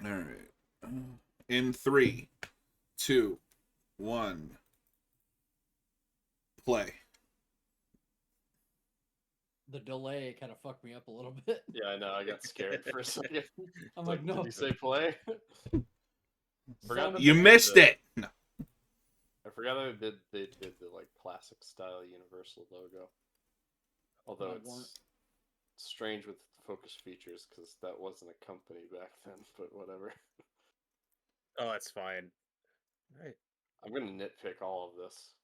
All right. In three, two, one, play. The delay kind of fucked me up a little bit. Yeah, I know. I got scared for a second. I'm Like, like, did no. you say play? Forgot that You they did missed the. it. No. I forgot that they did the like classic style Universal logo. Although weren't. it's strange with focus features because that wasn't a company back then. But whatever. Oh, that's fine. Right. I'm gonna nitpick all of this.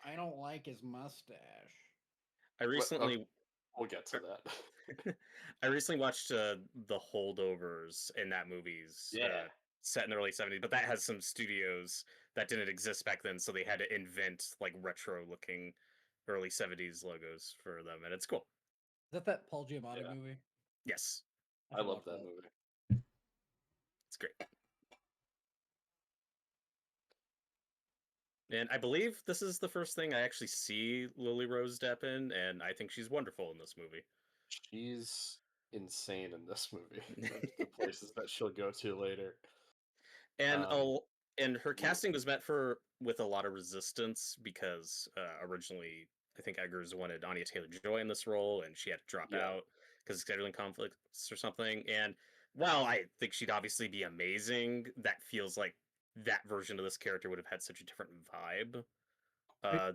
I don't like his mustache. I Okay, recently we'll get to that. I recently watched The Holdovers, and that movie's Yeah. set in the early 70s, but that has some studios that didn't exist back then, so they had to invent like retro looking early 70s logos for them, and it's cool. Is that Paul Giamatti Yeah. movie? Yes, I should love watch that movie. it's great. And I believe this is the first thing I actually see Lily Rose Depp in, and I think she's wonderful in this movie. She's insane in this movie. The places that she'll go to later. And Um, and her casting was met for with a lot of resistance because originally I think Eggers wanted Anya Taylor-Joy in this role, and she had to drop yeah. out because of scheduling conflicts or something. And while I think she'd obviously be amazing, that feels like that version of this character would have had such a different vibe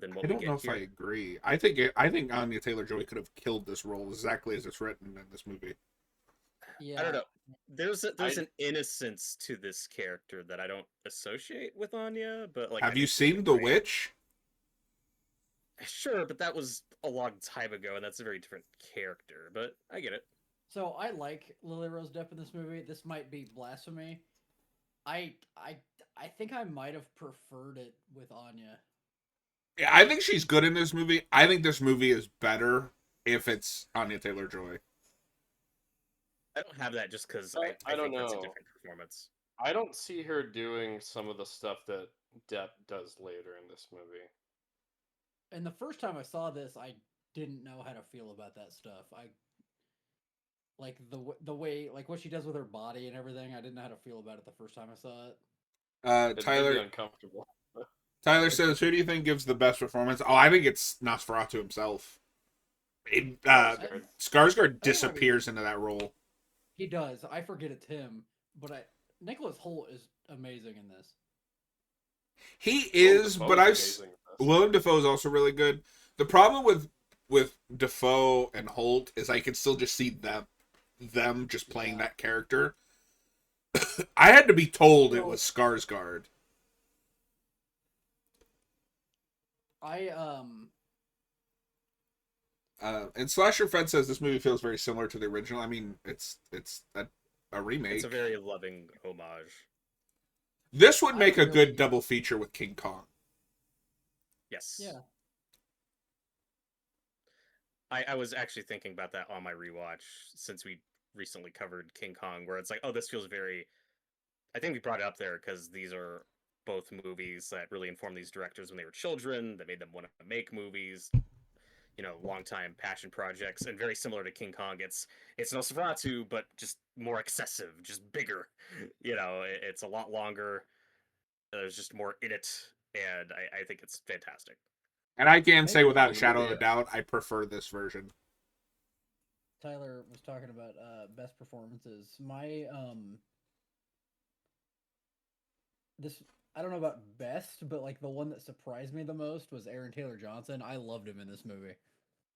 than I what we don't know get if I here. agree. I think Anya Taylor-Joy could have killed this role exactly as it's written in this movie. Yeah. I don't know. There's I an innocence to this character that I don't associate with Anya, but like I Have you think she would seen have The been great. Witch? Sure, but that was a long time ago, and that's a very different character. But I get it. So I like Lily Rose Depp in this movie. This might be blasphemy. I I I think I might have preferred it with Anya. Yeah, I think she's good in this movie. I think this movie is better if it's Anya Taylor-Joy. I don't have that just because I I don't think that's a know. different performance. I don't see her doing some of the stuff that Depp does later in this movie. And the first time I saw this, I didn't know how to feel about that stuff. I like the way like what she does with her body and everything. I didn't know how to feel about it the first time I saw it. It made me Tyler uncomfortable. Tyler says, who do you think gives the best performance? Oh, I think it's Nosferatu himself. Skarsgård. Skarsgård I think it might be, disappears into that role. he does. I forget it's him, but Nicholas Hoult is amazing in this. He Willem is, Dafoe but is I've amazing in this. Willem Dafoe is also really good. The problem with Dafoe and Holt is I can still just see them just playing Yeah. that character. I had to be told it So was Skarsgård. I And Slasher Fed says this movie feels very similar to the original. I mean, it's a remake. It's a very loving homage. This would I make a really good double feature with King Kong. Yes. yeah. I was actually thinking about that on my rewatch since we recently covered King Kong, where it's like, oh, this feels very. I think we brought it up there because these are both movies that really informed these directors when they were children, that made them want to make movies. Longtime passion projects, and very similar to King Kong. It's Nosferatu, but just more excessive, just bigger. It's a lot longer. There's just more in it, and I think it's fantastic. And I can I say think without a the shadow movie, of a doubt, I prefer this version. Tyler was talking about best performances. My this I don't know about best, but like the one that surprised me the most was Aaron Taylor Johnson. I loved him in this movie.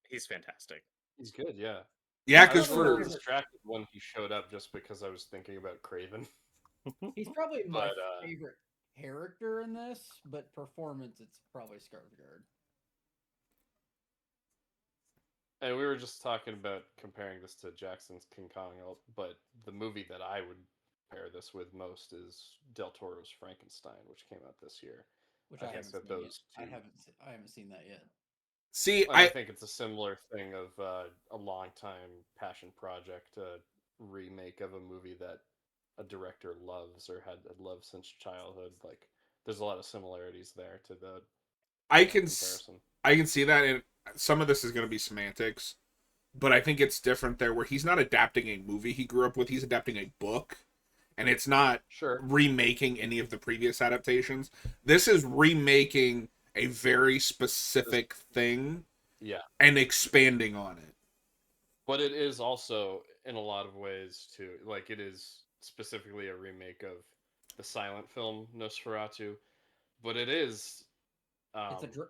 He's fantastic. He's good, yeah. Yeah, He's I was because a probably my little for favorite. distracted when he showed up just because I was thinking about Craven. He's probably my But favorite character in this, but performance, it's probably Skarsgård. and we were just talking about comparing this to Jackson's King Kong, but the movie that I would pair this with most is Del Toro's Frankenstein, which came out this year. Which I I think haven't that seen yet. those two. I haven't seen that yet. see, And I think it's a similar thing of a long time passion project, a remake of a movie that a director loves or had loved since childhood. Like, there's a lot of similarities there to the I can comparison. I can see that, and some of this is going to be semantics, but I think it's different there, where he's not adapting a movie he grew up with; he's adapting a book. and it's not Sure. remaking any of the previous adaptations. This is remaking a very specific thing Yeah. and expanding on it. But it is also, in a lot of ways, too, like it is specifically a remake of the silent film Nosferatu, but it is, It's um, it's an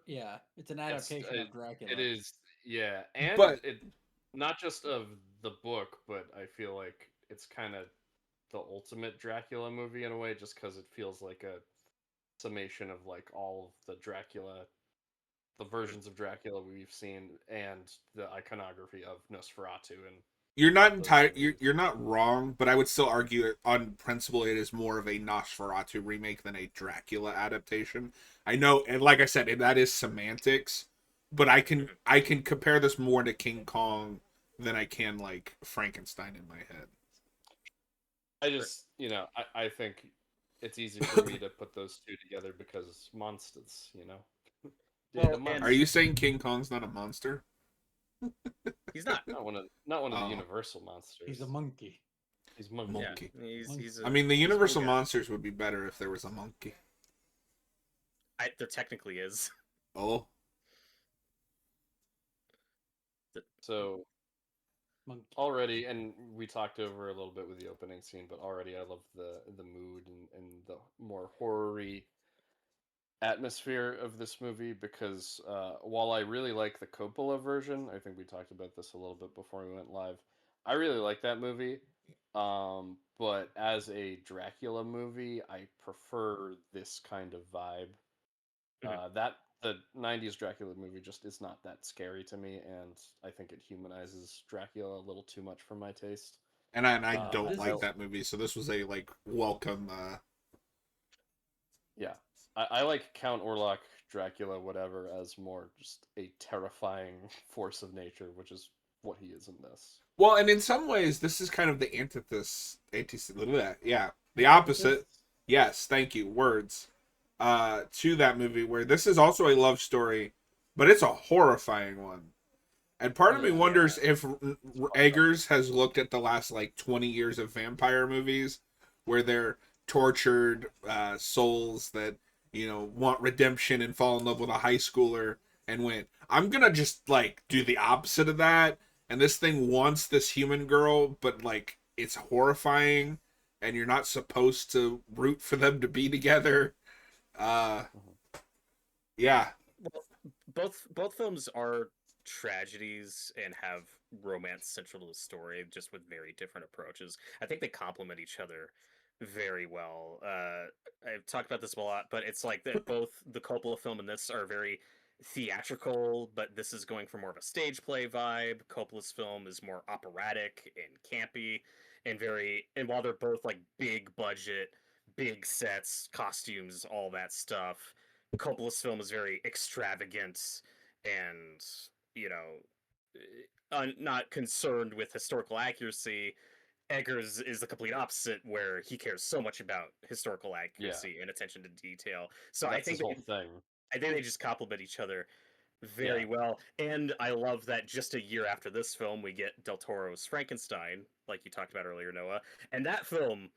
it's adaptation of it Dracula. is, yeah, and But it not just of the book, but I feel like it's kind of the ultimate Dracula movie in a way, just because it feels like a summation of like all of the versions of Dracula we've seen, and the iconography of Nosferatu and you're not those movies. you're not wrong, but I would still argue on principle it is more of a Nosferatu remake than a Dracula adaptation. I know, and like I said, that is semantics, but I can compare this more to King Kong than I can like Frankenstein in my head. I just, I think it's easy for me to put those two together because monsters, Dig Well, a and Are you monster. saying King Kong's not a monster? he's not. Not one of the Oh. Universal monsters. He's a monkey. He's monkey. Monkey. Yeah, he's I mean, the he's one Universal guy. monsters would be better if there was a monkey. There technically is. Oh, So Monkey. already, and we talked over a little bit with the opening scene, but already I love the mood and the more horror-y atmosphere of this movie because while I really like the Coppola version, I think we talked about this a little bit before we went live. I really like that movie, but as a Dracula movie, I prefer this kind of vibe. That the '90s Dracula movie just is not that scary to me, and I think it humanizes Dracula a little too much for my taste. and I Uh, don't This I, like is that movie, so this was a like welcome. yeah, I like Count Orlok Dracula, whatever, as more just a terrifying force of nature, which is what he is in this. Well, and in some ways, this is kind of the yeah, the opposite. Yes, thank you. Words. To that movie where this is also a love story, but it's a horrifying one. And part of me Yeah. wonders if Eggers has looked at the last like 20 years of vampire movies where they're tortured souls that, want redemption and fall in love with a high schooler and went, I'm going to just like do the opposite of that. And this thing wants this human girl, but like it's horrifying and you're not supposed to root for them to be together. Uh, yeah. Well, both films are tragedies and have romance central to the story, just with very different approaches. I think they complement each other very well. I've talked about this a lot, but it's like that both the Coppola film and this are very theatrical, but this is going for more of a stage play vibe. Coppola's film is more operatic and campy and while they're both like big budget, big sets, costumes, all that stuff, Coppola's film is very extravagant and, you know, not concerned with historical accuracy. Eggers is the complete opposite, where he cares so much about historical accuracy and attention to detail. So That's his whole thing. I think they just complement each other very Yeah. well. And I love that just a year after this film, we get Del Toro's Frankenstein, like you talked about earlier, Noah. And that film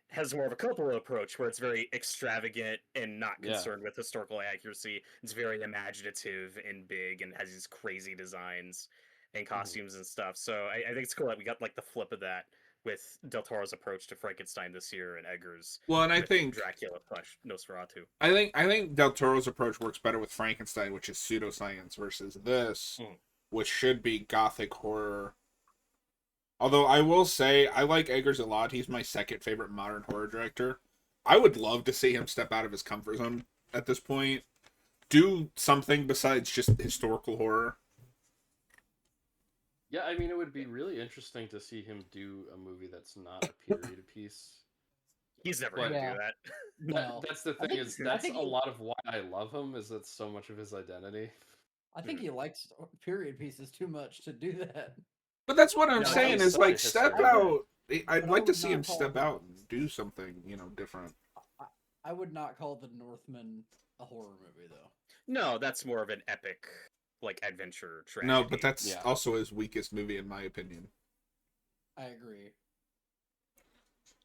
has more of a Coppola approach where it's very extravagant and not Yeah. concerned with historical accuracy. It's very imaginative and big and has these crazy designs and costumes and stuff. So I think it's cool that we got like the flip of that with Del Toro's approach to Frankenstein this year and Eggers Well, and I with think Dracula / Nosferatu. I think Del Toro's approach works better with Frankenstein, which is pseudoscience, versus this, which should be gothic horror. Although I will say I like Eggers a lot. He's my second favorite modern horror director. I would love to see him step out of his comfort zone at this point. Do something besides just historical horror. Yeah, I mean, it would be really interesting to see him do a movie that's not a period piece. He's never But- going to Yeah. do that. No. That's the I thing think- is I that's think a he- lot of why I love him is that's so much of his identity. I think he likes period pieces too much to do that. But that's what I'm No, saying he's is such like a step historian. out. I'd But like I to would see not him call step him- out and do something, different. I would not call The Northman a horror movie, though. No, that's more of an epic, like adventure tragedy. No, but that's Yeah. also his weakest movie in my opinion. I agree.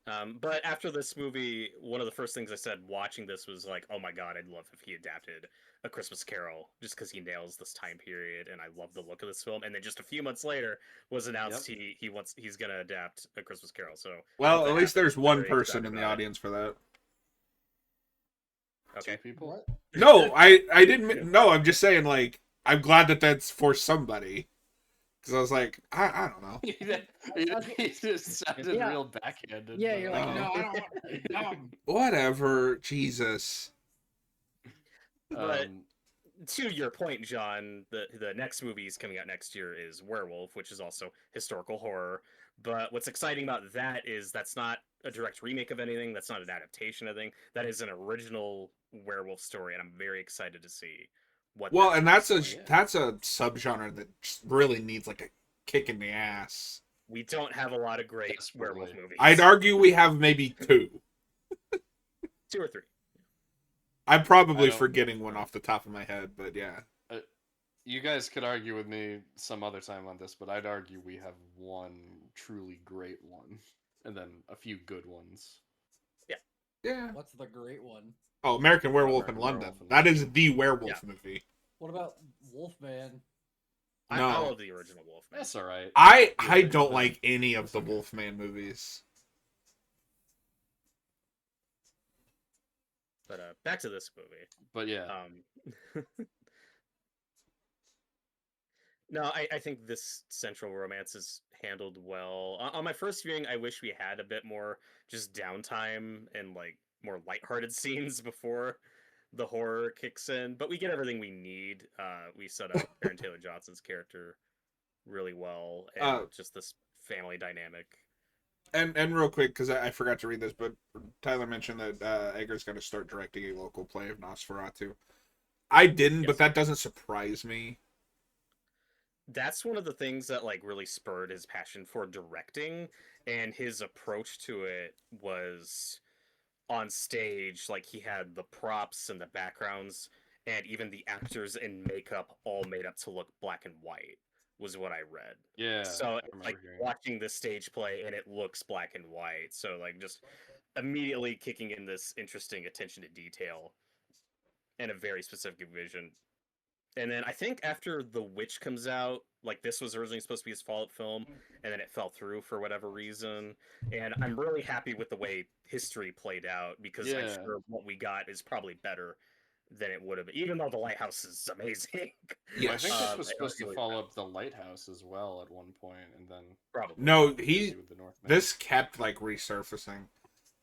But after this movie, one of the first things I said watching this was like, "Oh my god, I'd love if he adapted A Christmas Carol," just because he nails this time period, and I love the look of this film. And then just a few months later, was announced Yep. he's gonna adapt A Christmas Carol. So once Well, that at least happened, there's I was one very person excited in the about it. audience for that. Two Okay. people. What? No, I didn't. No, I'm just saying, like, I'm glad that that's for somebody. Because I was like, I don't know. He just sounded Yeah. real backhanded. Yeah, but, you're like, Oh. no, I don't want. Whatever, Jesus. But um, to your point, John, the next movie is coming out next year is Werewolf, which is also historical horror. But what's exciting about that is that's not a direct remake of anything. That's not an adaptation of anything. That is an original werewolf story, and I'm very excited to see what Well, that and looks Oh, like. yeah. that's a subgenre that just really needs like a kick in the ass. We don't have a lot of great Desperately. werewolf movies. I'd argue we have maybe two. 2 or 3. I'm I probably don't- forgetting one off the top of my head, but yeah. You guys could argue with me some other time on this, but I'd argue we have one truly great one, and then a few good ones. Yeah. What's the great one? Oh, American Werewolf in American London. Werewolf in That is London. the werewolf movie. What about Wolfman? I No. love the original Wolfman. That's all right. I Yeah, don't but- like any of the Okay. Wolfman movies. But back to this movie. But yeah, No, I think this central romance is handled well. On my first viewing, I wish we had a bit more just downtime and like more lighthearted scenes before the horror kicks in. But we get everything we need. We set up Aaron Taylor Johnson's character really well, and just this family dynamic. And real quick, because I forgot to read this, but Tyler mentioned that Egger's going to start directing a local play of Nosferatu. I didn't, but Yes. that doesn't surprise me. That's one of the things that like really spurred his passion for directing, and his approach to it was on stage, like he had the props and the backgrounds and even the actors in makeup all made up to look black and white, was what I read. yeah. So I it's remember like hearing. watching this stage play and it looks black and white, so like just immediately kicking in this interesting attention to detail and a very specific vision. And then I think after The Witch comes out, like this was originally supposed to be his follow-up film, and then it fell through for whatever reason. And I'm really happy with the way history played out, because I'm Yeah. sure what we got is probably better than it would have been, even though The Lighthouse is amazing. Well, I think Yes. this was it supposed to really follow was. up The Lighthouse as well at one point, and then Probably. No, busy with the Northman. this kept like resurfacing.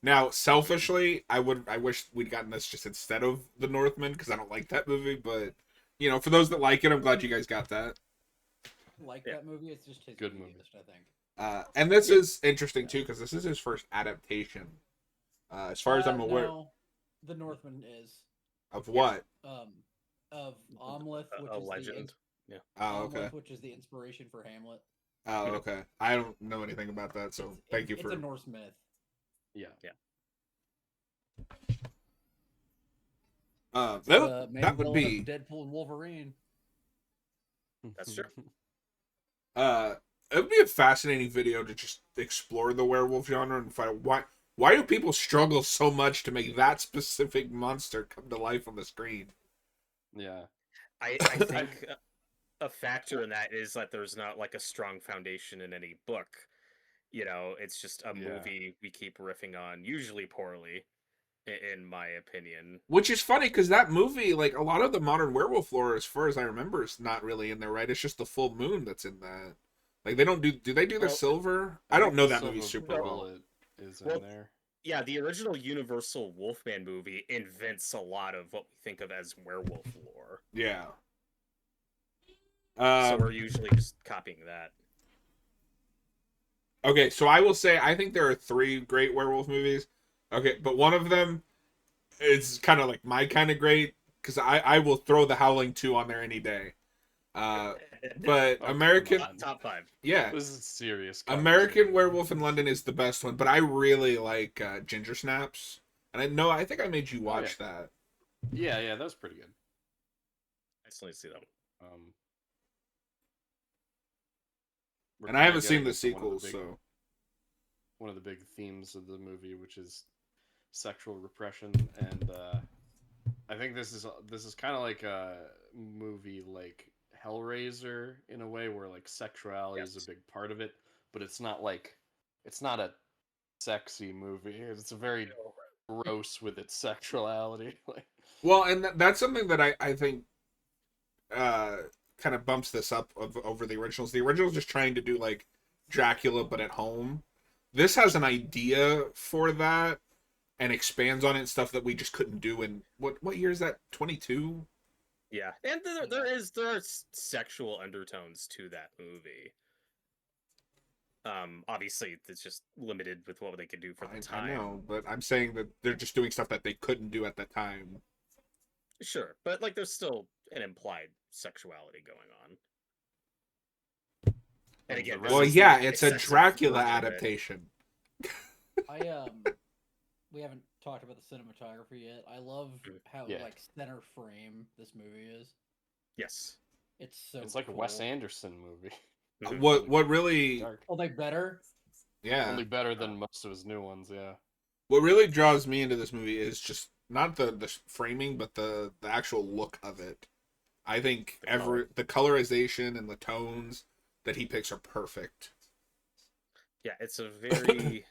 Now, selfishly, I wish we'd gotten this just instead of The Northman, because I don't like that movie. But you know, for those that like it, I'm glad you guys got that. Like Yeah. that movie? It's just his Good movie. movie, I think. And this is interesting too, because this is his first adaptation. As far as I'm aware, No, The Northman is of what? Of Amleth, which A is legend. The, Oh, okay. Amleth, which is the inspiration for Hamlet. Oh, okay. I don't know anything about that, so thank you for. It's a Norse myth. Yeah. The main that would villain be of Deadpool and Wolverine. That's true. it would be a fascinating video to just explore the werewolf genre and find out why do people struggle so much to make that specific monster come to life on the screen. Yeah. I think a factor in that is that there's not like a strong foundation in any book. You know, it's just a Yeah. movie we keep riffing on, usually poorly, in my opinion. Which is funny because that movie, like a lot of the modern werewolf lore, as far as I remember, is not really in there, right? It's just the full moon that's in that. Like they don't do they do the Well, silver? I don't know that Silver movie super well. Bullet is in Well, there. Yeah, the original Universal Wolfman movie invents a lot of what we think of as werewolf lore. Yeah. So we're usually just copying that. Okay, so I will say I think there are 3 great werewolf movies. Okay, but one of them is kind of like my kind of great because I will throw The Howling 2 on there any day. But Oh, American, come on. Top 5. yeah, This is serious. American conversation. Werewolf in London is the best one. But I really like Ginger Snaps, and I think I made you watch that. Yeah, that was pretty good. I still need to see that one. And I haven't We're seen the getting to one of sequels, big- so one of the big themes of the movie, which is sexual repression, and I think this is kind of like a movie like Hellraiser in a way, where like sexuality is a Yes. big part of it, but it's not a sexy movie. It's very gross with its sexuality. Like, Well, and that's something that I think uh kind of bumps this up over the originals. The originals just trying to do like Dracula but at home. This has an idea for that and expands on it, stuff that we just couldn't do in what year is that? 22? Yeah, and there are sexual undertones to that movie. Obviously, it's just limited with what they could do for the I time. know, but I'm saying that they're just doing stuff that they couldn't do at the time. Sure, but like there's still an implied sexuality going on. And again, this Well, is yeah, the it's a excessive Dracula version of it. adaptation. I we haven't talked about the cinematography yet. I love how Yeah. like center frame this movie is. Yes. It's so it's like cool. a Wes Anderson movie. Mhm. What really, Dark. Oh, they better? yeah, Only better than most of his new ones, yeah. what really draws me into this movie is just not the framing, but the actual look of it. I think the colorization and the tones that he picks are perfect. Yeah, it's a very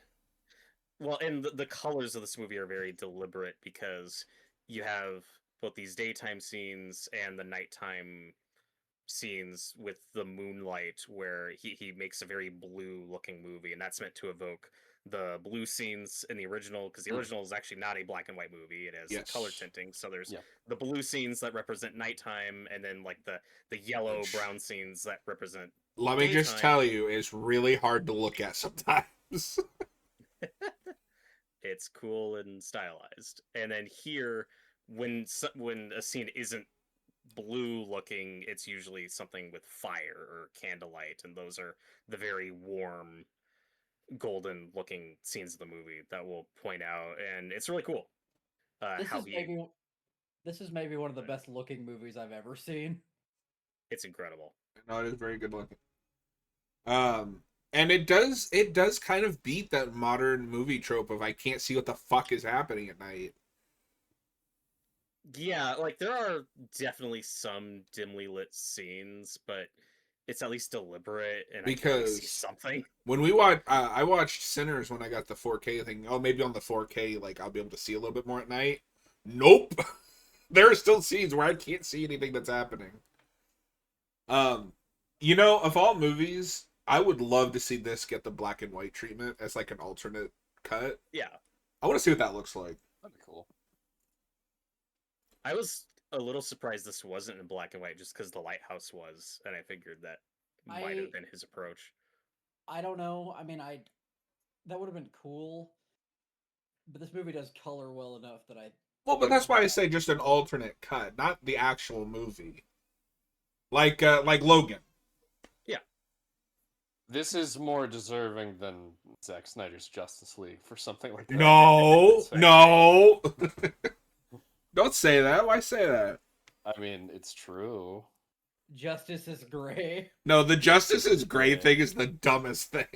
well, and the colors of this movie are very deliberate because you have both these daytime scenes and the nighttime scenes with the moonlight where he makes a very blue looking movie, and that's meant to evoke the blue scenes in the original, because the original is actually not a black and white movie. It has Yes. color tinting, so there's Yeah. the blue scenes that represent nighttime, and then like the yellow brown scenes that represent Let me just daytime. tell you, it's really hard to look at sometimes. It's cool and stylized. And then here, when a scene isn't blue looking, it's usually something with fire or candlelight, and those are the very warm, golden looking scenes of the movie that we'll point out, and it's really cool. This How is maybe this is maybe one of the best looking movies I've ever seen. it's incredible. No, it is very good looking. And it does kind of beat that modern movie trope of I can't see what the fuck is happening at night. Yeah, like there are definitely some dimly lit scenes, but it's at least deliberate, and I can at least see Because something. when we watched, I watched Sinners when I got the 4K thing. Oh, maybe on the 4K, like I'll be able to see a little bit more at night. Nope, there are still scenes where I can't see anything that's happening. Of all movies, I would love to see this get the black and white treatment as like an alternate cut. Yeah, I want to see what that looks like. That'd be cool. I was a little surprised this wasn't in black and white just because the lighthouse was, and I figured that might have been his approach. I don't know. I mean, that would have been cool, but this movie does color well enough that I. Well, but that's why I say just an alternate cut, not the actual movie. Like Logan. Yeah. This is more deserving than Zack Snyder's Justice League for something like that. No, no. Don't say that. Why say that? I mean, it's true. Justice is gray. No, the Justice is Gray thing is the dumbest thing.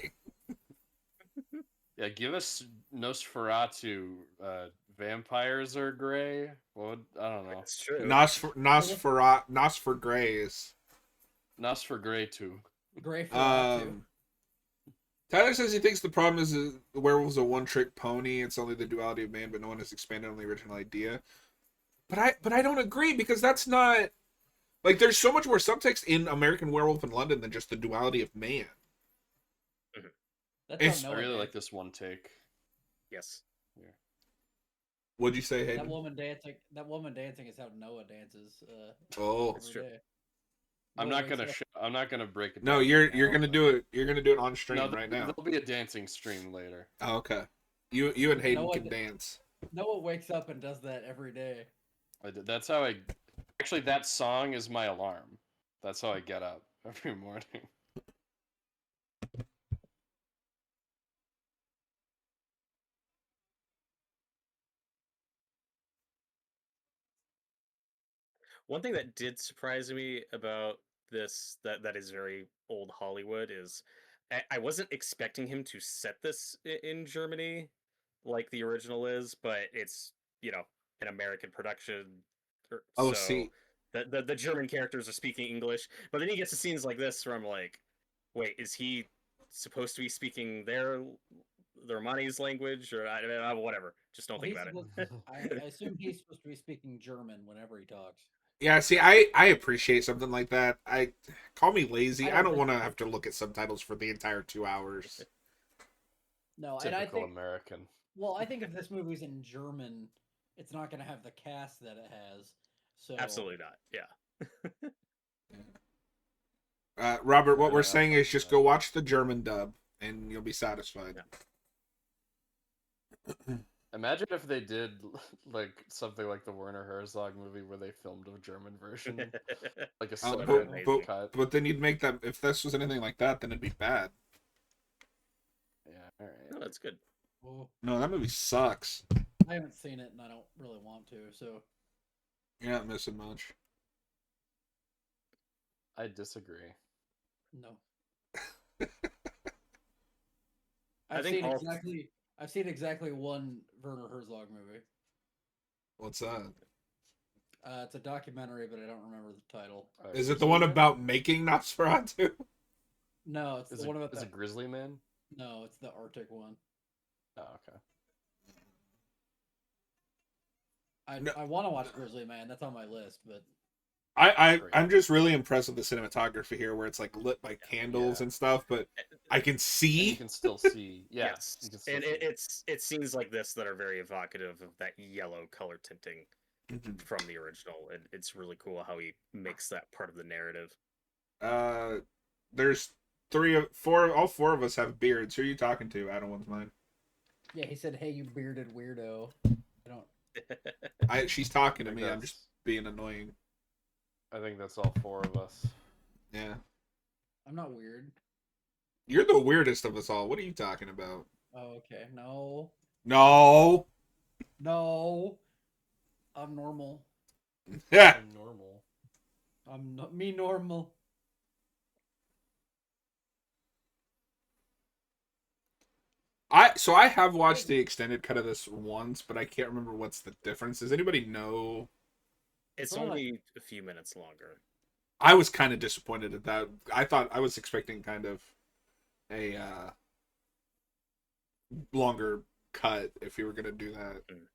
Yeah, give us Nosferatu. Vampires are gray. Well, I don't know. It's true. Nosfer Grays. Nosfer Gray too. Gray for Tyler says he thinks the problem is the werewolf's a one-trick pony. It's only the duality of man, but no one has expanded on the original idea. But I don't agree, because that's not like there's so much more subtext in American Werewolf in London than just the duality of man. That's I really like this one take. Yes. Yeah. What'd you say, Hayden? That woman dancing is how Noah dances. Oh, That's true. Day. I'm Noah not wakes gonna. up- I'm not gonna break it. no, down you're right you're now, gonna but- do it. You're gonna do it on stream No, right now. There'll be a dancing stream later. Oh, okay. You and Hayden Noah can d- dance. Noah wakes up and does that every day. That's how I. Actually, that song is my alarm. That's how I get up every morning. One thing that did surprise me about this that is very old Hollywood is I wasn't expecting him to set this in Germany like the original is, but it's, an American production, Oh, so see, the German characters are speaking English. But then he gets to scenes like this where I'm like, wait, is he supposed to be speaking their Romani's language, or whatever? Just don't Well, think he's about supposed. it. I assume he's supposed to be speaking German whenever he talks. yeah, see, I appreciate something like that. I call me lazy. I I don't don't think- want to have to look at subtitles for the entire 2 hours. No, and I Typical think. American. Well, I think if this movie's in German, it's not going to have the cast that it has. So Absolutely not. Yeah. Robert, what Yeah, we're I'm saying fine is with just that. go watch the German dub, and you'll be satisfied. Imagine if they did like something like the Werner Herzog movie where they filmed a German version, like a Oh, That'd be separate amazing. cut. but then you'd make that if this was anything like that, then it'd be bad. Yeah, all right. No, that's good. well, No, that movie sucks. I haven't seen it, and I don't really want to. So You're not missing much. I disagree. no. I I've think seen all- exactly. I've seen exactly one Werner Herzog movie. What's that? It's a documentary, but I don't remember the title. Is it the Grizzly one Man? about making Nosferatu? No, it's Is the it, one about is the. it Grizzly Man? No, it's the Arctic one. Oh, okay. No. I want to watch Grizzly Man. That's on my list, but I'm just really impressed with the cinematography here, where it's like lit by candles Yeah. and stuff, but I can And see. you can still see. Yeah, Yes, you can still and see. it's scenes like this that are very evocative of that yellow color tinting Mhm. from the original. And it's really cool how he makes that part of the narrative. There's all four of us have beards. Who are you talking to? I don't want mine. yeah, he said, "Hey, you bearded weirdo." I don't. She's talking I to think me. I'm just that's- being annoying. I think that's all four of us. Yeah, I'm not weird. you're the weirdest of us all. What are you talking about? Oh, okay. No, No. no. I'm normal. Yeah. I'm normal. I'm not me normal. I have watched the extended cut of this once, but I can't remember what's the difference. Does anybody know? It's only like- only a few minutes longer. I was kind of disappointed at that. I was expecting kind of a longer cut if you were gonna do that. Mm.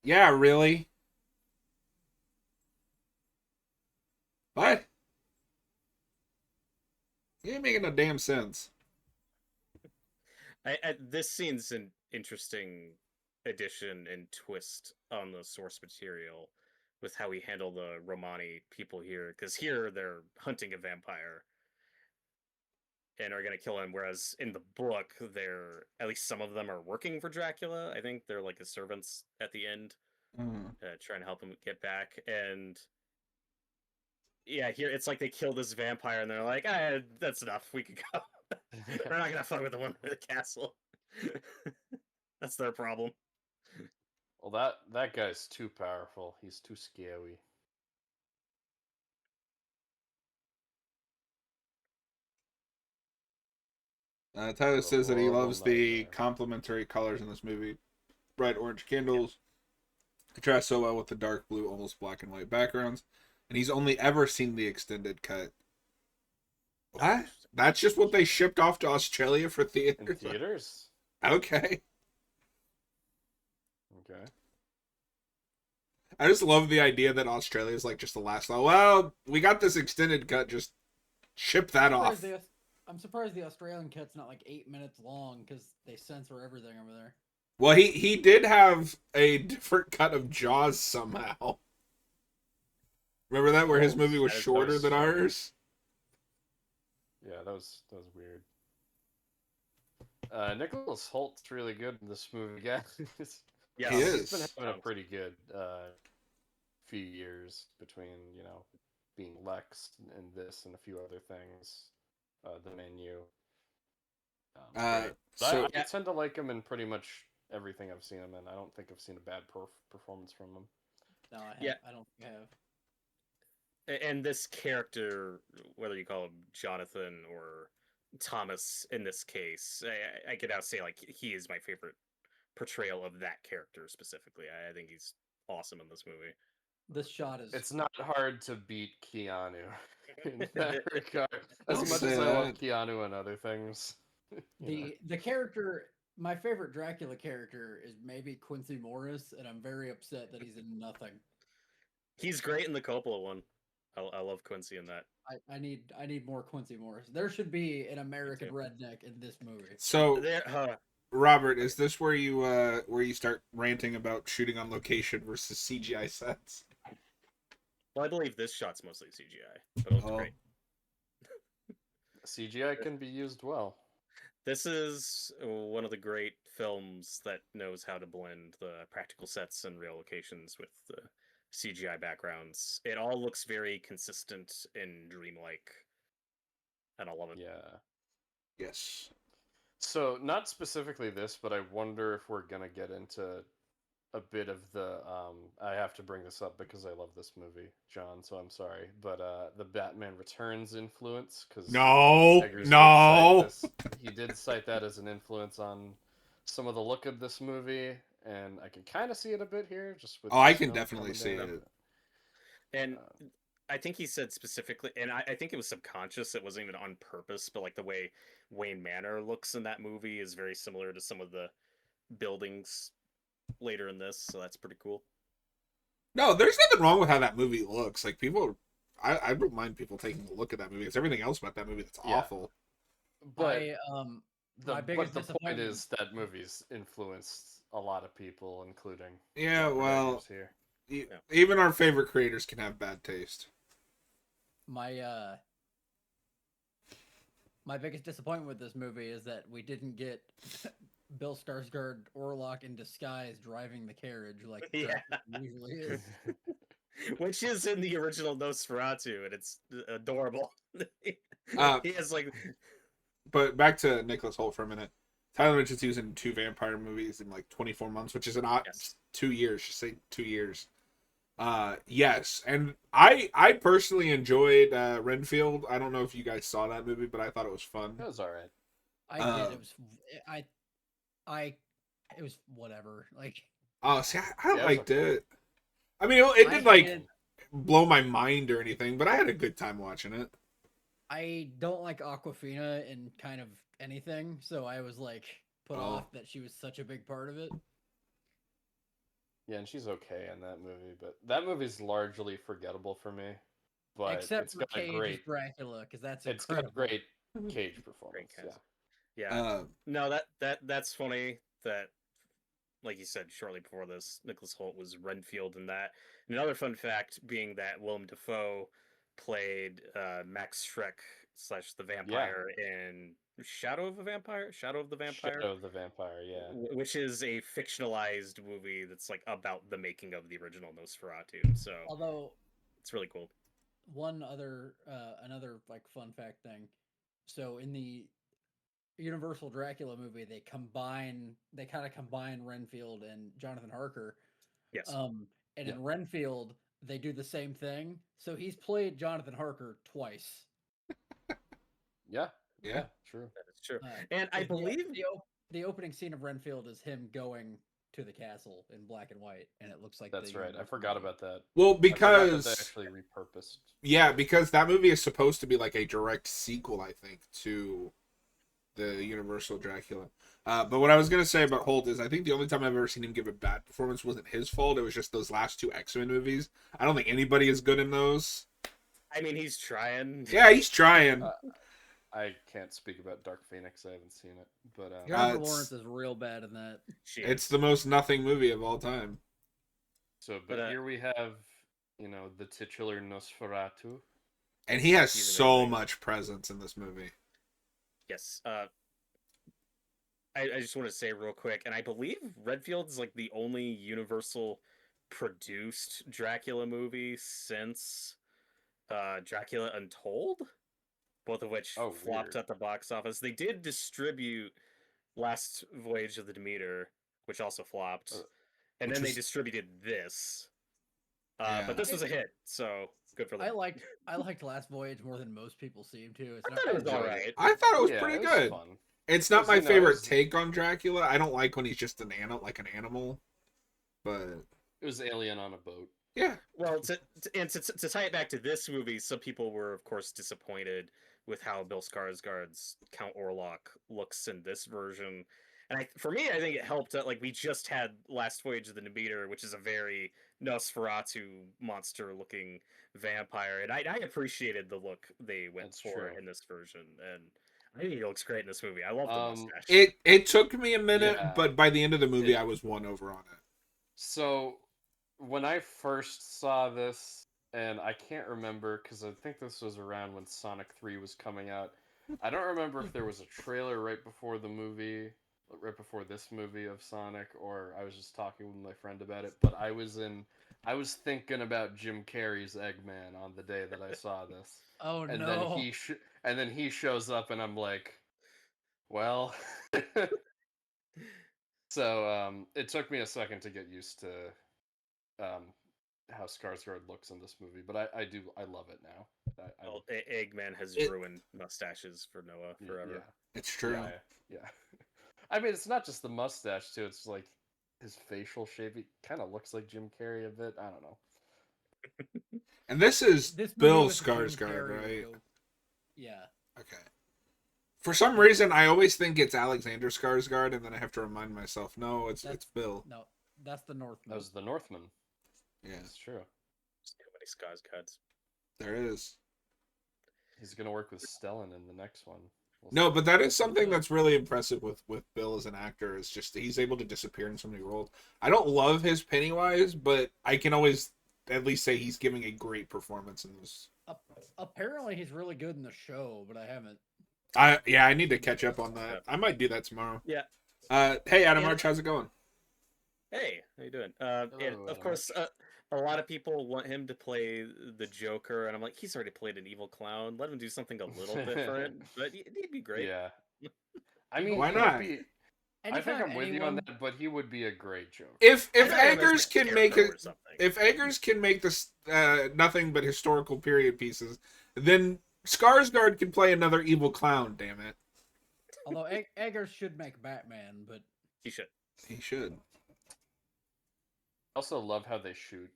Yeah, really? What? You ain't making no damn sense. This scene's an interesting addition and twist on the source material with how we handle the Romani people here, because here they're hunting a vampire and are going to kill him, whereas in the book, they're at least some of them are working for Dracula. I think they're like his servants at the end, trying to help him get back. And yeah, here it's like they kill this vampire and they're like, that's enough. We could go. We're not gonna fuck with the one in the castle. That's their problem. Well, that guy's too powerful. He's too scary. Tyler The says that he horrible loves the nightmare. complementary colors in this movie. Bright orange candles. Contrast so well with the dark blue, almost black and white backgrounds. And he's only ever seen the extended cut. What? That's just what they shipped off to Australia for In theaters? theaters? Okay. Okay. I just love the idea that Australia is like just the last. Well, we got this extended cut. Just ship that off. I'm surprised the Australian cut's not like 8 minutes long because they censor everything over there. Well, he did have a different cut of Jaws somehow. Remember that where his movie was That shorter was than strange. ours? Yeah, that was weird. Nicholas Holt's really good in this movie, guys. Yeah, He He's been is. having a pretty good few years between, being Lex and this and a few other things. The Menu. So I tend to like him in pretty much everything I've seen him in. I don't think I've seen a bad performance from him. No, Yeah. I don't think I have. And this character, whether you call him Jonathan or Thomas in this case. I could now say like he is my favorite portrayal of that character specifically. I think he's awesome in this movie. This shot is It's not hard to beat Keanu in that regard. As Don't much say as I love that. Keanu and other things. you know. the character. My favorite Dracula character is maybe Quincy Morris, and I'm very upset that he's in nothing. He's great in the Coppola one. I love Quincy in that. I need more Quincy Morris. There should be an American redneck in this movie. So, There, Robert, is this where you start ranting about shooting on location versus CGI sets? well, I believe this shot's mostly CGI, but it looks Oh. great. CGI can be used well. This is one of the great films that knows how to blend the practical sets and real locations with the CGI backgrounds. It all looks very consistent and dreamlike, and I love it. Yeah. Yes. So, not specifically this, but I wonder if we're gonna get into a bit of the I have to bring this up because I love this movie, John, so I'm sorry. But the Batman Returns influence, because No. he did cite that as an influence on some of the look of this movie, and I can kind of see it a bit here, just with Oh, the I can snow definitely coming see down. it. And I think he said specifically, and I think it was subconscious, it wasn't even on purpose, but like the way Wayne Manor looks in that movie is very similar to some of the buildings later in this, so that's pretty cool. No, there's nothing wrong with how that movie looks. Like people, I don't mind people taking a look at that movie. It's everything else about that movie that's Yeah. awful. But My biggest the point disappointment is that movie's influenced a lot of people, including Yeah, the well, writers here. even our favorite creators can have bad taste. my biggest disappointment with this movie is that we didn't get Bill Skarsgård Orlok in disguise driving the carriage like Yeah. Dracula usually is. Which is in the original Nosferatu, and it's adorable. He has like, But back to Nicholas Hoult for a minute. Tyler mentions he was in 2 vampire movies in like 24 months, which is an odd Yes. 2 years. Just say 2 years. Yes, and I personally enjoyed Renfield. I don't know if you guys saw that movie, but I thought it was fun. It was all right. I did. It was it was whatever. Like Oh, see, I Yeah, it was liked okay. it. I mean, it I didn't like hated- blow my mind or anything, but I had a good time watching it. I don't like Aquafina in kind of anything, so I was like put Oh. off that she was such a big part of it. Yeah, and she's okay in that movie, but that movie's largely forgettable for me. But Except it's for got a Cage great, as Dracula, because that's it's got a incredible. great Cage performance. Great Yeah. cast. Yeah. Uh, No, that's funny that, like you said shortly before this, Nicholas Hoult was Renfield in that. And another fun fact being that Willem Dafoe played Max Schreck / the vampire in Shadow of the Vampire, Shadow of the Vampire, yeah. which is a fictionalized movie that's like about the making of the original Nosferatu. So Although it's really cool. one other another like fun fact thing. So in the Universal Dracula movie, they kind of combine Renfield and Jonathan Harker. Yes. And Yeah. in Renfield, they do the same thing. So he's played Jonathan Harker twice. Yeah, Yeah. true. That is true. Uh, And I 'cause believe the opening scene of Renfield is him going to the castle in black and white, and it looks like That's the right. I Universal forgot movie. about that. well, I forgot that they because actually repurposed. yeah, because that movie is supposed to be like a direct sequel, I think, to the Universal Dracula. But what I was gonna say about Holt is, I think the only time I've ever seen him give a bad performance wasn't his fault. It was just those last 2 X-Men movies. I don't think anybody is good in those. I mean, he's trying. Yeah, he's trying. I can't speak about Dark Phoenix. I haven't seen it, but Jennifer it's- Lawrence is real bad in that. It's the most nothing movie of all time. but here we have, the titular Nosferatu. And he has He's so amazing. much presence in this movie. Yes. I just want to say real quick, and I believe Redfield is like the only Universal produced Dracula movie since Dracula Untold, both of which Oh, flopped weird. at the box office. They did distribute Last Voyage of the Demeter, which also flopped, and Which then they was- distributed this. Yeah. But this was a hit, so Good for them. I liked Last Voyage more than most people seem to. It's I not thought it was enjoyed all it. right. I thought it was Yeah, pretty it was good. fun. It's not Because, my you know, it favorite was- take on Dracula. I don't like when he's just an animal, but It was Alien on a boat. yeah, Well, to tie it back to this movie, some people were, of course, disappointed with how Bill Skarsgård's Count Orlok looks in this version. And for me, I think it helped that like we just had Last Voyage of the Demeter, which is a very Nosferatu monster-looking vampire, and I appreciated the look they went That's for true. in this version, and I think he looks great in this movie. I love the mustache. it took me a minute, Yeah. but by the end of the movie, It- I was won over on it. So, when I first saw this, and I can't remember because I think this was around when Sonic 3 was coming out. I don't remember if there was a trailer right before this movie of Sonic, or I was just talking with my friend about it. But I was thinking about Jim Carrey's Eggman on the day that I saw this, Oh and no! then he shows up, and I'm like, well. So it took me a second to get used to um, how Skarsgård looks in this movie, but I love it now. Well, Eggman has It- ruined mustaches for Noah forever. Yeah, It's true. yeah. I mean, it's not just the mustache too. It's like his facial shape. He kind of looks like Jim Carrey a bit. I don't know. And this is This movie Bill with Jim Skarsgård, Carrey would right? go- Yeah. Okay. For some reason, I always think it's Alexander Skarsgård, and then I have to remind myself, no, it's Bill. No, that's the Northman. That was the Northman. Yeah, It's true. There's too many Skaz cuts. there is. He's gonna work with Stellan in the next one. We'll No, see. but that is something that's really impressive with Bill as an actor. Is just he's able to disappear in so many roles. I don't love his Pennywise, but I can always at least say he's giving a great performance in this. Apparently, he's really good in the show, but I haven't. I need to catch up on that. I might do that tomorrow. Yeah. Hey, Adam And- Arch, how's it going? Hey, how you doing? And Hello, of Adam course, a lot of people want him to play the Joker, and I'm like, he's already played an evil clown. Let him do something a little different, but he'd be great. Yeah. I mean, Why he would not? I think Anytime I'm with you on anyone- that, but he would be a great Joker. If I thought it was Eggers a can make scarecrow it, or something. if Eggers can make this nothing but historical period pieces, then Skarsgård can play another evil clown. Damn it, Although Eggers should make Batman, but He should. he should. I also love how they shoot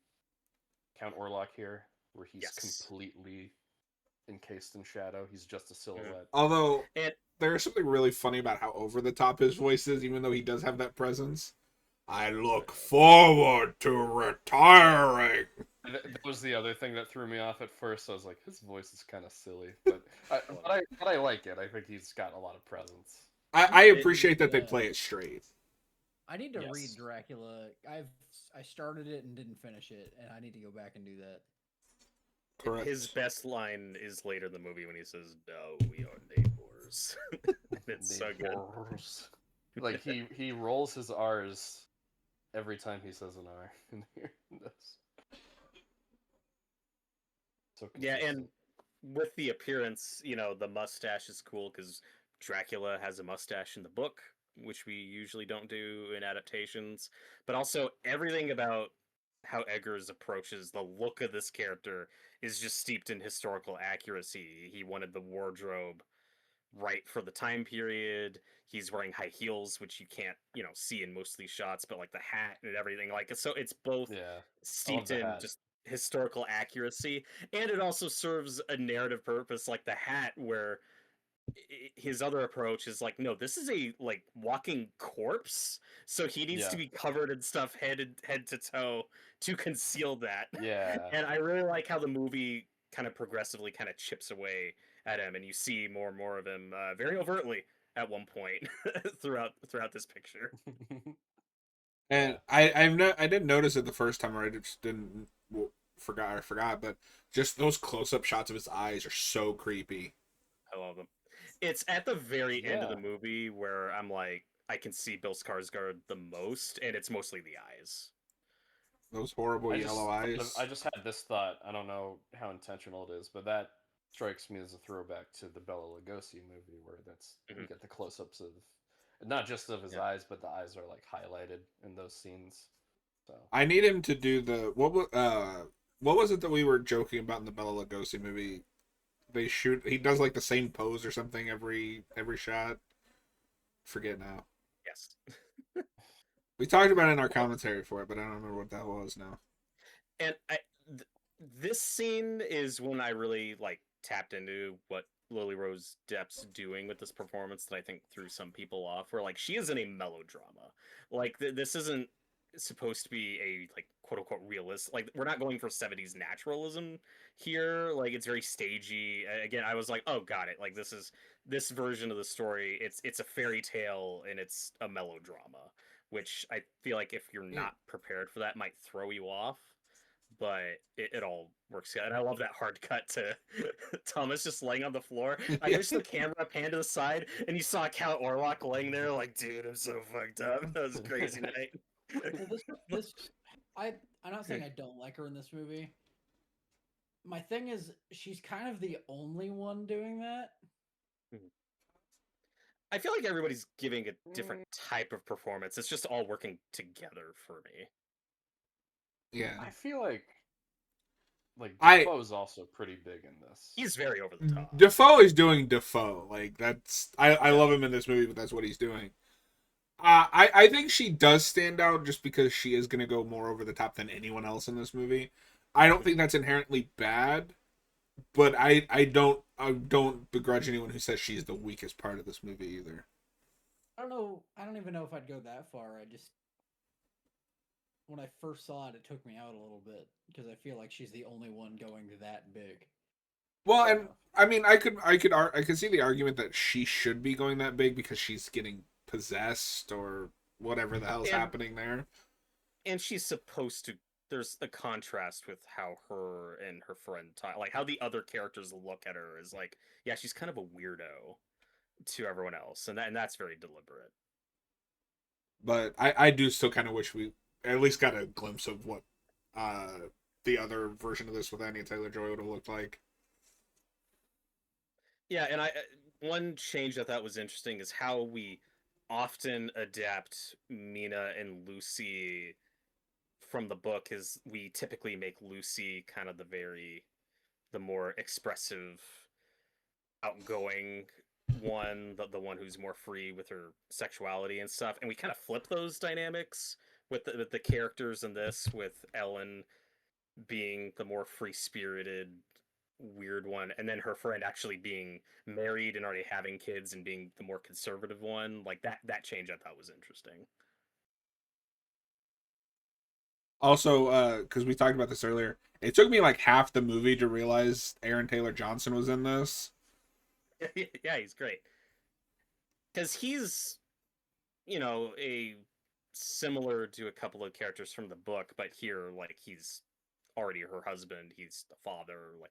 Count Orlok here, where he's Yes. completely encased in shadow. He's just a silhouette. Although And there's something really funny about how over the top his voice is, even though he does have that presence. I look forward to retiring. That was the other thing that threw me off at first. I was like, his voice is kind of silly, but I like it. I think he's got a lot of presence. I appreciate that they play it straight. I need to read Yes. Dracula. I started it and didn't finish it, and I need to go back and do that. Correct. his best line is later in the movie when he says, "No, we are neighbors." It's so good. Neighbors. Like he rolls his R's every time he says an R in here. So Yeah, and consistent. with the appearance, the mustache is cool because Dracula has a mustache in the book, which we usually don't do in adaptations. But also, everything about how Eggers approaches the look of this character is just steeped in historical accuracy. He wanted the wardrobe right for the time period. He's wearing high heels, which you can't, see in most of these shots, but like the hat and everything, like so it's both Yeah. steeped the in hat. just historical accuracy, and it also serves a narrative purpose, like the hat, where his other approach is like, no, this is a like walking corpse, so he needs Yeah. to be covered in stuff head to toe to conceal that. Yeah. And I really like how the movie kind of progressively kind of chips away at him, and you see more and more of him very overtly at one point throughout this picture. And I didn't notice it the first time, or I just didn't forgot. But just those close up shots of his eyes are so creepy. I love them. It's at the very end of the Yeah. movie where I'm like, I can see Bill Skarsgård the most, and it's mostly the eyes. Those horrible yellow eyes. I just had this thought. I don't know how intentional it is, but that strikes me as a throwback to the Bela Lugosi movie, where you get the close-ups of not just of his eyes, but the eyes are like highlighted in those scenes. So I need him to do the what was it that we were joking about in the Bela Lugosi movie? He does like the same pose or something every shot. Forget now. Yes. We talked about it in our commentary for it, but I don't remember what that was now. And this scene is when I really like tapped into what Lily Rose Depp's doing with this performance that I think threw some people off. Where like she is in a melodrama, like this isn't supposed to be a like quote unquote realist. Like we're not going for 70s naturalism here. Like it's very stagey. Again, I was like, oh, got it. Like this version of the story. It's a fairy tale and it's a melodrama, which I feel like if you're not prepared for that might throw you off, but it all works out. And I love that hard cut to Thomas just laying on the floor. I wish the camera panned to the side and you saw Count Orlok laying there like, dude, I'm so fucked up. That was a crazy night. Well, this I'm not saying I don't like her in this movie. My thing is, she's kind of the only one doing that. I feel like everybody's giving a different type of performance. It's just all working together for me. Yeah. I feel like Defoe's also pretty big in this. He's very over the top. Defoe is doing Defoe. Like that's I love him in this movie, but that's what he's doing. I think she does stand out just because she is going to go more over the top than anyone else in this movie. I don't think that's inherently bad, but I don't begrudge anyone who says she's the weakest part of this movie either. I don't know. I don't even know if I'd go that far. I just when I first saw it, it took me out a little bit because I feel like she's the only one going that big. Well, and I mean, I could see the argument that she should be going that big because she's getting possessed or whatever the hell's happening there. And she's supposed to. There's a contrast with how her and her friend talk, like how the other characters look at her is like, yeah, she's kind of a weirdo to everyone else, and that's very deliberate. But I do still kind of wish we at least got a glimpse of what the other version of this with Anya Taylor-Joy would have looked like. Yeah, and one change I thought was interesting is how we often adapt Mina and Lucy from the book. Is we typically make Lucy kind of the more expressive, outgoing one, the one who's more free with her sexuality and stuff, and we kind of flip those dynamics with the characters in this, with Ellen being the more free spirited weird one, and then her friend actually being married and already having kids and being the more conservative one. Like that change I thought was interesting. Also, because we talked about this earlier, it took me like half the movie to realize Aaron Taylor Johnson was in this. Yeah, he's great because he's a similar to a couple of characters from the book, but here like he's already her husband, he's the father, like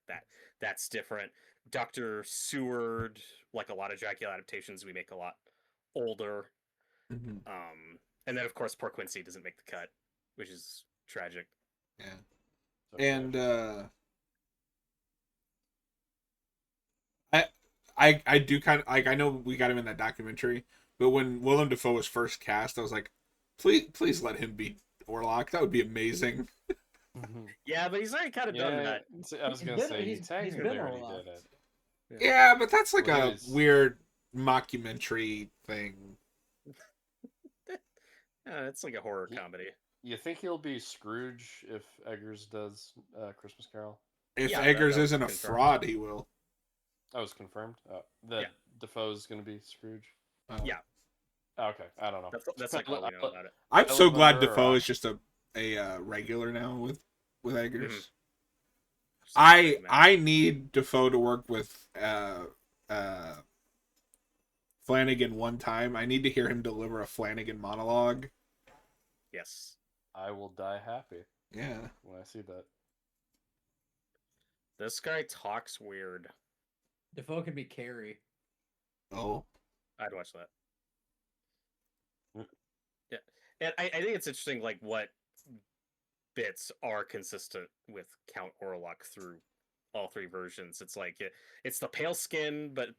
that's different. Dr. Seward, like a lot of Dracula adaptations, we make a lot older. Mm-hmm. And then of course poor Quincy doesn't make the cut, which is tragic. Yeah. And I do kind of like, I know we got him in that documentary, but when Willem Dafoe was first cast, I was like, please let him be Orlok. That would be amazing. Yeah, but he's already kind of done that. I was gonna say he technically already did it. Yeah, but that's like a weird mockumentary thing. It's like a horror comedy. You think he'll be Scrooge if Eggers does Christmas Carol? If Eggers isn't a fraud, he will. That was confirmed. Defoe's going to be Scrooge. Yeah. Okay, I don't know. That's like all we know about it. I'm so glad Defoe is just a regular now with Eggers. Mm-hmm. I need Defoe to work with Flanagan one time. I need to hear him deliver a Flanagan monologue. Yes. I will die happy. Yeah. When I see that. This guy talks weird. Defoe can be Carrie. Oh. I'd watch that. Yeah. And I think it's interesting, like, what bits are consistent with Count Orlok through all three versions. It's like, it's the pale skin, but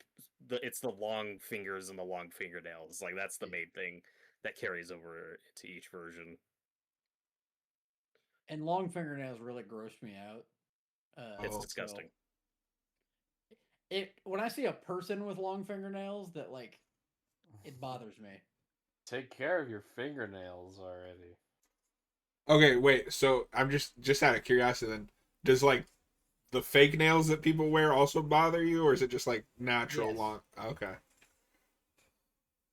it's the long fingers and the long fingernails. Like, that's the main thing that carries over to each version. And long fingernails really gross me out. It's Oh. disgusting. It when I see a person with long fingernails, that like it bothers me. Take care of your fingernails already. Okay, wait. So I'm just out of curiosity. Then does like the fake nails that people wear also bother you, or is it just like natural Yes. long? Okay.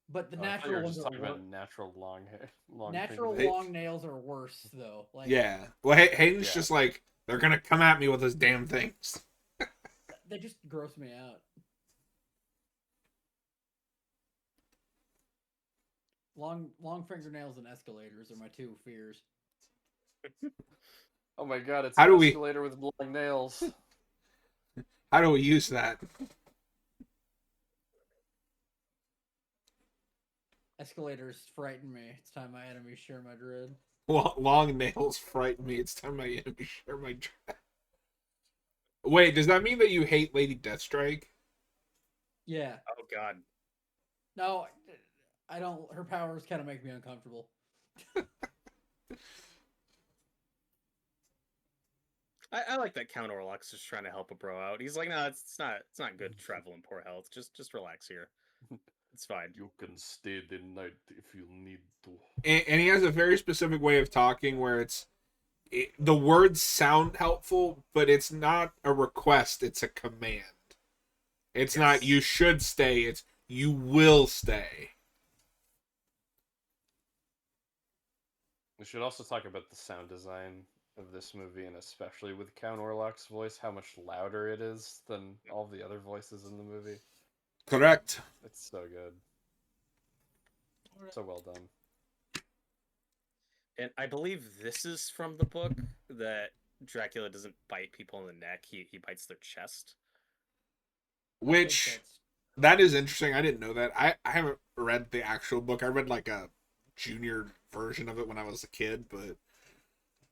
But the Oh, I thought you natural were ones just are talking about natural long hair, long natural fingernails. long nails are worse though. Like Yeah. Well, Hayden's Yeah. just like they're gonna come at me with those damn things. they just gross me out. Long fingernails and escalators are my two fears. Oh my god, it's How an do we- escalator with long nails. How do we use that? Escalators frighten me. It's time my enemies share my dread. Long nails frighten me. It's time my enemy share my dread. Wait, does that mean that you hate Lady Deathstrike? Yeah. Oh God. No, I don't. Her powers kind of make me uncomfortable. I like that Count Orlok's just trying to help a bro out. He's like, no, it's not good to travel in poor health. Just relax here. It's fine. You can stay the night if you need to. And he has a very specific way of talking where the words sound helpful, but it's not a request, it's a command. It's not Yes. you should stay, it's you will stay. We should also talk about the sound design of this movie, and especially with Count Orlok's voice, how much louder it is than all the other voices in the movie. Correct. It's so good. So well done. And I believe this is from the book that Dracula doesn't bite people in the neck. He bites their chest. I think Which that is interesting. I didn't know that. I haven't read the actual book. I read like a junior version of it when I was a kid, but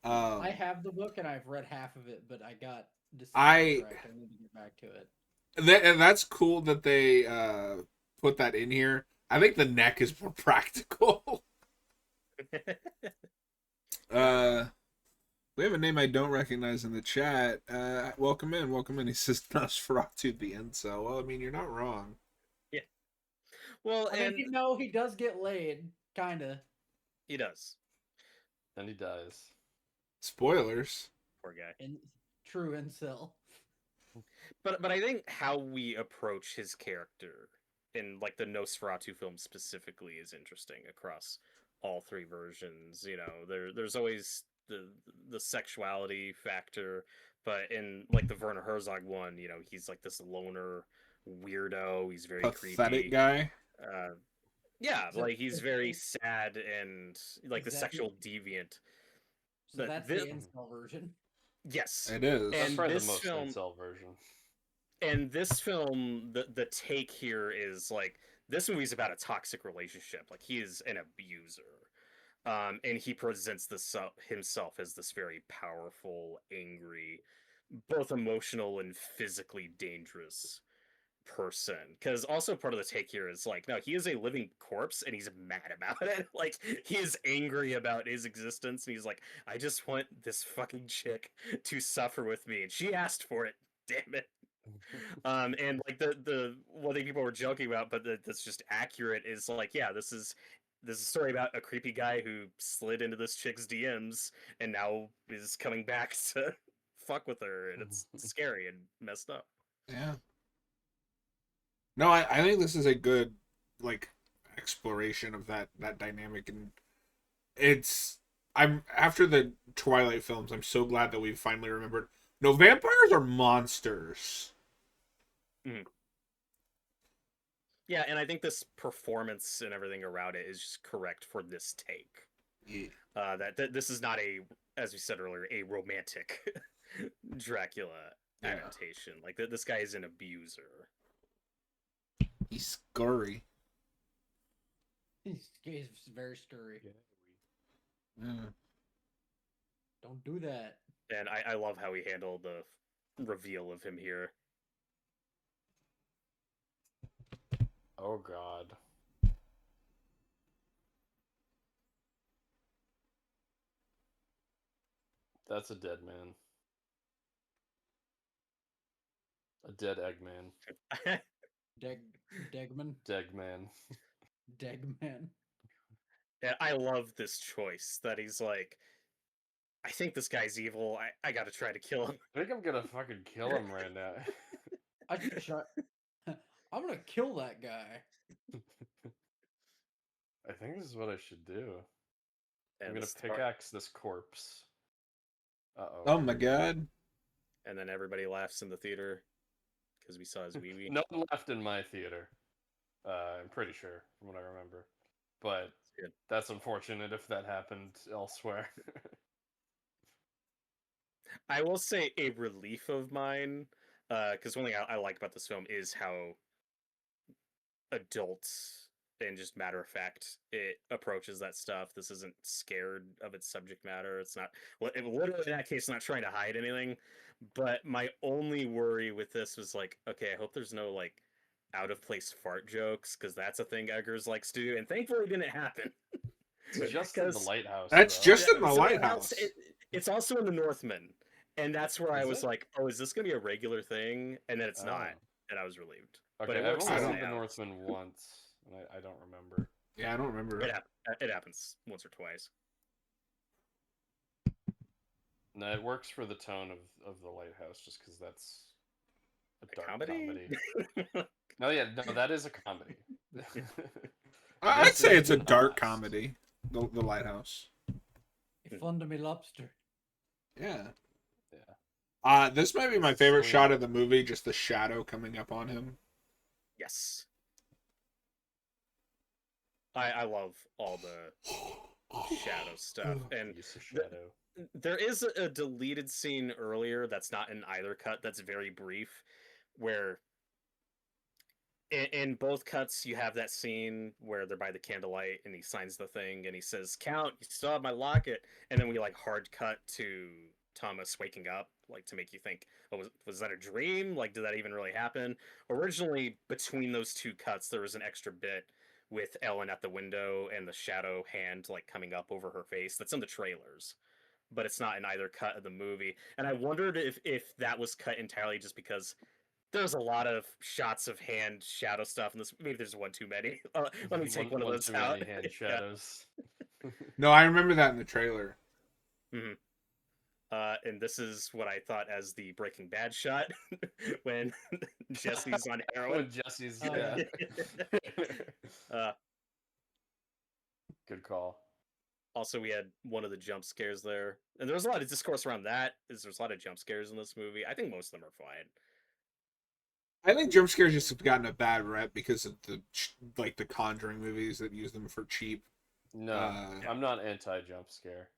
I have the book and I've read half of it, but I got I sidetracked. I need to get back to it. and that's cool that they put that in here. I think the neck is more practical. We have a name I don't recognize in the chat. Welcome in, welcome in. He says Nosferatu the incel. Well, I mean, you're not wrong. Yeah. Well, I and mean, no, he does get laid, kinda. he does. Then he dies. Spoilers. Poor guy. In true incel. But I think how we approach his character in like the Nosferatu film specifically is interesting across all three versions. You know, there's always the sexuality factor, but in like the Werner Herzog one, you know, he's like this loner weirdo. He's very Pathetic creepy. guy. Yeah, So- like he's very sad and like the Is that sexual deviant. So But that's this- the incel version. Yes, It is. That's And probably this the most film- incel version. and this film, the take here is like this movie's about a toxic relationship. Like he is an abuser, and he presents this himself as this very powerful, angry, both emotional and physically dangerous person. Because also part of the take here is like, no, he is a living corpse, and he's mad about it. Like he is angry about his existence, and he's like, I just want this fucking chick to suffer with me, and she asked for it. Damn it. And like the one thing people were joking about, but that's just accurate is like, yeah, this is a story about a creepy guy who slid into this chick's DMs and now is coming back to fuck with her, and it's scary and messed up. Yeah. No, I think this is a good like exploration of that dynamic, and I'm after the Twilight films, I'm so glad that we finally remembered. No, vampires are monsters. Yeah, and I think this performance and everything around it is just correct for this take. Yeah. That this is not a, as we said earlier, a romantic Dracula Yeah. adaptation. Like this guy is an abuser. He's scurry. He's very scurry. Yeah. Don't do that. And I love how he handled the reveal of him here. Oh god. That's a dead man. A dead Eggman. Degman? Degman. Degman. Yeah, I love this choice that he's like, I think this guy's evil. I gotta try to kill him. I think I'm gonna fucking kill him right now. I shot. I'm gonna kill that guy. I think this is what I should do. I'm And gonna pickaxe this corpse. Uh-oh. Oh my god. And then everybody laughs in the theater because we saw his wee wee. No one left in my theater. I'm pretty sure, from what I remember. But Good. that's unfortunate if that happened elsewhere. I will say a relief of mine, because one thing I like about this film is how adult and just matter of fact it approaches that stuff. This isn't scared of its subject matter. It's not, well, literally in that case, not trying to hide anything. But my only worry with this was like, okay, I hope there's no like out of place fart jokes, because that's a thing Eggers likes to do, and thankfully it didn't happen. It's just in the lighthouse. That's though. just in the lighthouse. It's also in the Northman, and that's where I Is was it? like, oh, is this gonna be a regular thing? And then it's Oh. not, and I was relieved. Okay, But it I've works only in the seen the lighthouse. Northman once, and I don't remember. Yeah, I don't remember. It happens once or twice. No, it works for the tone of the lighthouse, just because that's a dark Comedy? No, yeah, no, that is a comedy. I'd This say is it's a not. dark comedy. The lighthouse. He funded me lobster. Yeah. Yeah. This might be my It's favorite sweet. shot of the movie, just the shadow coming up on him. Yes. I love all the shadow stuff. And Piece of shadow. there is a deleted scene earlier that's not in either cut that's very brief, where in both cuts you have that scene where they're by the candlelight and he signs the thing and he says, "Count, you still have my locket," and then we like hard cut to Thomas waking up, like to make you think, oh, was that a dream? Like, did that even really happen? Originally, between those two cuts, there was an extra bit with Ellen at the window and the shadow hand like coming up over her face. That's in the trailers, but it's not in either cut of the movie. And I wondered if that was cut entirely just because there's a lot of shots of hand shadow stuff in this. Maybe there's one too many. Let me take one of those too out. many hand Yeah. shadows. No, I remember that in the trailer. Mhm. And this is what I thought as the Breaking Bad shot when Jesse's on heroin. When Jesse's, Oh, yeah. Uh, Good call. Also, we had one of the jump scares there, and there was a lot of discourse around that. There's a lot of jump scares in this movie. I think most of them are fine. I think jump scares just have gotten a bad rep because of the Conjuring movies that use them for cheap. No, I'm not anti-jump scare.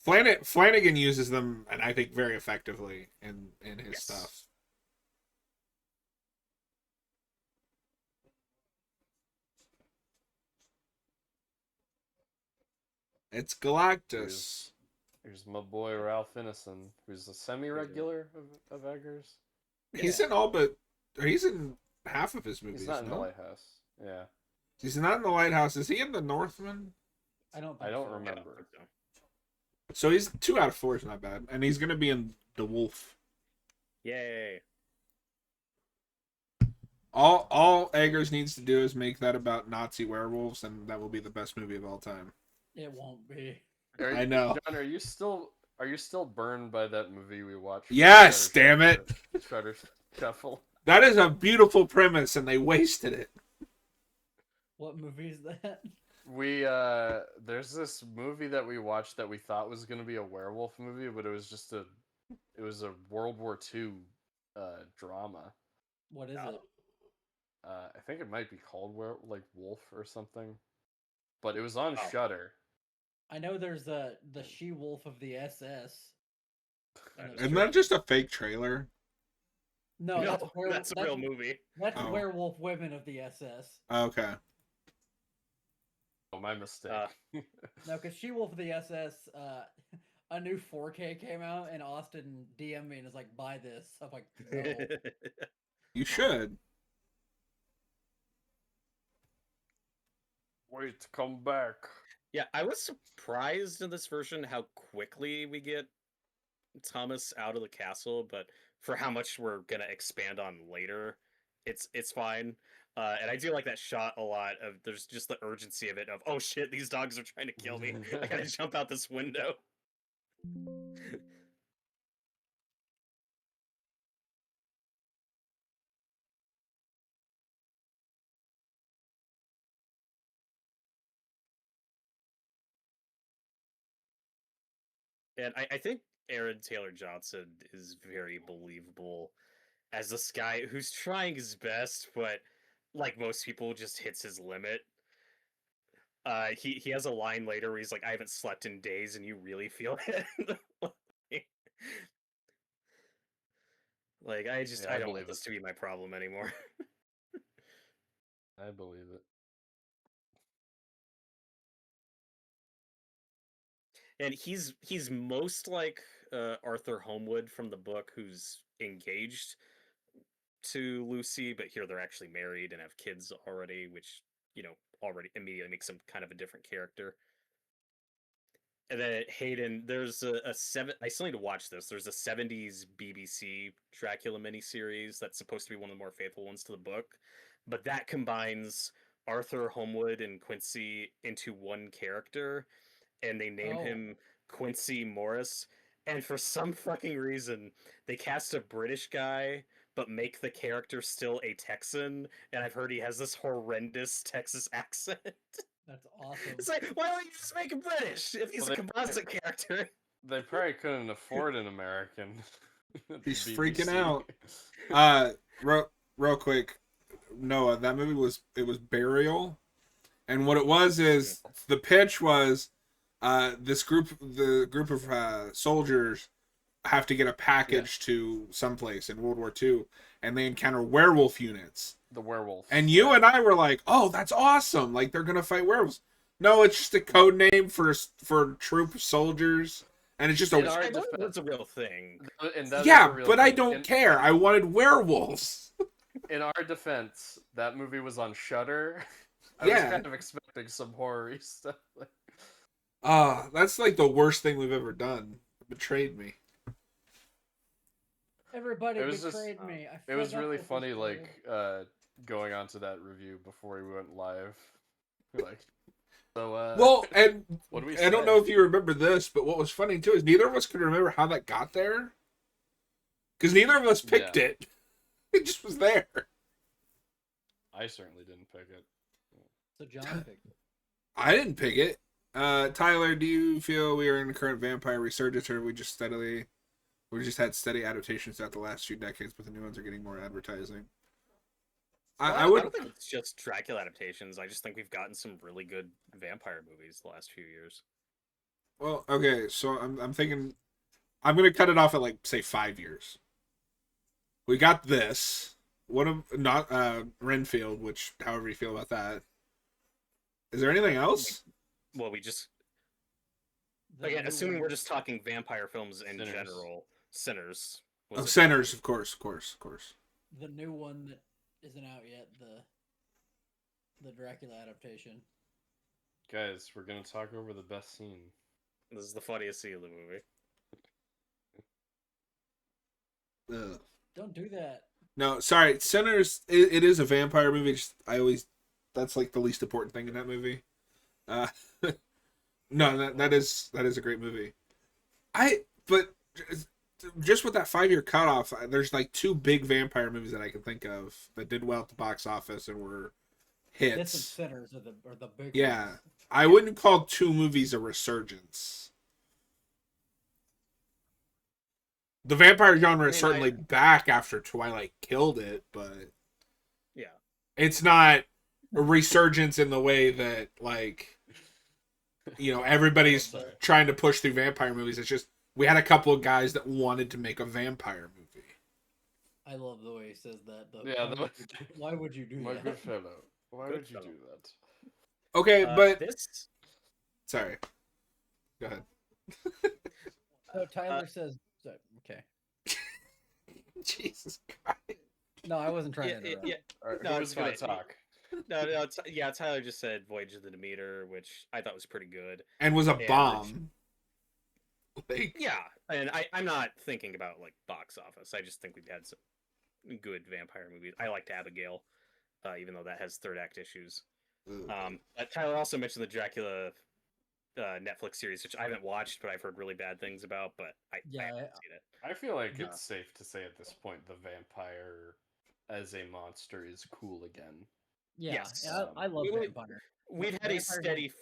Flanagan uses them, and I think very effectively in his Yes. stuff. It's Galactus. Here's my boy Ralph Ineson, who's a semi-regular of Eggers. He's in all but he's in half of his movies. He's not in the no? lighthouse. Yeah, He's not in the lighthouse. Is he in the Northman? I don't. I Think don't so. remember. So he's 2 out of 4 is not bad, and he's gonna be in The Wolf. Yay! All Eggers needs to do is make that about Nazi werewolves, and that will be the best movie of all time. It won't be. I know. John, are you still burned by that movie we watched? Yes, damn it! Shredder Shuffle. That is a beautiful premise, and they wasted it. What movie is that? We there's this movie that we watched that we thought was gonna be a werewolf movie, but it was a World War II drama. What is it? I think it might be called Wolf or something, but it was on Oh. Shudder. I know there's the She-Wolf of the SS. Isn't that just a fake trailer? No, No, that's a real movie. That's Oh. Werewolf Women of the SS. Okay. Oh, my mistake. No, because She-Wolf of the SS, a new 4K came out, and Austin DM'd me and was like, "Buy this." I'm like, "No." You should. Wait, come back. Yeah, I was surprised in this version how quickly we get Thomas out of the castle, but for how much we're gonna expand on later, it's fine. And I do like that shot a lot. Of there's just the urgency of it. Of oh shit, these dogs are trying to kill me. I gotta jump out this window. And I think Aaron Taylor Johnson is very believable as this guy who's trying his best, but like most people, just hits his limit. He has a line later where he's like, "I haven't slept in days, and you really feel it." Like Yeah, I I don't believe want this it. to be my problem anymore. I believe it. And he's most like Arthur Homewood from the book, who's engaged to Lucy, but here they're actually married and have kids already, which already immediately makes him kind of a different character. And then Hayden, there's a seven. I still need to watch this. There's a '70s BBC Dracula miniseries that's supposed to be one of the more faithful ones to the book, but that combines Arthur Homewood and Quincy into one character, and they name Oh. him Quincy Morris. And for some fucking reason, they cast a British guy, but make the character still a Texan. And I've heard he has this horrendous Texas accent. That's awesome. It's like, why don't you just make him British if he's Well, a composite character? They probably couldn't afford an American. at the He's BBC. freaking out. Real quick, Noah, that movie was Burial, and what it was is the pitch was the group of soldiers have to get a package to someplace in World War II, and they encounter werewolf units. The werewolf. And you and I were like, "Oh, that's awesome! Like they're gonna fight werewolves." No, it's just a code name for troop of soldiers, and it's just In a our I believe defense- that's a real thing. And that is yeah. a real But I thing. don't care. I wanted werewolves. In our defense, that movie was on Shudder. I Yeah. was kind of expecting some horror stuff. That's like the worst thing we've ever done. It betrayed me. Everybody It was just- betrayed me. I It was fed up really with this funny, world. like going on to that review before we went live. Like, so Well, and what do we I don't say? know if you remember this, but what was funny too is neither of us could remember how that got there, because neither of us picked Yeah. it. It just was there. I certainly didn't pick it. So John picked it. I didn't pick it. Tyler, do you feel we are in a current vampire resurgence, or we just had steady adaptations throughout the last few decades, but the new ones are getting more advertising? I I would. don't think it's just Dracula adaptations. I just think we've gotten some really good vampire movies the last few years. Well, okay, so I'm thinking I'm gonna cut it off at like say 5 years. We got this. What of not Renfield, which however you feel about that. Is there anything else? Well, we just The again, new assuming one- we're just talking vampire films in Sinners. general, Sinners. Oh, a- Sinners, of course. the new one that isn't out yet, the Dracula adaptation. Guys, we're gonna talk over the best scene. This is the funniest scene of the movie. Ugh. Don't do that. No, sorry, Sinners. It is a vampire movie. That's like the least important thing in that movie. No, that is a great movie. But just with that 5 year cutoff, there's like two big vampire movies that I can think of that did well at the box office and were This and hits. Sinners are the big Yeah, ones. I wouldn't call two movies a resurgence. The vampire genre is certainly back after Twilight killed it, but Yeah. it's not a resurgence in the way that like everybody's Sorry. trying to push through vampire movies. It's just we had a couple of guys that wanted to make a vampire movie. I love the way he says that. Yeah, Why would you do My that? good fellow. Why Good would you fellow. do that? Okay, but This sorry. Go ahead. So Tyler says, okay. Jesus Christ. No, I wasn't trying to interrupt. All right, No, who's it's gonna fine. talk? no, yeah. Tyler just said Voyage of the Demeter, which I thought was pretty good. And was a Yeah, bomb. Like, Yeah, And I'm not thinking about like box office. I just think we've had some good vampire movies. I liked Abigail, even though that has third act issues. Tyler also mentioned the Dracula Netflix series, which I haven't watched, but I've heard really bad things about. But I haven't seen it. I feel like Yeah. it's safe to say at this point the vampire as a monster is cool again. Yeah, Yes. I love vampire. We've had a Vampires steady.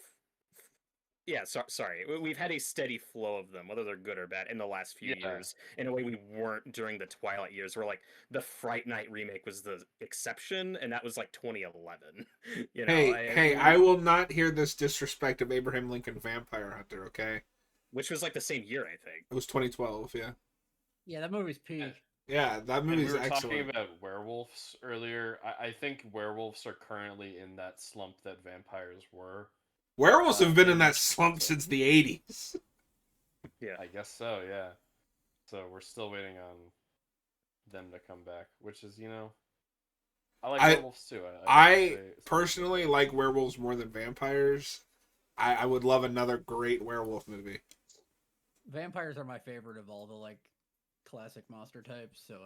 Yeah, sorry. We've had a steady flow of them, whether they're good or bad, in the last few Yeah. years. In a way, we weren't during the Twilight years, where like the Fright Night remake was the exception, and that was like 2011. You know, Hey, I will not hear this disrespect of Abraham Lincoln Vampire Hunter, okay? which was like the same year, I think. It was 2012, yeah. Yeah, that movie's peak. Yeah, that And movie's we were excellent. talking about werewolves earlier. I think werewolves are currently in that slump that vampires were. Werewolves have been in and- that slump since the 80s. Yeah. I guess so, yeah. So we're still waiting on them to come back, which is, I like werewolves too. I personally like werewolves more than vampires. I would love another great werewolf movie. Vampires are my favorite of all the like classic monster types, so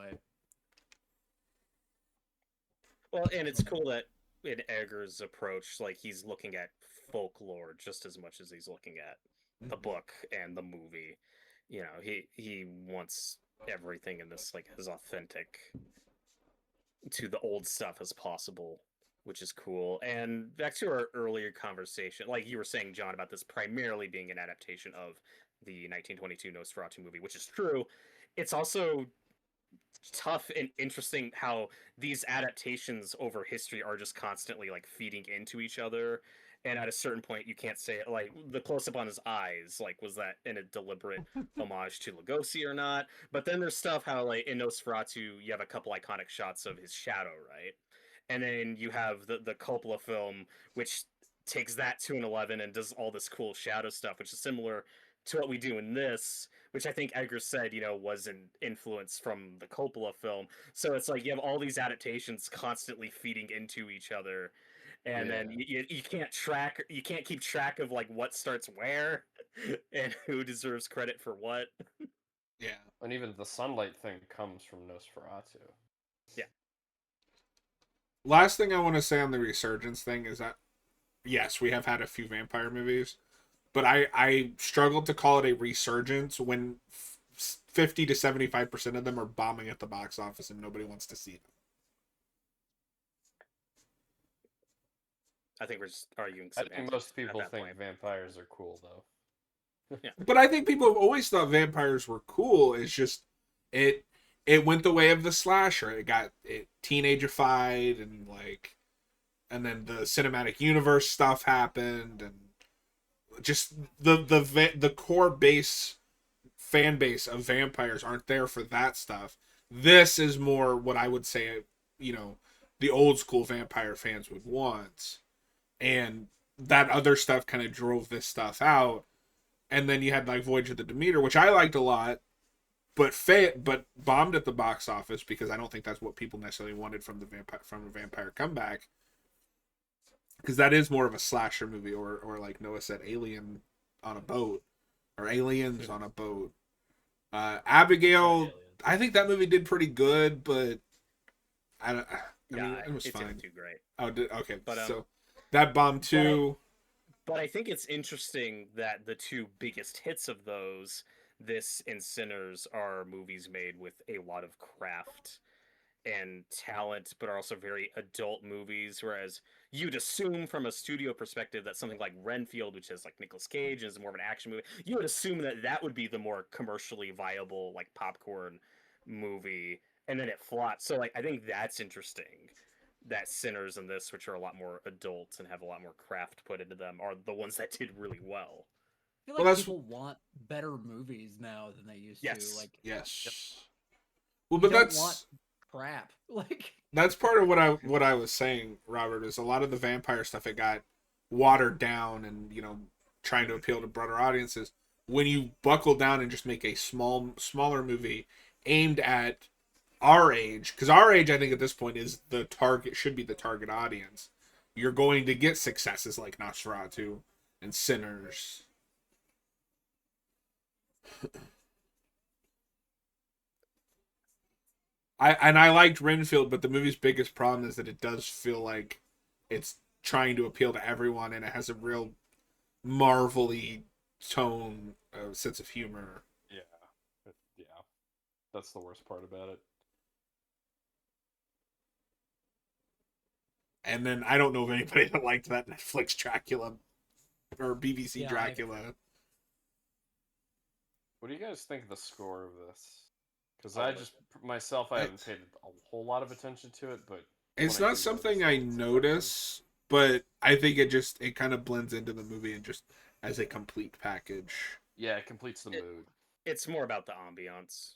Well, and it's cool that in Eggers' approach, like he's looking at folklore just as much as he's looking at the book and the movie. You know, he wants everything in this like as authentic to the old stuff as possible, which is cool. And back to our earlier conversation, like you were saying, John, about this primarily being an adaptation of the 1922 Nosferatu movie, which is true. It's also tough and interesting how these adaptations over history are just constantly like feeding into each other, and at a certain point you can't say it. Like the close-up on his eyes, like was that in a deliberate homage to Lugosi or not? But then there's stuff how like in Nosferatu you have a couple iconic shots of his shadow, right? And then you have the Coppola film, which takes that to an 11 and does all this cool shadow stuff, which is similar to what we do in this, which I think Edgar said, was an influence from the Coppola film. So it's like you have all these adaptations constantly feeding into each other, and then you can't keep track of like what starts where, and who deserves credit for what. Yeah. And even the sunlight thing comes from Nosferatu. Yeah. Last thing I want to say on the resurgence thing is that, yes, we have had a few vampire movies, but I struggle to call it a resurgence when 50 to 75% of them are bombing at the box office and nobody wants to see them. I think we're just arguing. I think most people think vampires are cool, though. Yeah. But I think people have always thought vampires were cool. It's just it went the way of the slasher. It got teenageified and then the cinematic universe stuff happened, and just the core fan base of vampires aren't there for that stuff. This is more what I would say, the old school vampire fans would want, and that other stuff kind of drove this stuff out. And then you had like Voyage of the Demeter, which I liked a lot, but bombed at the box office because I don't think that's what people necessarily wanted from a vampire comeback. Because that is more of a slasher movie, or like Noah said, Alien on a boat, or Aliens on a boat. Abigail, I think that movie did pretty good, but I mean, it was fine. Didn't do great. Oh, okay. But, so that bombed too. But I think it's interesting that the two biggest hits of those, this and Sinners, are movies made with a lot of craft and talent, but are also very adult movies. Whereas you'd assume from a studio perspective that something like Renfield, which has like Nicolas Cage and is more of an action movie, you would assume that that would be the more commercially viable like popcorn movie, and then it flopped. So like I think that's interesting. That Sinners and this, which are a lot more adult and have a lot more craft put into them, are the ones that did really well. I feel like people want better movies now than they used to. Like, yes. Yep. Well, but don't want crap. Like that's part of what I was saying, Robert, is a lot of the vampire stuff, it got watered down and trying to appeal to broader audiences. When you buckle down and just make a smaller movie aimed at our age, because our age, I think at this point is should be the target audience, you're going to get successes like Nosferatu and Sinners. I liked Renfield, but the movie's biggest problem is that it does feel like it's trying to appeal to everyone, and it has a real marvelly tone, sense of humor. Yeah, yeah, that's the worst part about it. And then I don't know of anybody that liked that Netflix Dracula or BBC Yeah, Dracula. What do you guys think of the score of this? Because Oh, I but- just myself, I haven't paid a whole lot of attention to it, but It's when I not do something notice I it, it's effective. notice, but I think it kind of blends into the movie and just as a complete package. Yeah, it completes the It- mood. It's more about the ambiance.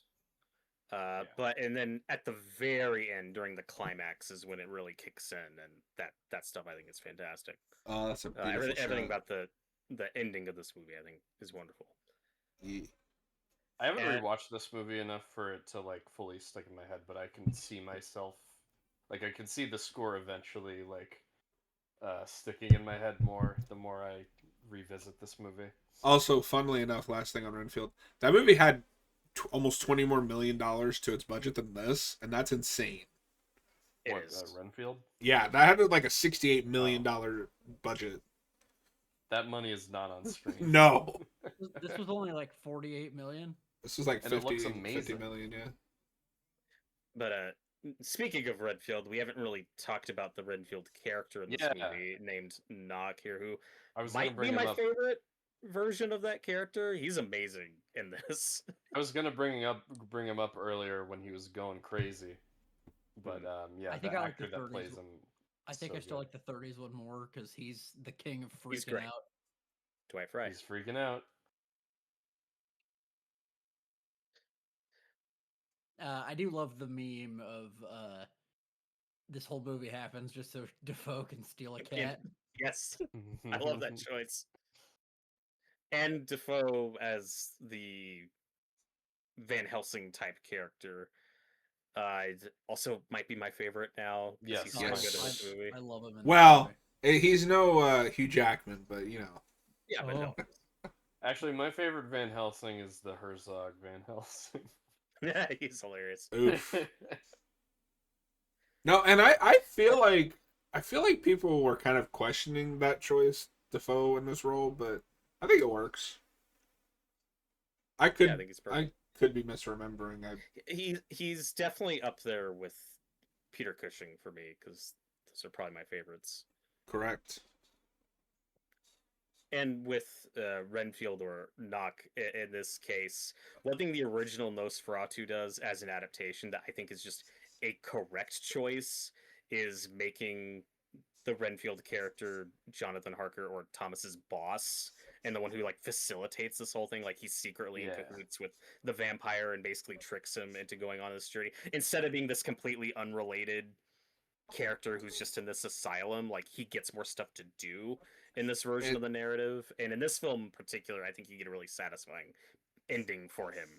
Yeah. But and then at the very end, during the climax, is when it really kicks in, and that stuff I think is fantastic. Oh, that's a beautiful Everything shot. about the ending of this movie, I think, is wonderful. Yeah. I haven't And- rewatched this movie enough for it to like fully stick in my head, but I can see myself, like I can see the score eventually like sticking in my head more the more I revisit this movie. Also, funnily enough, last thing on Renfield, that movie had almost $20 more million to its budget than this, and that's insane. It What, is. Renfield? Yeah, that had like a $68 million budget. That money is not on screen. No, This was only like 48 million. this was like And it looks 50 amazing. million. Yeah. But speaking of Redfield, we haven't really talked about the Renfield character in this Yeah. movie, named Nock here, who I was gonna might bring be him my up. favorite version of that character. He's amazing in this. I was gonna bring him up earlier when he was going crazy, but yeah, I think the I like actor the that 30s plays him. I think So I still good. like the 30s one more because he's the king of He's freaking great. out. Dwight Frye. He's freaking out. I do love the meme of this whole movie happens just so Defoe can steal a Yeah. cat. Yes, I love that choice. And Defoe as the Van Helsing type character. Also might be my favorite now because he's Yes, so yes. good in this movie. I love him in this Well, movie. he's no Hugh Jackman, but you know. Yeah, but no. Actually, my favorite Van Helsing is the Herzog Van Helsing. Yeah, he's hilarious. Oof. No, and I feel like people were kind of questioning that choice, Defoe in this role, but I think it works. I could Yeah, I think he's perfect. I could be misremembering. He's definitely up there with Peter Cushing for me because those are probably my favorites. Correct. And with Renfield or Nock in this case, one thing the original Nosferatu does as an adaptation that I think is just a correct choice is making the Renfield character Jonathan Harker or Thomas's boss and the one who like facilitates this whole thing. Like he's secretly in Yeah. cahoots with the vampire and basically tricks him into going on this journey instead of being this completely unrelated character who's just in this asylum. Like he gets more stuff to do in this version of the narrative, and in this film in particular, I think you get a really satisfying ending for him.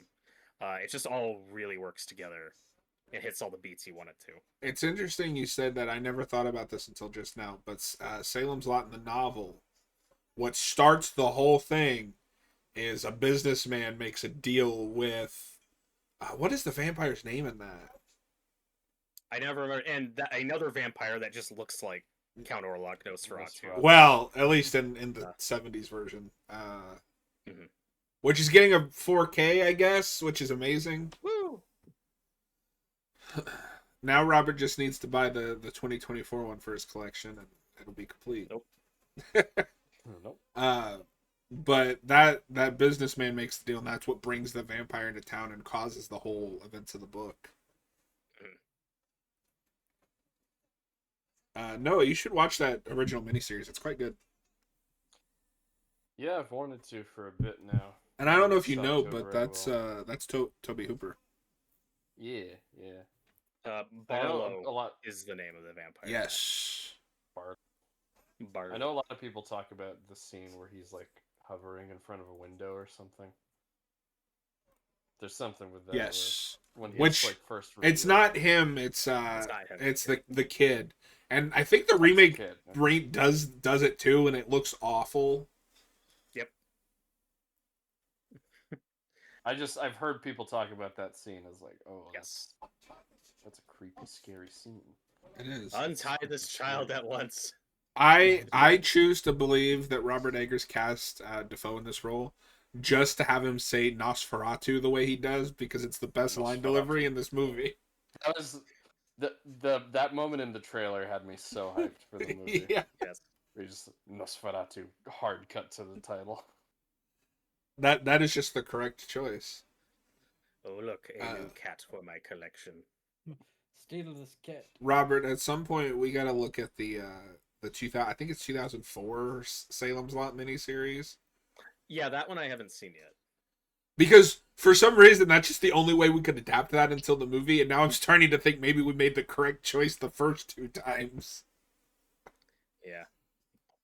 It just all really works together. It hits all the beats he wanted to. It's interesting you said that. I never thought about this until just now, but Salem's Lot in the novel, what starts the whole thing is a businessman makes a deal with what is the vampire's name in that? I never remember, and another vampire that just looks like Count Orlok Nosferatu. Nosferatu. Well, at least in the 70s version. Mhm. Which is getting a 4K, I guess, which is amazing. Woo! Now Robert just needs to buy the 2024 one for his collection and it'll be complete. Nope. Nope. But that businessman makes the deal, and that's what brings the vampire into town and causes the whole events of the book. No, you should watch that original miniseries. It's quite good. Yeah, I've wanted to for a bit now. And I don't know if you Sucked know, over but that's Toby Hooper. Yeah, yeah. I know Barlow a lot. is the name of the vampire. Yes. Barlow. I know a lot of people talk about the scene where he's like hovering in front of a window or something. There's something with that. Yes. When he Which like first. It's revealed. not him. It's not him. it's the kid. And I think the remake Kid, yeah. does it too, and it looks awful. Yep. I've heard people talk about that scene as like, oh, Yes. creepy, scary scene. It is. Untie this child at once. I choose to believe that Robert Eggers cast Defoe in this role just to have him say Nosferatu the way he does, because it's the best line Nosferatu. delivery in this movie. That was that moment in the trailer had me so hyped for the movie. Yeah, Yes. We just Nosferatu, hard cut to the title. that is just the correct choice. Oh, look, a new cat for my collection. Steal this cat. Robert, at some point we got to look at the 2000, I think it's 2004 Salem's Lot miniseries, Yeah, that one I haven't seen yet. because for some reason that's just the only way we could adapt that until the movie, and now I'm starting to think maybe we made the correct choice the first two times. Yeah.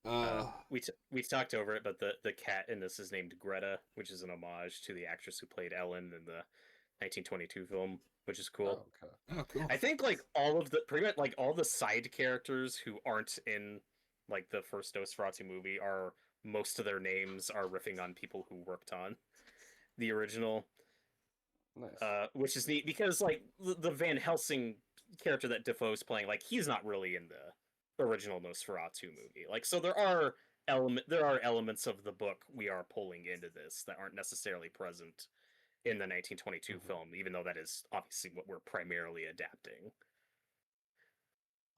Uh, We talked over it, but the cat in this is named Greta, which is an homage to the actress who played Ellen in the 1922 film, which is cool. Oh, okay. oh, cool. I think like all of the pretty much like all the side characters who aren't in like the first Nosferatu movie are most of their names are riffing on people who worked on the original, Nice. which is neat because like the Van Helsing character that Defoe's playing, like he's not really in the original Nosferatu movie. Like so there are elements of the book we are pulling into this that aren't necessarily present in the 1922 film, even though that is obviously what we're primarily adapting.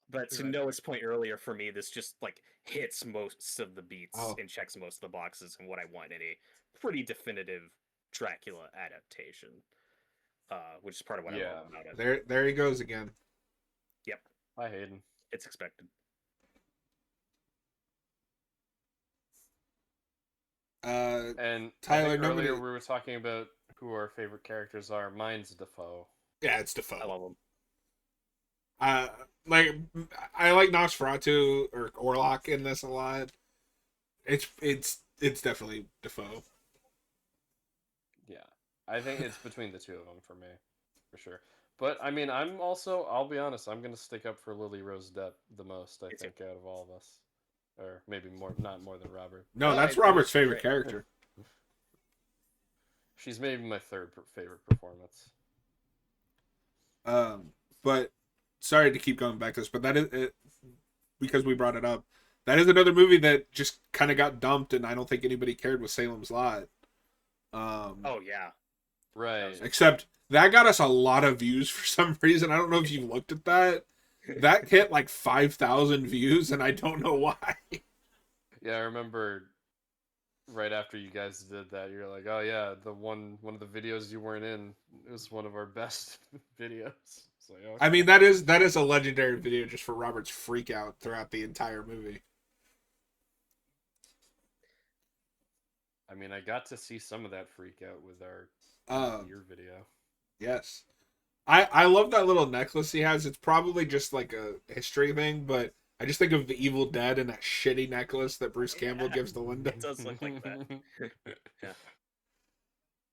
But to Right. Noah's point earlier, for me, this just like hits most of the beats Oh. and checks most of the boxes and what I want in a pretty definitive Dracula adaptation, which is part of what I Yeah. love about it. There he goes again. Yep, Hi, Hayden. it's expected. And Tyler, I think nobody- earlier we were talking about who our favorite characters are. Mine's Defoe. Yeah, it's I Defoe. love him. Like I like Nosferatu or Orlok in this a lot. It's definitely Defoe. Yeah, I think it's between the two of them for me, for sure. But I mean, I'll be honest, I'm gonna stick up for Lily Rose Depp the most. I Me too. think out of all of us, or maybe not more than Robert. No, No, that's I- Robert's it's favorite great. character. She's maybe my third favorite performance. But sorry to keep going back to this, but that is it, because we brought it up. That is another movie that just kind of got dumped, and I don't think anybody cared with Salem's Lot. Oh yeah, Right. Except that got us a lot of views for some reason. I don't know if you looked at that. That hit like 5,000 views, and I don't know why. Yeah, I remember right after you guys did that, you're like, "Oh yeah, the one of the videos you weren't in, it was one of our best videos." It's like, okay. I mean, that is a legendary video just for Robert's freak out throughout the entire movie. I mean, I got to see some of that freak out with our your video. Yes. I love that little necklace he has. It's probably just like a history thing, but I just think of the Evil Dead and that shitty necklace that Bruce Campbell gives to Linda. it does look like that. Yeah.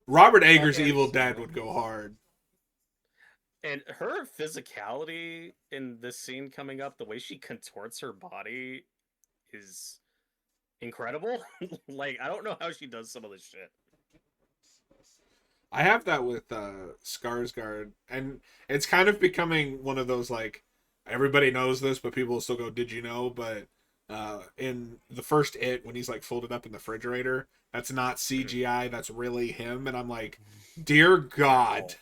Robert Eggers' And- Evil Dead would go hard. And her physicality in this scene coming up, the way she contorts her body is incredible. Like, I don't know how she does some of this shit. I have that with Skarsgård, and it's kind of becoming one of those, like, everybody knows this, but people still go, "Did you know?" But in the first It, when he's like folded up in the refrigerator, that's not CGI, that's really him, and I'm like, dear God.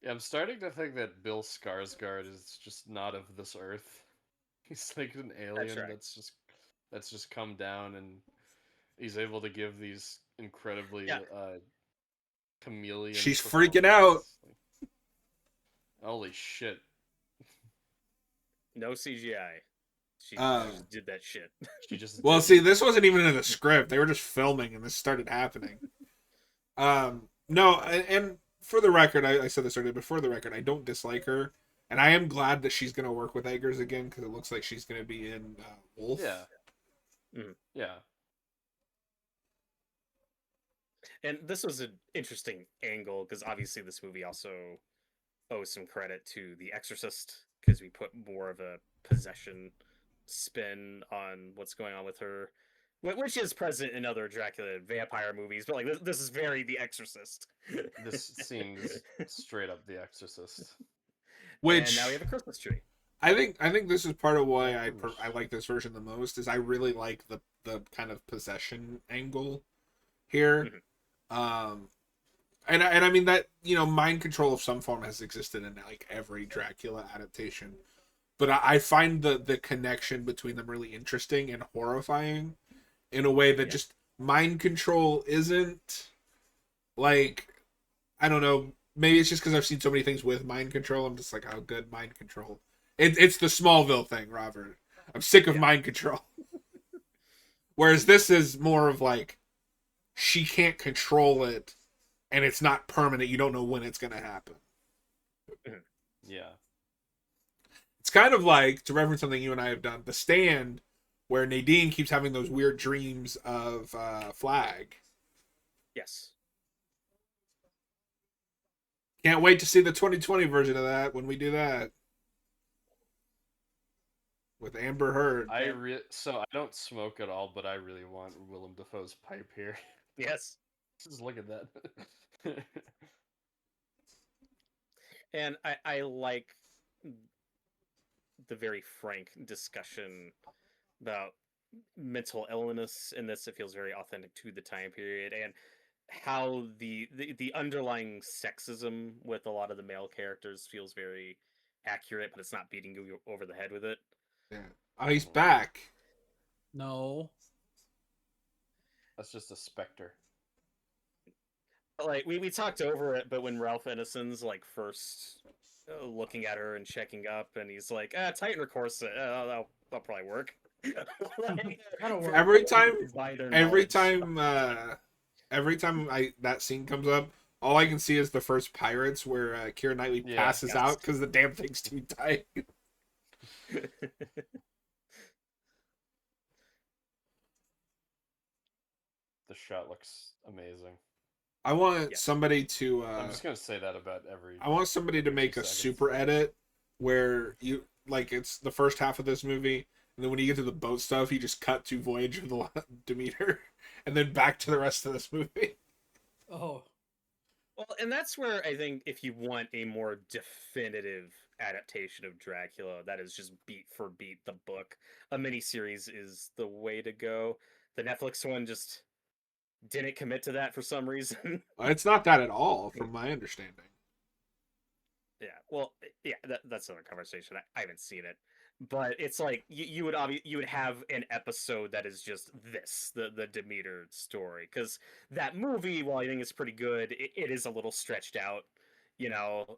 Yeah, I'm starting to think that Bill Skarsgård is just not of this earth. He's like an alien right. that's just come down, and he's able to give these incredibly Yeah. chameleon. She's freaking out. performances. Like, holy shit! No CGI. She Um, just did that shit. She just Well, did see, it. this wasn't even in the script. They were just filming, and this started happening. No, and for the record, I said this earlier, but for the record, I don't dislike her, and I am glad that she's going to work with Eggers again, because it looks like she's going to be in Wolf. Yeah. Mhm. Yeah. And this was an interesting angle because obviously this movie also owes some credit to The Exorcist because we put more of a possession spin on what's going on with her. which is present in other Dracula vampire movies, but like this is very The Exorcist. This seems straight up The Exorcist. And now we Which have a Christmas tree. I think this is part of why I Welcome. like this version the most. Is I really like the kind of possession angle here. Um, and I mean that mind control of some form has existed in like every Dracula adaptation, but I find the connection between them really interesting and horrifying in a way that Yeah. just mind control isn't. Like, I don't know, maybe it's just because I've seen so many things with mind control. I'm just like, how good mind control. It's the Smallville thing, Robert. I'm sick of Yeah. mind control. Whereas this is more of like, she can't control it, and it's not permanent. You don't know when it's gonna happen. Yeah. It's kind of like, to reference something you and I have done, The Stand, where Nadine keeps having those weird dreams of Flag. Yes. Can't wait to see the 2020 version of that when we do that with Amber Heard. So I don't smoke at all, but I really want Willem Dafoe's pipe here. Yes. Just look at that. And I like the very frank discussion about mental illness in this. It feels very authentic to the time period, and how the underlying sexism with a lot of the male characters feels very accurate, but it's not beating you over the head with it. Yeah. Oh, he's back. No. That's just a specter. Like we talked over it, but when Ralph Ineson's like first looking at her and checking up, and he's like, tighten her corset. That'll probably work. Like, That'll work. Every time, by their every knowledge. time that scene comes up, all I can see is the first Pirates where Keira Knightley Yeah. passes Yes. out because the damn thing's too tight. The shot looks amazing. I want Yeah. somebody to. I'm just gonna say that about every. I want somebody to every make 2 a seconds. super edit where you like it's the first half of this movie, and then when you get to the boat stuff, you just cut to Voyage of the Demeter, and then back to the rest of this movie. Oh. Well, and that's where I think if you want a more definitive adaptation of Dracula, that is just beat for beat the book, a miniseries is the way to go. The Netflix one just didn't commit to that for some reason. It's not that at all, from my understanding. Yeah, well, yeah, that's another conversation. I haven't seen it, but it's like you would you would have an episode that is just this the Demeter story, because that movie, while I think it's pretty good, it is a little stretched out, you know.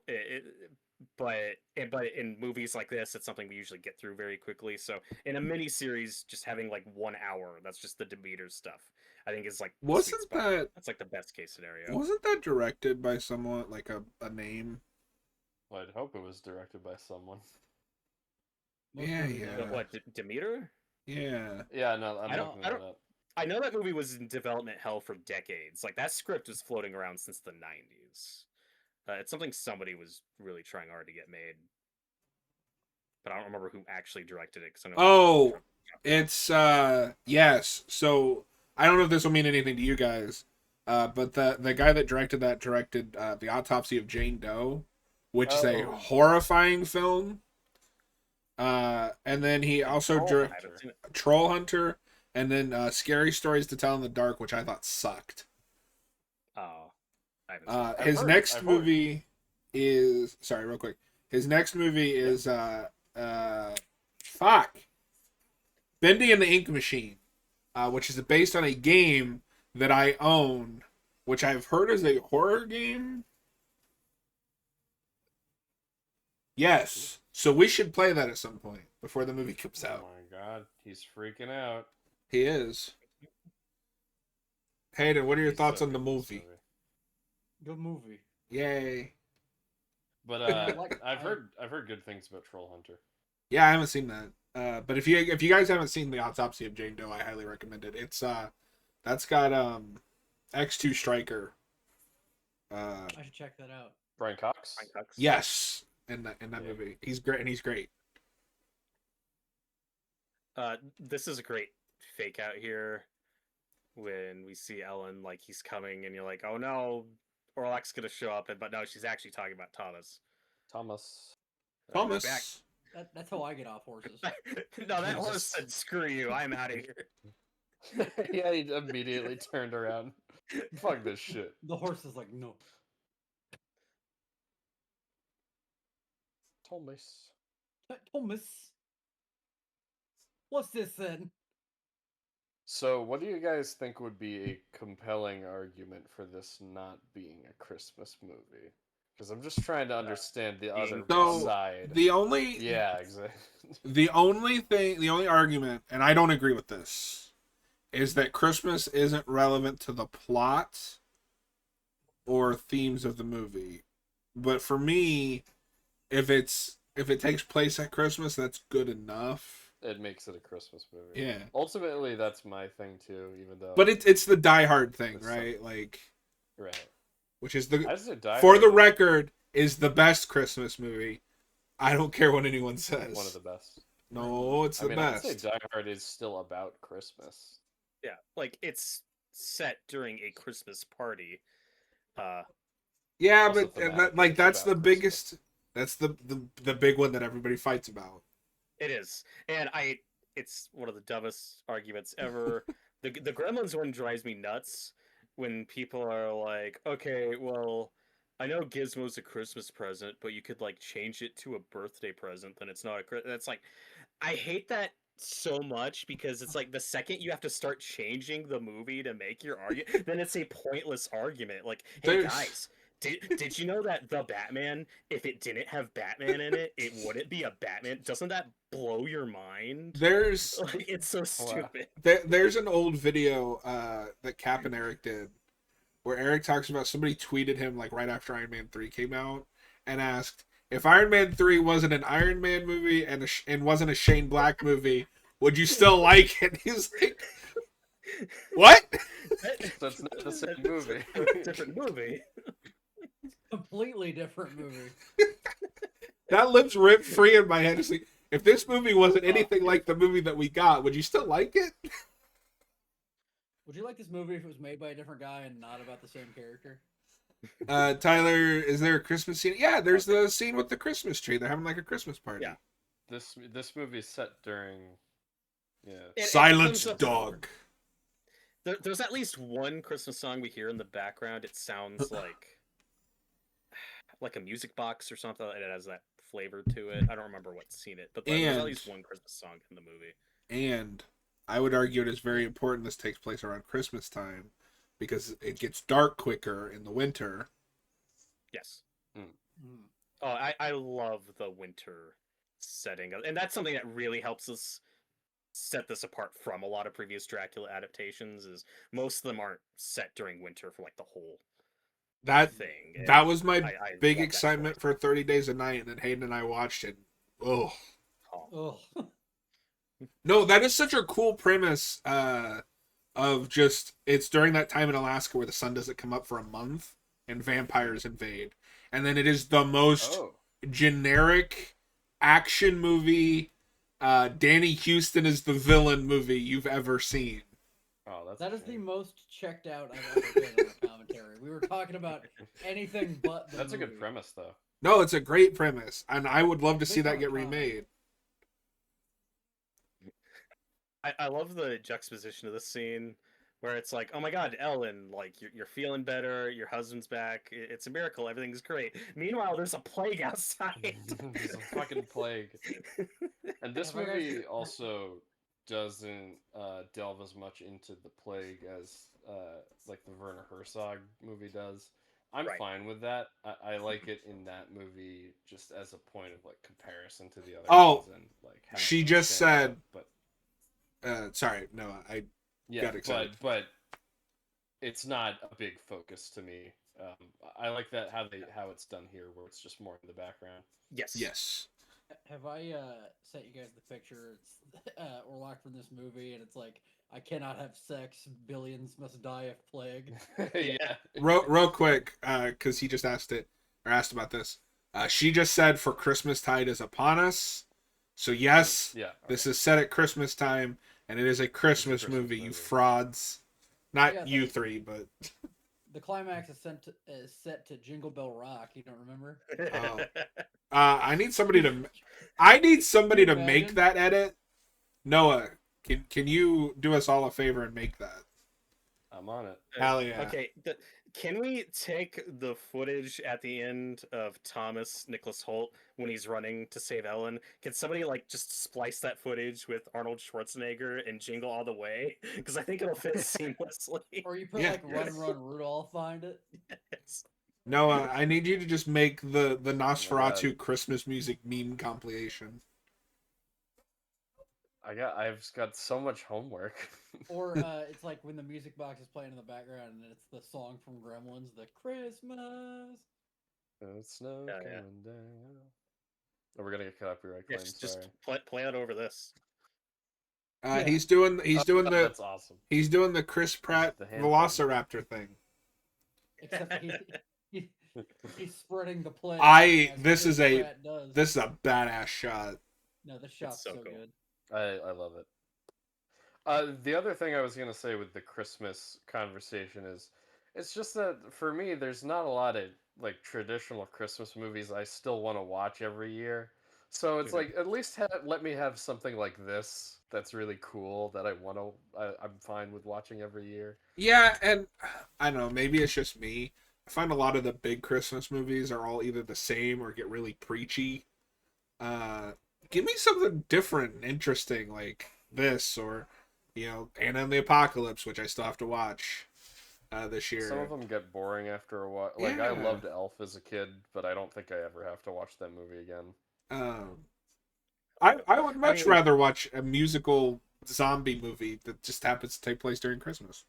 But in movies like this, it's something we usually get through very quickly. So in a mini series, just having like 1 hour, that's just the Demeter stuff. I think is like the sweet Wasn't spot. that That's like the best case scenario. wasn't that directed by someone like a name? Well, I'd hope it was directed by someone. Most Yeah, movies yeah. are. What Demeter? Yeah. Yeah, no, I'm I don't- looking I it don't- up. I know that movie was in development hell for decades. Like that script was floating around since the 90s. It's something somebody was really trying hard to get made, but I don't remember who actually directed it. 'Cause I know Oh, it's yes. So I don't know if this will mean anything to you guys, but the guy that directed that directed The Autopsy of Jane Doe, which is a Oh. horrifying film. And then he also Troll directed I haven't seen it. Troll Hunter, and then Scary Stories to Tell in the Dark, which I thought sucked. Oh, I haven't seen it. I've His heard- next I've heard. movie is sorry, real quick. His next movie is fuck, Bendy and the Ink Machine, which is based on a game that I own, which I've heard is a horror game. Yes, so we should play that at some point before the movie comes Oh out. my god, he's freaking out. He is. Hayden, what are your He's thoughts so on the good in this movie? Good movie. Yay! But Like, I've heard good things about Troll Hunter. Yeah, I haven't seen that. But if you guys haven't seen The Autopsy of Jane Doe, I highly recommend it. It's that's got X2 Striker. I should check that out. Brian Cox. Frank Hux. Yes, in that Yeah. movie, he's great, and he's great. This is a great fake out here when we see Ellen, like he's coming, and you're like, oh no, Orlok's gonna show up, but no, she's actually talking about Thomas. Thomas. We're back. Thomas. That's how I get off horses. No, that horse Jesus. said, "Screw you, I'm out of here." Yeah, he immediately turned around. Fuck this shit. The horse is like, no. Thomas. Thomas. What's this then? So, what do you guys think would be a compelling argument for this not being a Christmas movie? Because I'm just trying to understand the other So, side. the only Yeah, exactly. the only argument, and I don't agree with this, is that Christmas isn't relevant to the plot or themes of the movie. But for me, if it takes place at Christmas, that's good enough. It makes it a Christmas movie. Yeah. Ultimately, that's my thing too, even though. But it's the Die Hard thing, It's right? something. Like, Right. which is I say Die for Hard the is record, is the best Christmas movie. I don't care what anyone says. one of the best. No, it's the I'd say best. Die Hard is still about Christmas. Yeah, like it's set during a Christmas party. Yeah, Also but thematically, like it's that's about the Christmas. biggest. That's the big one that everybody fights about. It is, and it's one of the dumbest arguments ever. The Gremlins one drives me nuts when people are like, okay, well, I know Gizmo's a Christmas present, but you could like change it to a birthday present, then it's not a. That's like, I hate that so much because it's like the second you have to start changing the movie to make your argument, then it's a pointless argument. Like, hey There's- guys. Did you know that the Batman, if it didn't have Batman in it, it wouldn't be a Batman? Doesn't that blow your mind? There's Like, it's so stupid. there's an old video that Cap and Eric did where Eric talks about somebody tweeted him like right after Iron Man 3 came out and asked if Iron Man 3 wasn't an Iron Man movie and wasn't a Shane Black movie, would you still like it? He's like, what? That's not the same movie. Different movie. Completely different movie. That lives rip free in my head. It's like, if this movie wasn't anything like the movie that we got, would you still like it? Would you like this movie if it was made by a different guy and not about the same character? Tyler, is there a Christmas scene? Yeah, there's the scene with the Christmas tree. They're having like a Christmas party. Yeah. This movie is set during. Yeah. It Silence, comes up- dog. There's at least one Christmas song we hear in the background. It sounds like a music box or something. It has that flavor to it. I don't remember what's seen it, but there's at And- least one Christmas song in the movie. And I would argue it is very important this takes place around Christmas time because it gets dark quicker in the winter. Yes. Mm. Oh, I love the winter setting, and that's something that really helps us set this apart from a lot of previous Dracula adaptations. Is most of them aren't set during winter for like the whole That thing. And that was my I big love that excitement choice. for 30 Days a Night, and then Hayden and I watched it. Oh. Oh, Ugh. No, that is such a cool premise of just it's during that time in Alaska where the sun doesn't come up for a month and vampires invade. And then it is the most Oh. generic action movie Danny Houston is the villain movie you've ever seen. Oh, that's. That a is the shame. most checked out I've ever been on a commentary. We were talking about anything but the That's a good movie. premise, though. No, it's a great premise, and I would love to see Big that fan get of Tom. remade. I love the juxtaposition of this scene where it's like, oh my god, Ellen, like you're feeling better, your husband's back, it's a miracle, everything's great. Meanwhile, there's a plague outside. There's a fucking plague. And this Have I guys- movie also doesn't delve as much into the plague as like the Werner Herzog movie does. I'm Right. fine with that. I like it in that movie just as a point of like comparison to the other Oh, ones and like how she it just stands said- out. But Sorry, no, I yeah, got excited. but it's not a big focus to me. I like that how it's done here, where it's just more in the background. Yes. yes. Have I sent you guys the picture? It's Orlok from this movie, and it's like, I cannot have sex. Billions must die of plague. Yeah. Real quick, because he just asked about this. She just said for Christmas tide is upon us. So yes, Yeah. this is set at Christmas time, and it is a Christmas, Christmas movie. You movie. frauds. Not Yeah, you three, but The climax is set to Jingle Bell Rock. You don't remember? Oh. I need somebody to. I need somebody to make imagine? that edit. Noah, can you do us all a favor and make that? I'm on it. Hell yeah. Okay, can we take the footage at the end of Thomas Nicholas Holt when he's running to save Ellen? Can somebody like just splice that footage with Arnold Schwarzenegger and Jingle All the Way? Because I think it'll fit seamlessly. Or you put Yeah. like Run Run Rudolph behind it. It's- Noah, I need you to just make the Nosferatu God. Christmas music meme compilation. I've got so much homework. Or it's like when the music box is playing in the background and it's the song from Gremlins, the Christmas. Snow Yeah, coming yeah. down. Oh, we're gonna get copyright yeah, claims. just Sorry. play it over this. Yeah. He's doing the That's awesome. he's doing the Chris Pratt The hand Velociraptor thing. Except he's spreading the plague. as This Chris is a Pratt does. this is a badass shot. No, this shot's so so cool. good. I love it. The other thing I was gonna say with the Christmas conversation is, it's just that for me, there's not a lot of like traditional Christmas movies I still want to watch every year. So it's Mhm. like, at least let me have something like this that's really cool that I'm fine with watching every year. Yeah, and I don't know, maybe it's just me. I find a lot of the big Christmas movies are all either the same or get really preachy. Give me something different and interesting like this, or Anna and the Apocalypse, which I still have to watch this year. Some of them get boring after a while. Like, I Yeah. loved Elf as a kid, but I don't think I ever have to watch that movie again. I would much mean- rather watch a musical zombie movie that just happens to take place during Christmas.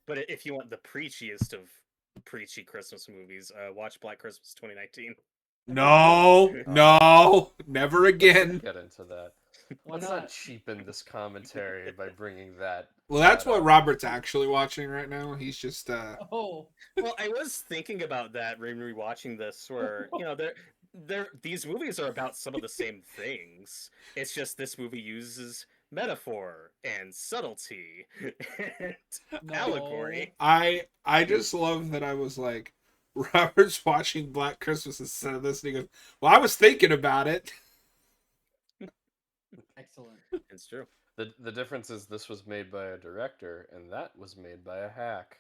But if you want the preachiest of preachy Christmas movies, watch Black Christmas 2019. No, never again. Get into that. Why Let's not? not cheapen this commentary by bringing that. Well, that's that what up. Robert's actually watching right now. He's just Oh, Well, I was thinking about that when rewatching this, where these movies are about some of the same things. It's just this movie uses metaphor and subtlety and No. allegory. I just love that I was like, Robert's watching Black Christmas instead of this, and he goes, "Well, I was thinking about it." excellent. It's true. The difference is this was made by a director, and that was made by a hack.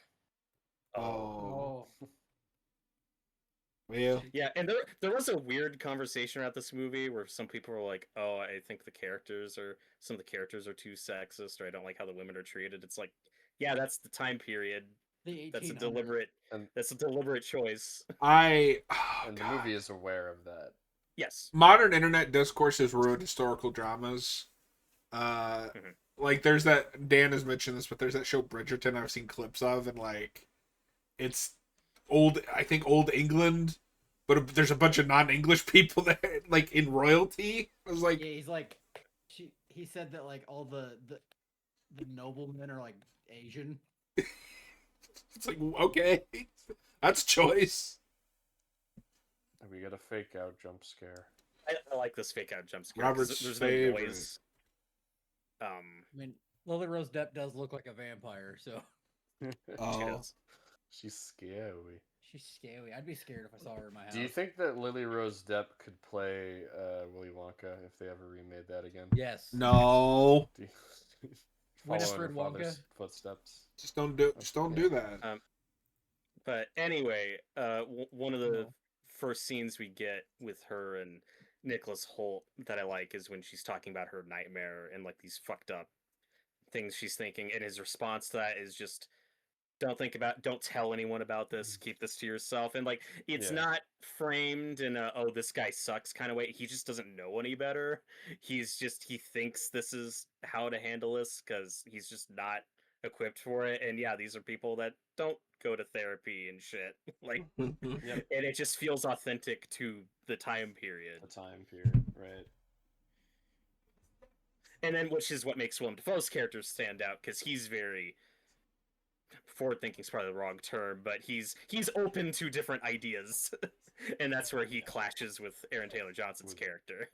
Oh, Oh, well, Yeah, and there was a weird conversation about this movie where some people were like, "Oh, I think some of the characters are too sexist, or I don't like how the women are treated." It's like, yeah, that's the time period. the That's a 1800s. deliberate choice. the movie is aware of that. Yes. modern internet discourse has ruined historical dramas. Like there's that, Dan has mentioned this, but there's that show Bridgerton I've seen clips of, and like it's I think old England, but there's a bunch of non-English people there, like in royalty. I was like, Yeah, he's like, he said that like all the noblemen are like Asian. it's like, okay, that's choice. We get a fake out jump scare. I like this fake out jump scare. Robert's There's favorite. no noise. I mean, Lily Rose Depp does look like a vampire, so She Oh, does. She's scary. she's scary. I'd be scared if I saw her in my house. Do you think that Lily Rose Depp could play Willy Wonka if they ever remade that again? Yes. no, Do you... Follow in her Winifred father's Wonka? footsteps. just don't do that. But anyway, one of the first scenes we get with her and Nicholas Holt that I like is when she's talking about her nightmare and like these fucked up things she's thinking, and his response to that is just don't tell anyone about this, keep this to yourself. And like it's Yeah. not framed in a oh this guy sucks kind of way. He just doesn't know any better. He thinks this is how to handle this because he's just not equipped for it. And yeah, these are people that don't go to therapy and shit. Like Yep. and it just feels authentic to the time period. The time period, right? And then which is what makes Willem Dafoe's character stand out because he's very forward thinking is probably the wrong term, but he's open to different ideas. And that's where he clashes with Aaron Taylor Johnson's character.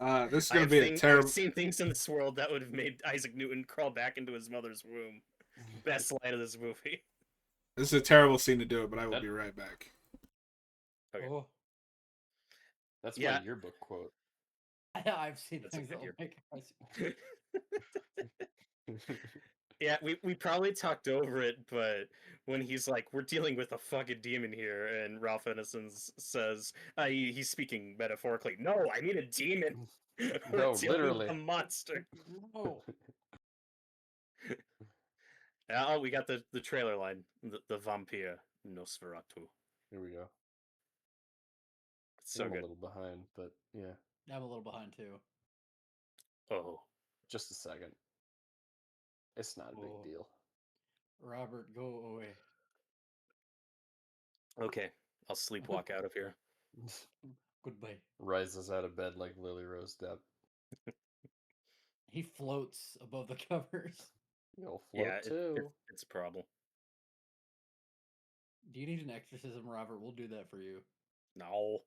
This is I gonna have be a I've terrible. seen things in this world that would have made Isaac Newton crawl back into his mother's womb. Best line of this movie. This is a terrible scene to do it, but I will That- be right back. Okay. Oh, That's Yeah. my yearbook quote. I've seen That's a things good that'll year. make us. Yeah, we probably talked over it, but when he's like, "We're dealing with a fucking demon here," and Ralph Ineson says, he's speaking metaphorically. No, I mean a demon. We're No, dealing literally. with a monster. No. Oh, we got the trailer line. The vampire Nosferatu. Here we go. It's so I'm a good. little behind, but yeah, I'm a little behind too. Oh, just a second. It's not a big Oh. deal. Robert, go away. okay. I'll sleepwalk out of here. Goodbye. Rises out of bed like Lily Rose Depp. He floats above the covers. You'll float Yeah, too. it's a problem. Do you need an exorcism, Robert? We'll do that for you. No.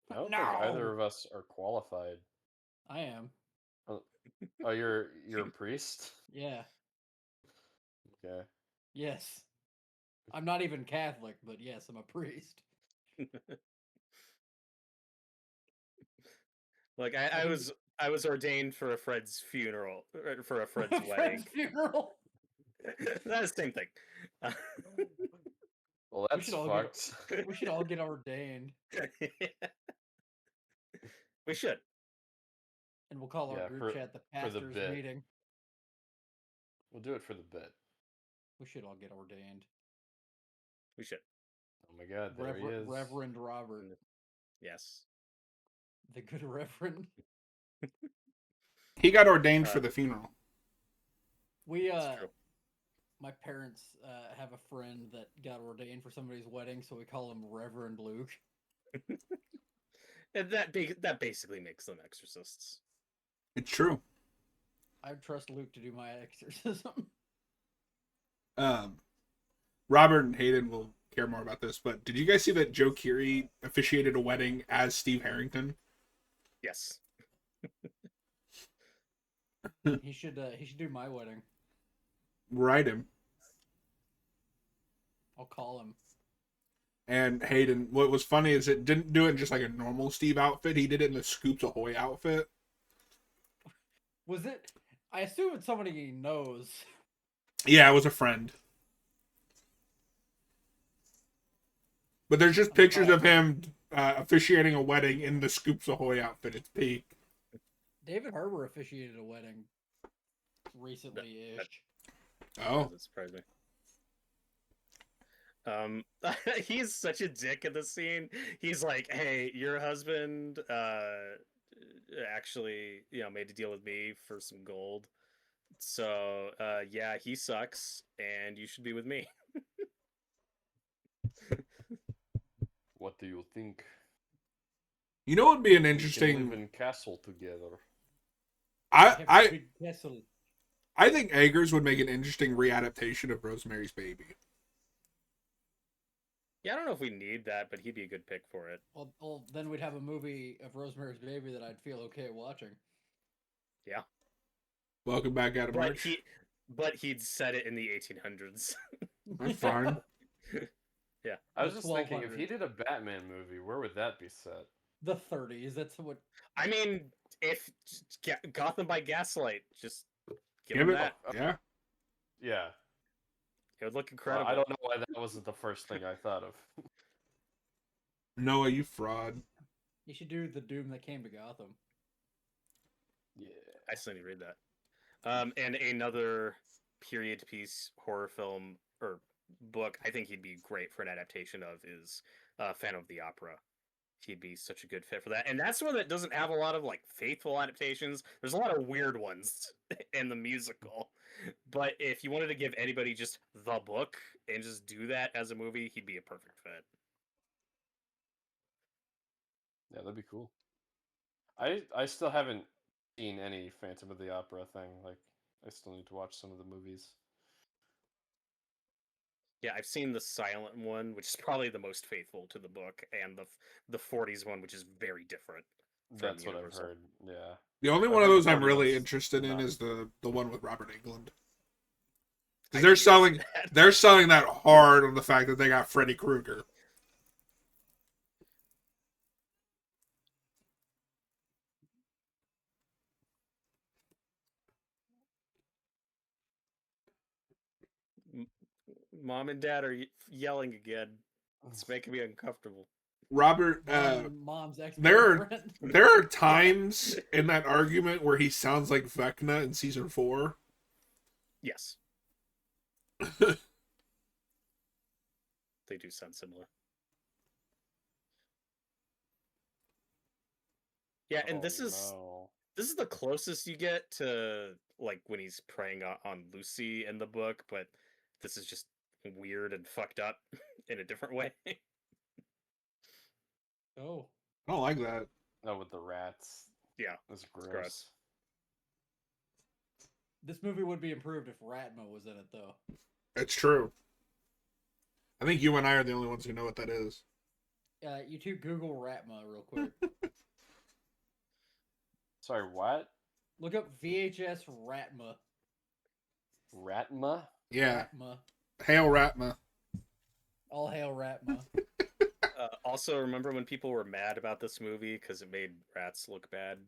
I don't think either of us are qualified. I am. Oh, you're a priest? Yeah. Okay. Yes. I'm not even Catholic, but yes, I'm a priest. Like I can- I was ordained for a Fred's funeral, for a Fred's wedding. Fred's funeral. That's the same thing. Well, that's should all fucked. We should all get ordained, We should. and we'll call Yeah, our group for- chat the for the pastors' bit. meeting. We'll do it for the bit. We should all get ordained. We should. Oh my god, there he is. Reverend Robert, Yes. the good Reverend. He got ordained for the funeral. We That's true. my parents have a friend that got ordained for somebody's wedding, so we call him Reverend Luke. And that basically makes them exorcists. It's true. I trust Luke to do my exorcism. Robert and Hayden will care more about this, but did you guys see that Joe Keery officiated a wedding as Steve Harrington? Yes. He should do my wedding. Write him. I'll call him. And Hayden, what was funny is it didn't do it in just like a normal Steve outfit. He did it in the Scoops Ahoy outfit. Was it? I assume it's somebody he knows. Yeah, it was a friend. But there's just pictures of him officiating a wedding in the Scoops Ahoy outfit. It's peak. David Harbour officiated a wedding recently-ish. Oh, Doesn't surprise me. He's such a dick in the scene. He's like, "Hey, your husband actually, made a deal with me for some gold. So, yeah, he sucks and you should be with me." What do you think? you know what would be an We can interesting. live in castle together. Have a I big castle. I think Eggers would make an interesting readaptation of Rosemary's Baby. Yeah, I don't know if we need that, but he'd be a good pick for it. Well, then we'd have a movie of Rosemary's Baby that I'd feel okay watching. Yeah. Welcome back, Adam But March. he'd set it in the 1800s. That's fine. Yeah. I was The just thinking, if 1200s. he did a Batman movie, where would that be set? The 30s. That's what. I mean, if Gotham by Gaslight, just give Give him it. that. that. Yeah. Yeah. It would look incredible. I don't know why that wasn't the first thing I thought of. Noah, you fraud. You should do the Doom that came to Gotham. Yeah. I still need to read that. And another period piece horror film or book I think he'd be great for an adaptation of is Phantom of the Opera. He'd be such a good fit for that. And that's one that doesn't have a lot of like faithful adaptations. There's a lot of weird ones in the musical. But if you wanted to give anybody just the book and just do that as a movie, he'd be a perfect fit. Yeah, that'd be cool. I still haven't seen any Phantom of the Opera thing. Like, I still need to watch some of the movies. Yeah, I've seen the silent one, which is probably the most faithful to the book, and the 40s one, which is very different. from That's what I've Universal. heard. Yeah. The only I've one of heard the those I'm really formula's interested in not- is the one with Robert Englund. I Because need to see that. they're selling that hard on the fact that they got Freddy Krueger. M- Mom and Dad are yelling again. It's making me uncomfortable. Robert, Mom's there ex-boyfriend. are times in that argument where he sounds like Vecna in season 4. Yes, they do sound similar. Yeah, and Oh, this is no. the closest you get to like when he's preying on Lucy in the book, but this is just weird and fucked up in a different way. Oh, I don't like that. Oh, with the rats. Yeah, That's gross. gross. this movie would be improved if Ratma was in it, though. It's true. I think you and I are the only ones who know what that is. You two Google Ratma real quick. Sorry, what? Look up VHS Ratma. Ratma? Yeah. Ratma. Hail Ratma. All hail Ratma. Also, remember when people were mad about this movie because it made rats look bad?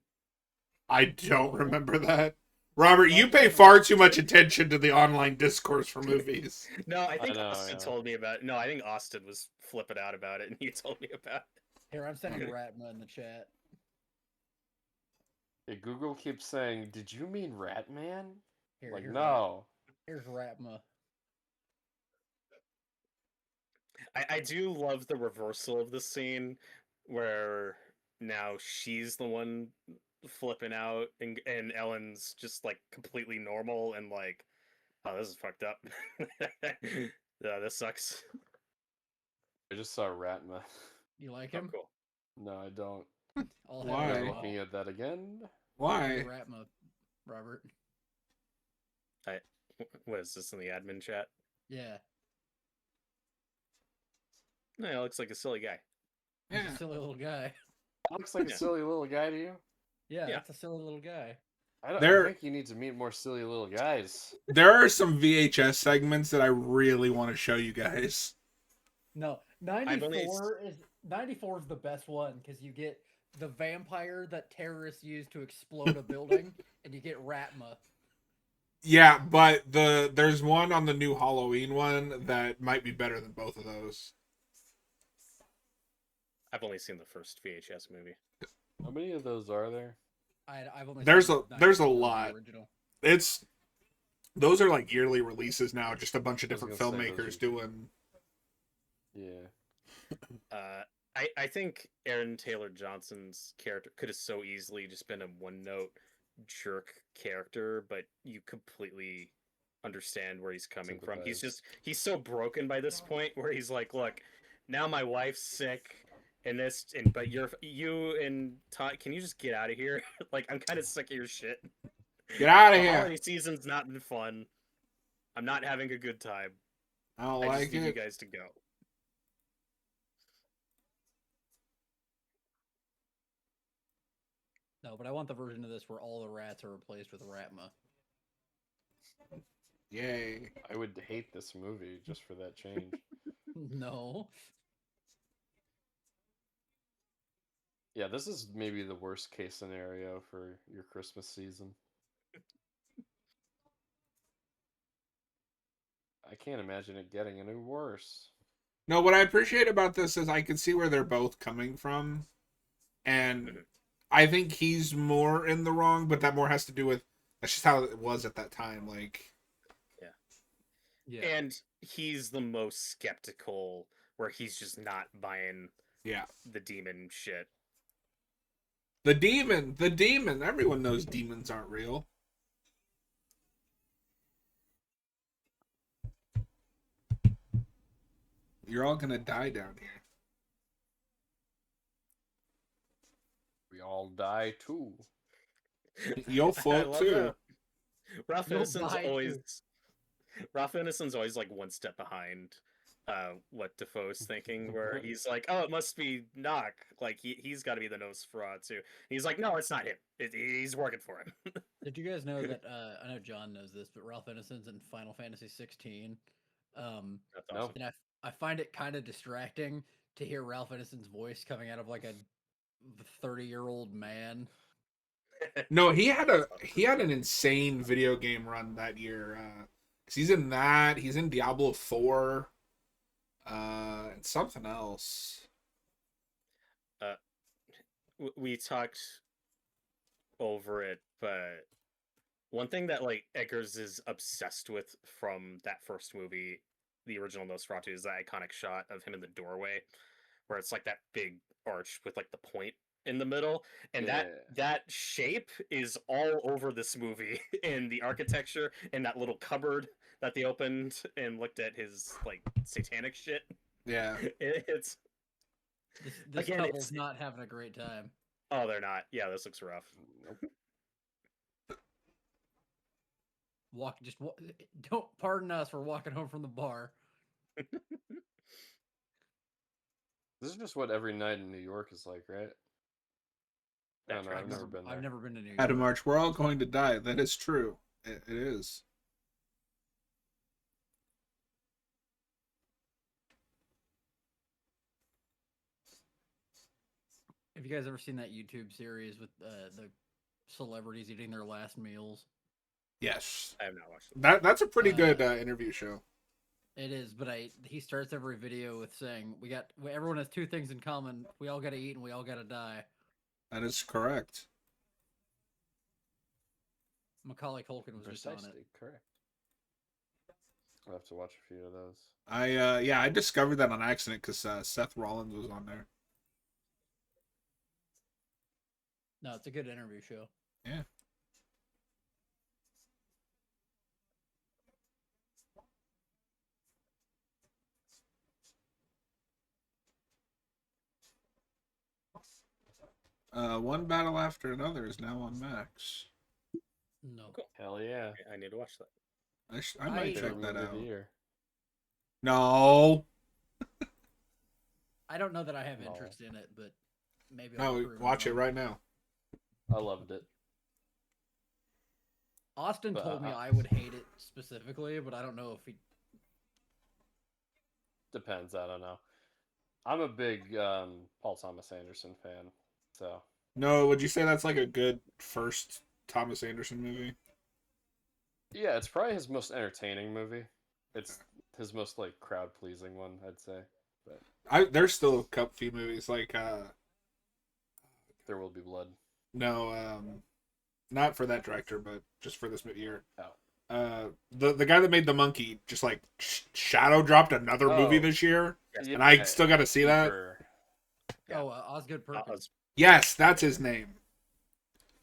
I don't remember that. Robert, you pay far too much attention to the online discourse for movies. No, I think know, Austin yeah. told me about it. No, I think Austin was flipping out about it, and he told me about it. Here, I'm sending Ratma in the chat. Yeah, Google keeps saying, "Did you mean Ratman?" Here, Like, here's no. Here's Ratma. I do love the reversal of the scene where now she's the one flipping out, and Ellen's just like completely normal and like, oh, this is fucked up. Yeah, this sucks. I just saw Ratma. You like Oh, him? cool. No, I don't. All Why? hail Am I Ratma. looking at that again? Why? Ratma, Robert. What is this in the admin chat? Yeah. No, it looks like a silly guy. He's Yeah. a silly little guy. Looks like a Yeah. silly little guy to you? Yeah, Yeah. that's a silly little guy. I There- think you need to meet more silly little guys. There are some VHS segments that I really want to show you guys. No, I've only 94 is the best one because you get the vampire that terrorists use to explode a building, and you get Ratma. Yeah, but there's one on the new Halloween one that might be better than both of those. I've only seen the first VHS movie. How many of those are there? I've only There's seen a- there's a 94, the lot. original. Those are like yearly releases now, just a bunch of I was different gonna say, those filmmakers are- doing. Yeah. I think Aaron Taylor Johnson's character could have so easily just been a one-note jerk character, but you completely understand where he's coming from. He's so broken by this point where he's like, look, now my wife's sick and but you and Todd, can you just get out of here? Like, I'm kind of sick of your shit. Get out of The here! holiday season's not been fun. I'm not having a good time. I don't I like just need you it. guys to go. No, but I want the version of this where all the rats are replaced with Ratma. Yay! I would hate this movie just for that change. No. Yeah, this is maybe the worst case scenario for your Christmas season. I can't imagine it getting any worse. No, what I appreciate about this is I can see where they're both coming from, and I think he's more in the wrong, but that more has to do with that's just how it was at that time. Like, Yeah. And he's the most skeptical, where he's just not buying yeah, the demon shit. the demon. Everyone knows demons aren't real. You're all gonna die down here. We all die too. You'll I float love too. that. Ralph You'll Ineson's die, always too. Ralph Ineson's always like one step behind what Defoe's thinking, where he's like, "Oh, it must be Knock. Like he's got to be the Nosferatu." And he's like, "No, it's not him. He's working for him." Did you guys know that? I know John knows this, but Ralph Ineson's in Final Fantasy 16. That's No. awesome. And I find it kind of distracting to hear Ralph Ineson's voice coming out of like a 30-year-old man. No, he had an insane video game run that year. 'Cause he's in that. He's in Diablo 4. And something else. We talked over it, but one thing that like Eggers is obsessed with from that first movie, the original Nosferatu, is that iconic shot of him in the doorway, where it's like that big arch with like the point in the middle, and Yeah. that shape is all over this movie in the architecture and that little cupboard that they opened and looked at his like satanic shit. Yeah. It's This Again, couple's it's- not having a great time. oh, they're not. Yeah, this looks rough. Nope. Don't pardon us for walking home from the bar. This is just what every night in New York is like, right? I don't know. I've never been there. I've never been to New York. Adam March, we're all going to die. That is true. It is. Have you guys ever seen that YouTube series with the celebrities eating their last meals? Yes. I have not watched it. That's a pretty good interview show. It is, but he starts every video with saying, everyone has two things in common. We all got to eat and we all got to die." That is correct. Macaulay Culkin was just on Precisely it. correct. I'll have to watch a few of those. I discovered that on accident because Seth Rollins was on there. No, it's a good interview show. Yeah. One battle after another is now on Max. No. Cool. Hell yeah. I need to watch that. I might check Favorite that movie of out. the year. No. I don't know that I have No. interest in it, but maybe I'll No, improve watch it on right now. I loved it. Austin But, told me I would hate it specifically, but I don't know if he. Depends. I don't know. I'm a big Paul Thomas Anderson fan, so No, would you say that's like a good first Thomas Anderson movie? yeah, it's probably his most entertaining movie. It's his most like crowd pleasing one, I'd say. But There's still a couple few movies like There Will Be Blood. no, not for that director, but just for this year. Oh. The guy that made The Monkey just like shadow dropped another movie Oh. this year, Yes, and I still got to see that. Super- Yeah. Oh, Osgood Perkins. Yes, that's his name.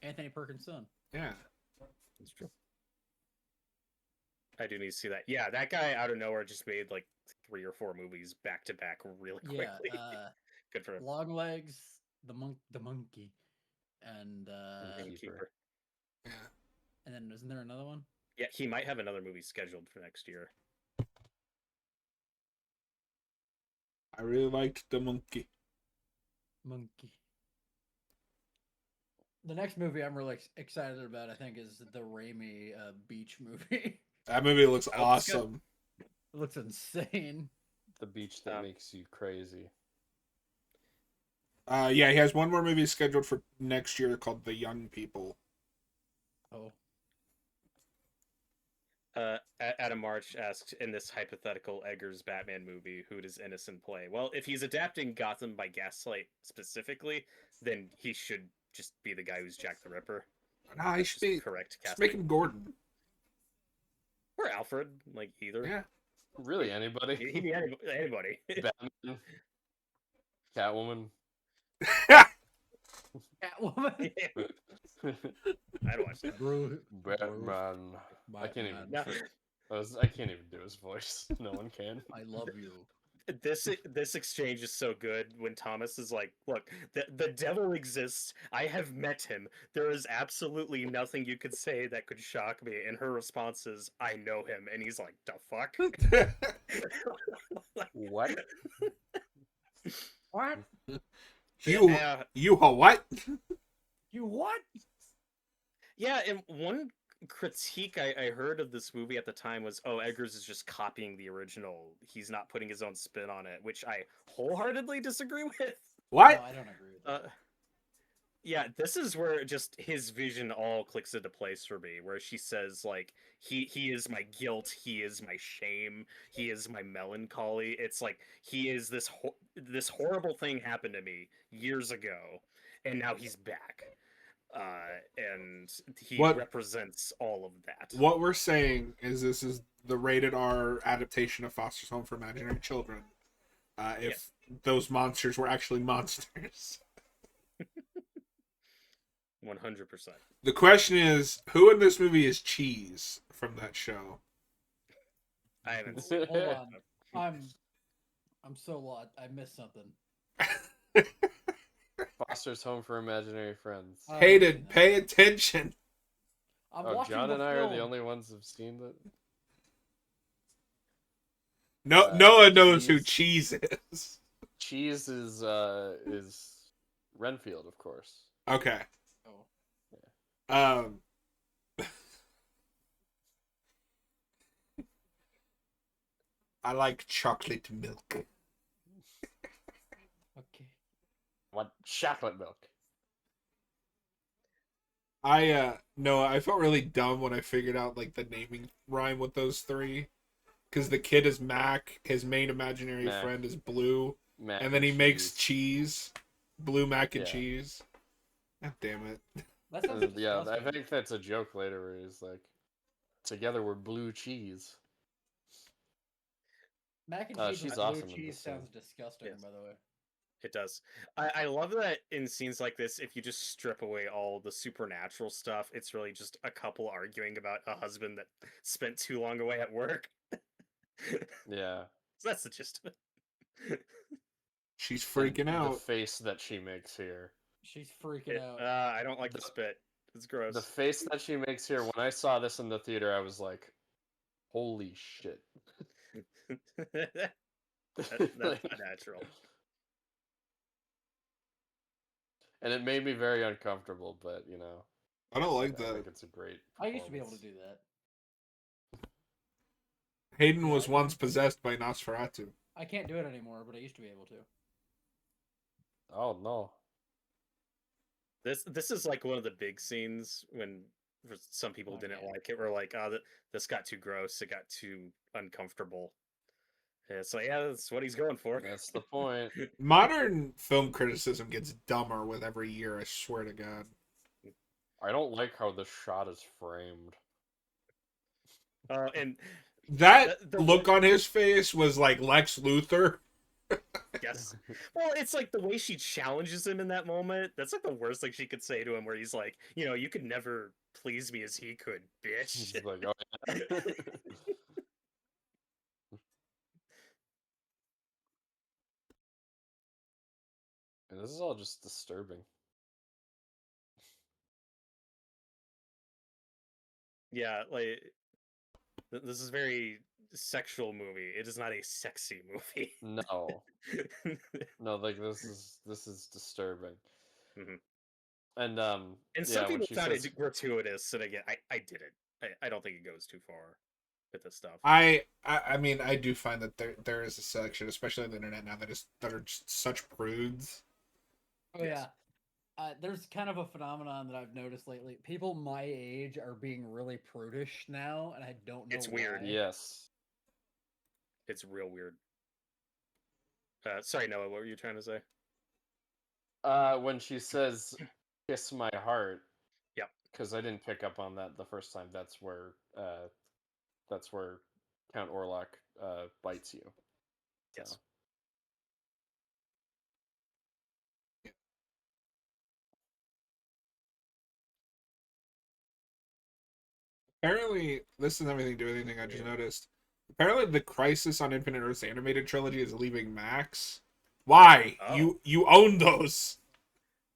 Anthony Perkins' son. Yeah. That's true. I do need to see that. Yeah, that guy out of nowhere just made like 3 or 4 movies back to back really quickly. Yeah. Good for him. Long Legs, the monkey, and Keeper. Yeah. and then isn't there another one? Yeah, he might have another movie scheduled for next year. I really liked The Monkey. Monkey. The next movie I'm really excited about, I think, is the Raimi beach movie. That movie looks Oh, it's good. awesome. It looks insane. The beach that makes you crazy. Yeah, he has one more movie scheduled for next year called The Young People. Oh, Adam March asked, in this hypothetical Eggers Batman movie, who does Innocent play? Well, if he's adapting Gotham by Gaslight specifically, then he should just be the guy who's Jack the Ripper. Nah, he That's should just be. correct Just casting. make him Gordon. Or Alfred, like either. Yeah. Really, anybody? He'd be anybody. Batman, Catwoman. Catwoman. I'd watch that. Batman. I can't even. No. I can't even do his voice. No one can. I love you. this exchange is so good when Thomas is like, "Look, the devil exists. I have met him. There is absolutely nothing you could say that could shock me." And her response is, "I know him." And he's like, "The fuck?" What? What? you Yeah, you a what? You what? yeah. And one critique I heard of this movie at the time was, "Oh, Eggers is just copying the original. He's not putting his own spin on it," which I wholeheartedly disagree with. No, What? I don't agree with that. Yeah, this is where just his vision all clicks into place for me, where she says like he is my guilt, he is my shame, he is my melancholy. It's like he is this horrible thing happened to me years ago, and now he's back, and he What represents all of that. what we're saying is this is the rated R adaptation of Foster's Home for Imaginary Children. If those monsters were actually monsters. 100%. The question is, who in this movie is Cheese from that show? I haven't seen Hold it. on. I'm so lost. I missed something. Foster's Home for Imaginary Friends. I haven't seen Hayden, that. pay attention. I'm Oh, watching John the and I film. are the only ones who've seen it. No, Noah knows who Cheese. Cheese is. Cheese is Renfield, of course. Okay. Oh. Um. I like chocolate milk. Okay. What chocolate milk? No, I felt really dumb when I figured out like the naming rhyme with those three. Because the kid is Mac, his main imaginary Mac. friend is Blue, Mac and then he makes cheese. cheese. Blue mac and Yeah. cheese. God damn it. That sounds Yeah, I disgusting. think that's a joke later where he's like, "Together we're blue cheese." Mac and Oh, cheese she's with blue awesome in cheese this scene. sounds disgusting, Yes. by the way. It does. I love that in scenes like this, if you just strip away all the supernatural stuff, it's really just a couple arguing about a husband that spent too long away at work. Yeah. So that's the gist of it. She's And freaking the out. face that she makes here. She's freaking out. I don't like the spit. It's gross. The face that she makes here, when I saw this in the theater, I was like, holy shit. That's not natural. And it made me very uncomfortable, but, you know. I don't like I that. think it's a great I used to be able to performance. do that. Hayden Yeah, was I once can. possessed by Nosferatu. I can't do it anymore, but I used to be able to. Oh, no. This is like one of the big scenes when for some people Oh, didn't yeah. like it. We're like, oh, this got too gross. It got too uncomfortable. Yeah, so yeah, that's what he's going for. That's the point. Modern film criticism gets dumber with every year, I swear to God. I don't like how this shot is framed. And That the look on his face was like Lex Luthor. yes, well, it's like the way she challenges him in that moment. That's like the worst thing she could say to him, where he's like, you could never please me as he could, bitch. He's like, oh, yeah. And this is all just disturbing. Yeah, like this is a very sexual movie. It is not a sexy movie. No. No, like this is disturbing. Mhm. And And yeah, some when people she found says it gratuitous, and again, I didn't. I don't think it goes too far with this stuff. I mean, I do find that there is a section, especially on the internet now, that are just such prudes. Oh Yes. yeah. There's kind of a phenomenon that I've noticed lately. People my age are being really prudish now, and I don't know It's weird. why. yes. It's real weird. Sorry, Noah, what were you trying to say? When she says kiss my heart, Yep. because I didn't pick up on that the first time, that's where Count Orlok bites you. Yes. So. Apparently, this doesn't have anything to do with anything. I just noticed Apparently, the Crisis on Infinite Earths animated trilogy is leaving Max. Why? Oh. You own those.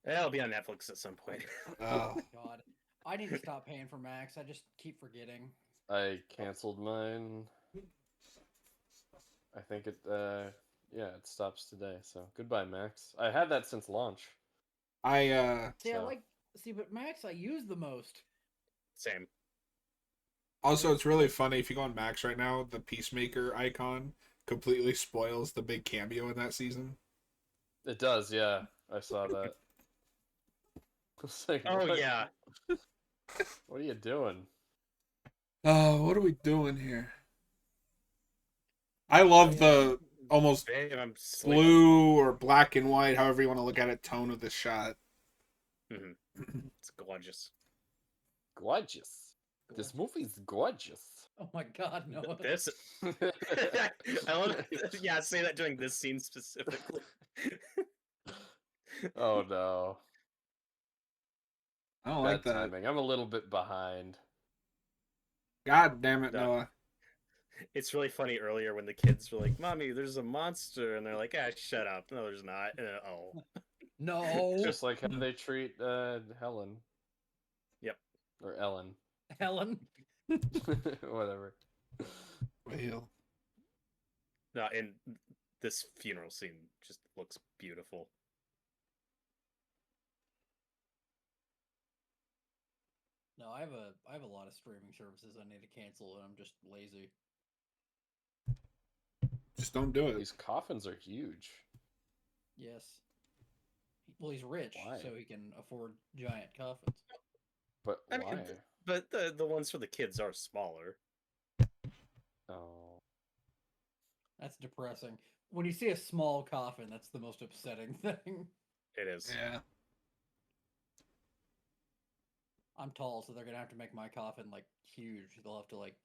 It'll be on Netflix at some point. Oh. God, I need to stop paying for Max. I just keep forgetting. I canceled mine. I think it it stops today. So goodbye, Max. I had that since launch. See, So. but Max I use the most. Same. Also, it's really funny if you go on Max right now, the Peacemaker icon completely spoils the big cameo in that season. It does, yeah. I saw that. It's like, Oh what? yeah. What are you doing? Oh, what are we doing here? I love the almost Babe, I'm sleeping. blue or black and white, however you want to look at it, tone of this shot. It's gorgeous. Gorgeous. This movie's gorgeous. Oh my God, no! This. I love. Yeah, say that during this scene specifically. Oh no. I don't Bad like that. timing. I'm a little bit behind. God damn it, No. Noah. It's really funny earlier when the kids were like, "Mommy, there's a monster," and they're like, "Ah, shut up." No, there's not. And then, oh. No, Just like how they treat Helen. Yep. Or Ellen. Helen. Whatever. Well, No, and this funeral scene just looks beautiful. No, I have a lot of streaming services I need to cancel, and I'm just lazy. just don't do it. These coffins are huge. Yes. Well, he's rich, Why? so he can afford giant coffins. But I why? mean, but the ones for the kids are smaller. Oh. That's depressing. When you see a small coffin, that's the most upsetting thing. It is. Yeah. I'm tall, so they're gonna have to make my coffin like huge. They'll have to like.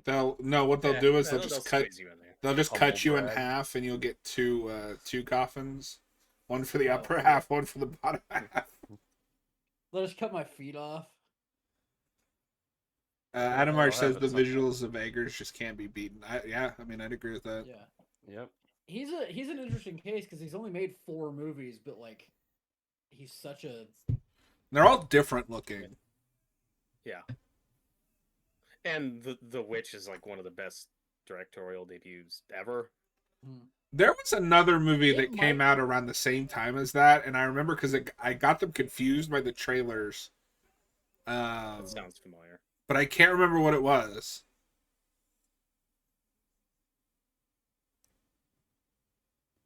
What they'll do is they'll they'll just cut. squeeze you in there. They'll just Humble cut you in brag. half, and you'll get two coffins, one for the Oh, upper yeah. half, one for the bottom half. They'll just cut my feet off. Adam I'll Arch says have the it sometime. visuals of Eggers just can't be beaten. I'd agree with that. Yeah. Yep. He's an interesting case because he's only made 4 movies, but like, he's such a. They're all different looking. Yeah. And the Witch is like one of the best directorial debuts ever. There was another movie It that came might- out around the same time as that, and I remember because I got them confused by the trailers. That sounds familiar. But I can't remember what it was.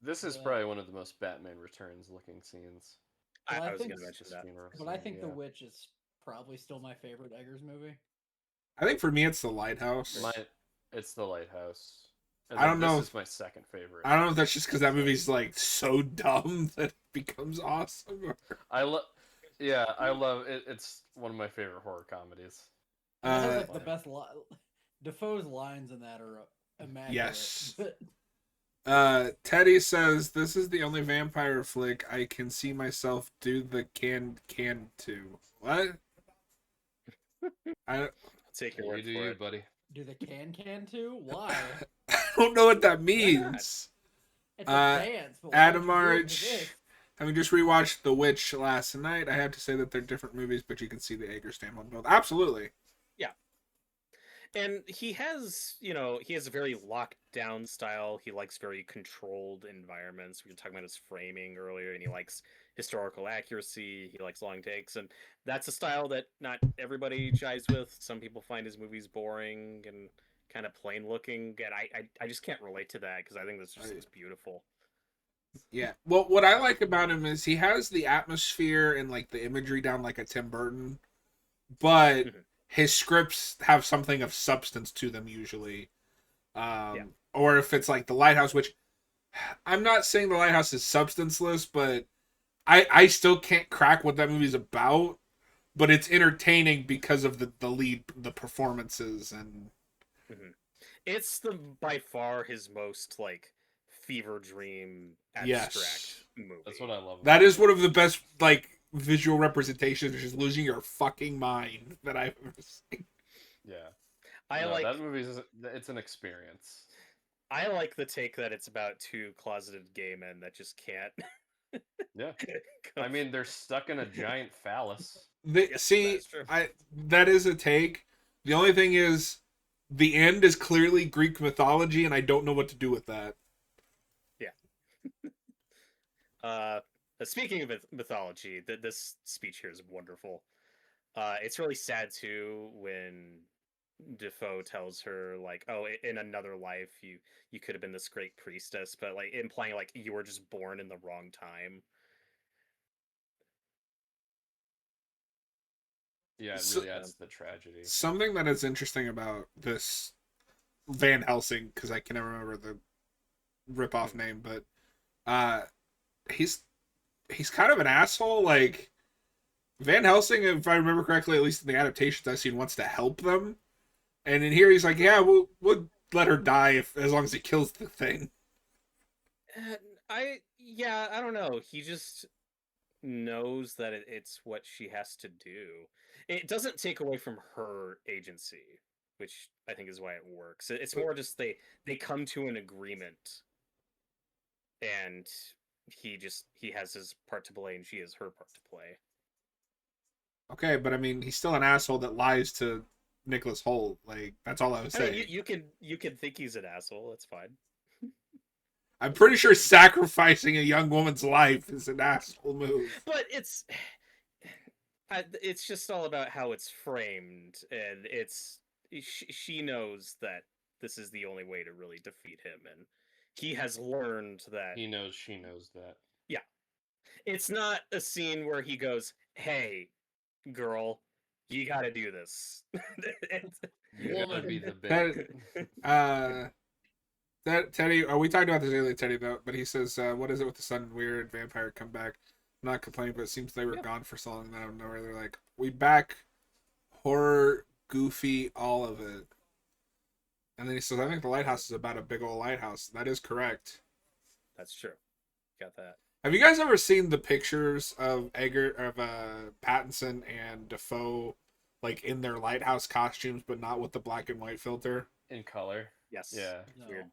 This is Yeah. probably one of the most Batman Returns looking scenes. Well, I I was think going to mention that. Funeral But I scene, think The yeah. Witch is probably still my favorite Eggers movie. I think for me it's The Lighthouse. It's The Lighthouse. And I don't then know This if- is my second favorite. I don't know if that's just because that movie's like so dumb that it becomes awesome. I love it. It's one of my favorite horror comedies. And it has Uh, like the best Defoe's lines in that are immaculate. Yes. But Teddy says this is the only vampire flick I can see myself do the can to. What? I Take your You word do for you, it. buddy. do the can too? Why? don't know what that means. It's a dance. But why Adam would you do it to Arch, this? having just rewatched The Witch last night, I have to say that they're different movies, but you can see the Eggers standalone build. Absolutely. And he has a very locked down style. He likes very controlled environments. We were talking about his framing earlier, and he likes historical accuracy. He likes long takes, and that's a style that not everybody jives with. Some people find his movies boring and kind of plain looking, and I just can't relate to that because I think this just looks beautiful. Yeah. Well, what I like about him is he has the atmosphere and like the imagery down like a Tim Burton, but Mhm. his scripts have something of substance to them usually. Or if it's like The Lighthouse, which I'm not saying The Lighthouse is substanceless, but I still can't crack what that movie's about. But it's entertaining because of the performances and. It's by far his most like fever dream Yes. abstract movie. That's what I love. That about is it. one of the best like visual representations of just losing your fucking mind that I've ever seen. Yeah. I No, like that movie's it's an experience. I like the take that it's about two closeted gay men that just can't Yeah. go. I mean, they're stuck in a giant phallus. Yes, See, that's true. that is a take. The only thing is, the end is clearly Greek mythology, and I don't know what to do with that. Uh, Speaking of mythology, this speech here is wonderful. It's really sad too when Defoe tells her like, "Oh, in another life, you could have been this great priestess," but like implying like you were just born in the wrong time. Yeah, it So, really adds to the tragedy. something that is interesting about this Van Helsing, because I can never remember the rip-off name, but uh, he's kind of an asshole. Like, Van Helsing, if I remember correctly, at least in the adaptations I've seen, wants to help them, and in here he's like, "Yeah, we'll let her die as long as he kills the thing." I don't know. He just knows that it's what she has to do. It doesn't take away from her agency, which I think is why it works. It's more just they come to an agreement, and he has his part to play, and she has her part to play. Okay, but I mean, he's still an asshole that lies to Nicholas Hoult. Like, that's all I was I mean, saying. you could think he's an asshole. That's fine. I'm pretty sure sacrificing a young woman's life is an asshole move. But it's just all about how it's framed, and she knows that this is the only way to really defeat him, and he has learned that. He knows she knows that. Yeah, it's not a scene where he goes, "Hey, girl, you got to do this." You gotta be the That, bit. that Teddy, we talked about this earlier, Teddy, but he says, "What is it with the sudden weird vampire comeback?" I'm not complaining, but it seems they were gone for so long that I don't know where they're like, "We back, horror, goofy, all of it." And then he says, "I think the lighthouse is about a big old lighthouse." That is correct. That's true. Got that. Have you guys ever seen the pictures of Pattinson and Defoe, like in their lighthouse costumes, but not with the black and white filter? In color. Yes. Yeah. It's weird.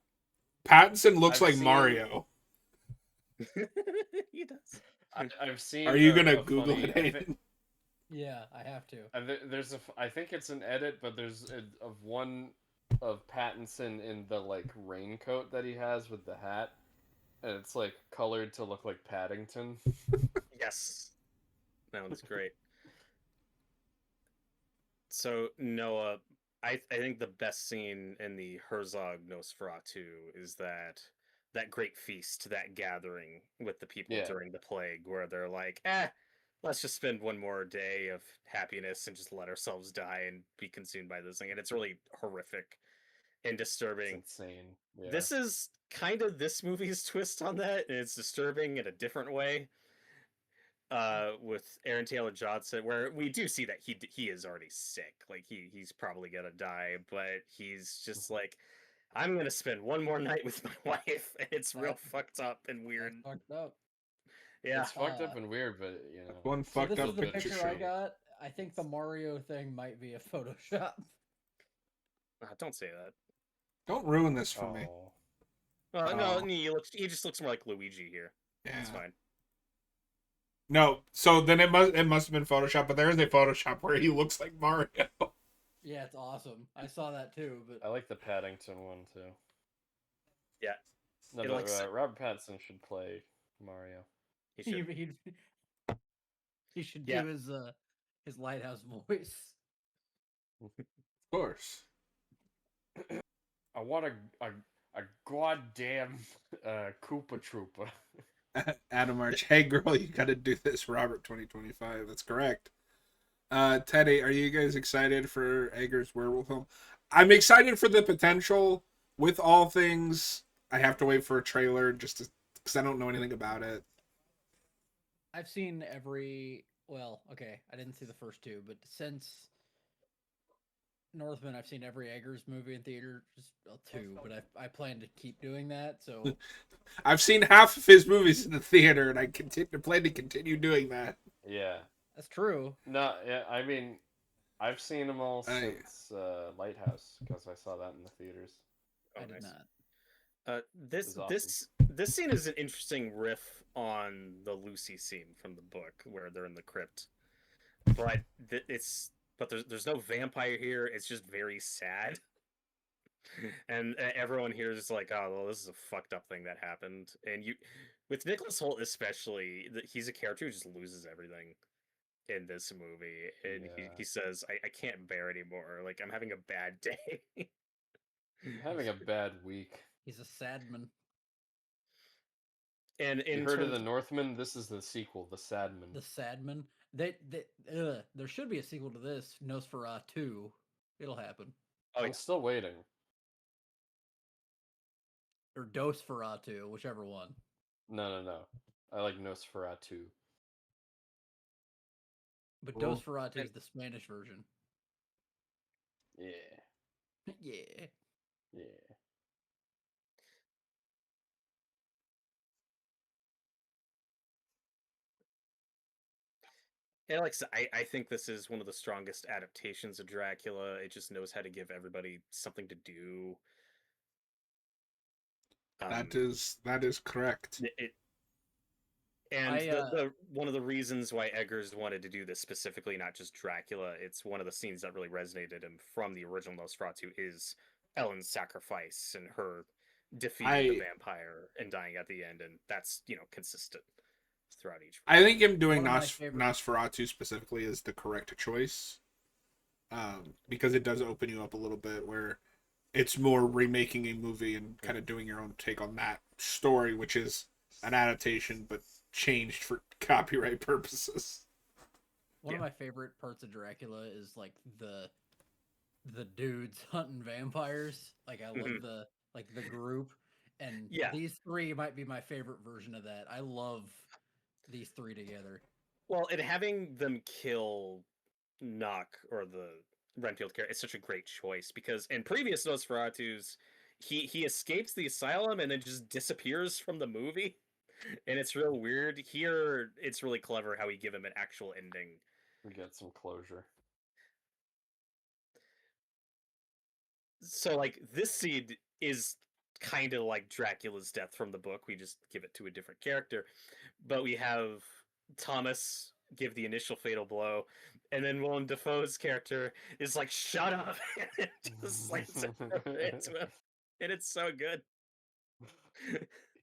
Pattinson looks I've like seen- Mario. He does. I've seen. Are you gonna a Google funny, it, Hayden? Yeah, I have to. There's I think it's an edit, but there's of one of Pattinson in the like raincoat that he has with the hat, and it's like colored to look like Paddington. Yes. That one's great. So Noah, I think the best scene in the Herzog Nosferatu is that great feast, that gathering with the people Yeah. during the plague, where they're like, let's just spend one more day of happiness and just let ourselves die and be consumed by this thing. And it's really horrific and It's disturbing. insane. Yeah. This is kind of this movie's twist on that, and it's disturbing in a different way. With Aaron Taylor Johnson, where we do see that he is already sick, like he's probably gonna die, but he's just like, I'm gonna spend one more night with my wife, and it's real fucked up and weird. That's fucked up. Yeah, It's fucked up and weird, but you know. One So fucked this up is the picture picture I show. got. I think the Mario thing might be a Photoshop. Don't say that. Don't ruin this for me. Oh. Well, no, Oh. he just looks more like Luigi here. Yeah. It's fine. No, so then it must have been Photoshop, but there is a Photoshop where he looks like Mario. Yeah, it's awesome. I saw that too, but I like the Paddington one too. Yeah, No, It but looks- Robert Pattinson should play Mario. he he should. he should Yeah. do his lighthouse voice. Of course. I want a goddamn Koopa Troopa. Adam Arch, hey girl, you gotta do this, Robert 2025. That's correct. Teddy, are you guys excited for Eggers werewolf film? I'm excited for the potential. With all things, I have to wait for a trailer just because I don't know anything about it. I've seen well, okay, I didn't see the first two, but since Northman, I've seen every Eggers movie in theater, just two, but I plan to keep doing that. So I've seen half of his movies in the theater, and I plan to continue doing that. Yeah. that's true. No, yeah, I mean, I've seen them all I- since Lighthouse because I saw that in the theaters. Oh, I did nice. not. This was awesome. this scene is an interesting riff on the Lucy scene from the book where they're in the crypt, but there's no vampire here. It's just very sad, and everyone here is like, oh well, this is a fucked up thing that happened. And you, with Nicholas Hoult especially, he's a character who just loses everything in this movie, and Yeah. he says, I can't bear anymore. Like I'm having a bad day. I'm having a bad week. He's a sad man. And You in heard of terms, the Northman? This is the sequel, the Sadman. The Sadman. There should be a sequel to this, Nosferatu. It'll happen. oh I'm yeah, still waiting. Or Dosferatu, whichever one. No. I like Nosferatu. But Cool. Dosferatu And- is the Spanish version. Yeah. Yeah. Yeah. and like I said, I think this is one of the strongest adaptations of Dracula. It just knows how to give everybody something to do. that is correct. And I, the one of the reasons why Eggers wanted to do this specifically, not just Dracula, it's one of the scenes that really resonated him from the original Nosferatu is Ellen's sacrifice and her defeating the vampire and dying at the end, and that's consistent throughout each. I think him doing One of my favorite- Nosferatu specifically is the correct choice, because it does open you up a little bit where it's more remaking a movie and kind of doing your own take on that story, which is an adaptation but changed for copyright purposes. One of my favorite parts of Dracula is like the dudes hunting vampires. Like I love the group, and Yeah. these three might be my favorite version of that. I love these three together. Well, and having them kill Knock or the Renfield character is such a great choice because in previous Nosferatus, he escapes the asylum and then just disappears from the movie, and it's real weird. Here, it's really clever how we give him an actual ending. We get some closure. So, like, this scene is kind of like Dracula's death from the book. We just give it to a different character, but we have Thomas give the initial fatal blow, and then Willem Dafoe's character is like, "Shut up!" and just slams it into him, and it's so good.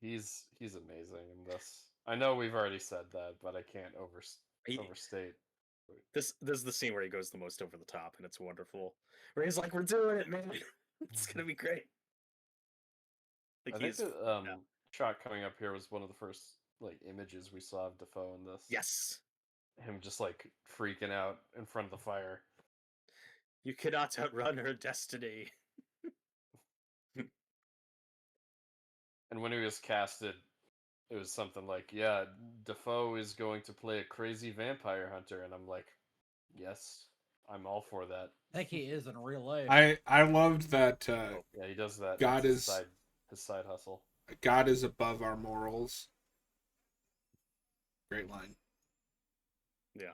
He's amazing in this. I know we've already said that, but I can't He- overstate. This is the scene where he goes the most over the top, and it's wonderful. Where he's like, "We're doing it, man! It's gonna be great." Like I think he's the shot coming up here was one of the first like images we saw of Defoe in this. yes. Him just like freaking out in front of the fire. You cannot outrun her destiny. And when he was casted, it was something like, yeah, Defoe is going to play a crazy vampire hunter. And I'm like, yes, I'm all for that. I think he is in real life. I loved that Yeah, he does that. God That's is- his side hustle. God is above our morals. Great line. Yeah.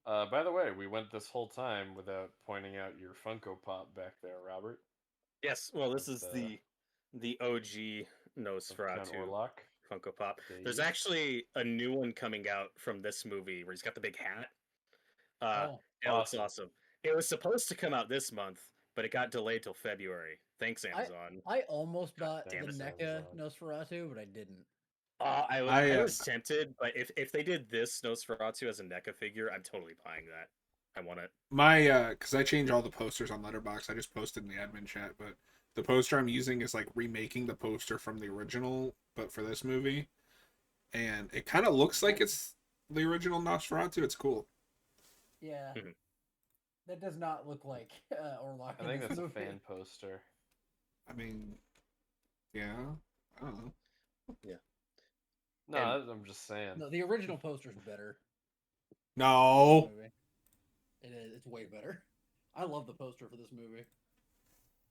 By the way, we went this whole time without pointing out your Funko Pop back there, Robert. Yes. Well, this With, is the OG of Count Nosferatu Orlok. Funko Pop. Okay. There's actually a new one coming out from this movie where he's got the big hat. Oh, It looks awesome. awesome. It was supposed to come out this month, but it got delayed till February. Thanks, Amazon. I almost bought the damn it, NECA Amazon. Nosferatu, but I didn't. I was tempted, but if they did this Nosferatu as a NECA figure, I'm totally buying that. I want it. My because I change all the posters on Letterboxd. I just posted in the admin chat, but the poster I'm using is like remaking the poster from the original, but for this movie, and it kind of looks like it's the original Nosferatu. It's cool. Yeah. Mhm. That does not look like Orlok. I think that's a fan poster. I mean, yeah, I don't know. No, I'm just saying. No, the original poster's better. No, Movie. It is. It's way better. I love the poster for this movie.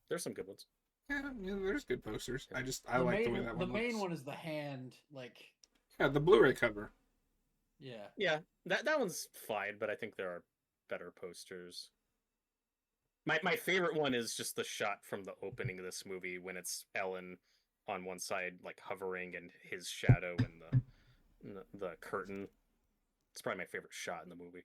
There's some good ones. yeah, there's good posters. I The like the way main- that the one main looks. one is the hand, like Yeah, the Blu-ray cover. Yeah. Yeah, that one's fine, but I think there are better posters. My favorite one is just the shot from the opening of this movie when it's Ellen on one side like hovering and his shadow in the curtain. It's probably my favorite shot in the movie.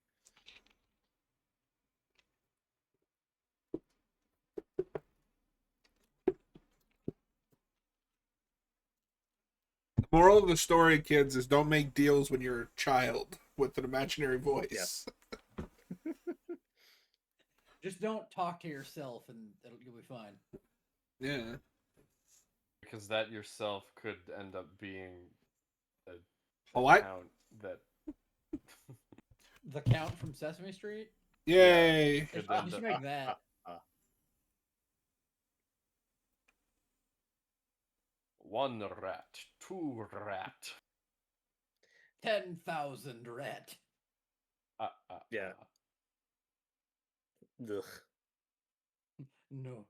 Moral of the story, kids, is don't make deals when you're a child with an imaginary voice. Yes. Just don't talk to yourself, and you'll be fine. Yeah. Because that yourself could end up being a What? count that The Count from Sesame Street. Yay. They could should, end they should up. make that. One rat, two rat. 10,000 rat. Yeah. Ugh. No.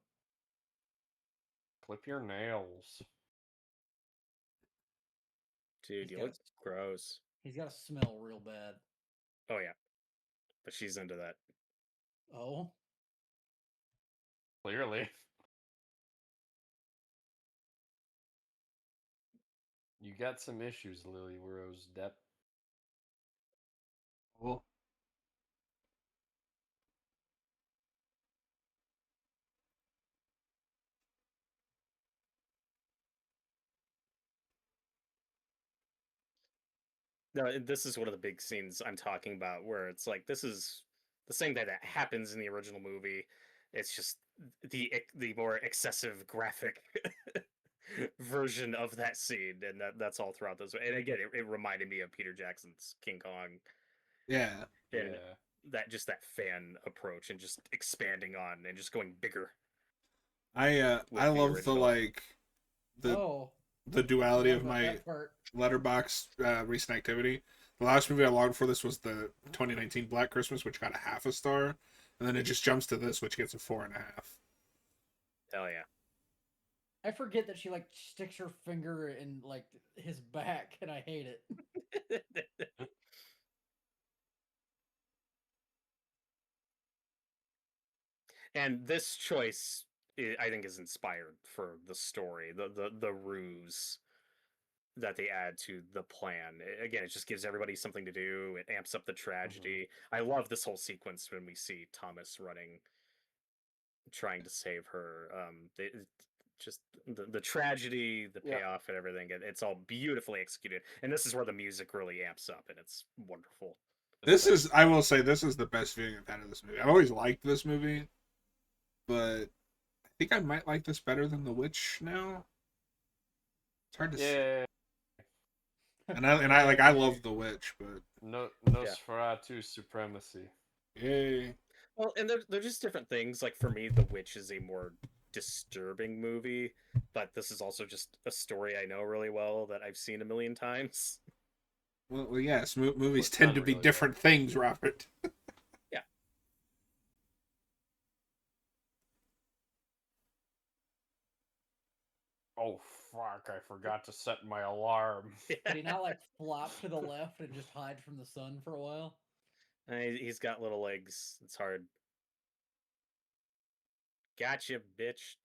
Clip your nails. Dude, He's you got look gross. He's got to smell real bad. Oh yeah, but she's into that. Oh. Clearly. You got some issues, Lily Rose Depp. Cool. No, this is one of the big scenes I'm talking about, where it's like this is the same thing that happens in the original movie. It's just the more excessive graphic version of that scene, and that's all throughout this. And again, it reminded me of Peter Jackson's King Kong, Yeah. and Yeah. that fan approach and just expanding on and just going bigger I with the love the original. the Oh. the duality Forgot of about my that part. letterbox recent activity. The last movie I logged for this was the 2019 Black Christmas, which got a half a star, and then it just jumps to this, which gets a 4.5. Hell yeah. I forget that she like sticks her finger in like his back, and I hate it. And this choice, I think, is inspired for the story, the ruse that they add to the plan. Again, it just gives everybody something to do. It amps up the tragedy. I love this whole sequence when we see Thomas running, trying to save her. Just the tragedy, the Yeah. payoff, and everything. It's all beautifully executed, and this is where the music really amps up, and it's wonderful. This is, I will say, this is the best viewing I've had of this movie. I've always liked this movie, but I think I might like this better than The Witch now. It's hard to say. Yeah. And I love The Witch, but Nosferatu supremacy. yay. Well, and they're just different things. Like for me, The Witch is a more disturbing movie, but this is also just a story I know really well that I've seen a million times. Well yes, movies But tend done to be really different things, Robert. Yeah. Oh fuck! I forgot to set my alarm. Did he not like flop to the left and just hide from the sun for a while? He's got little legs. It's hard. Gotcha, bitch.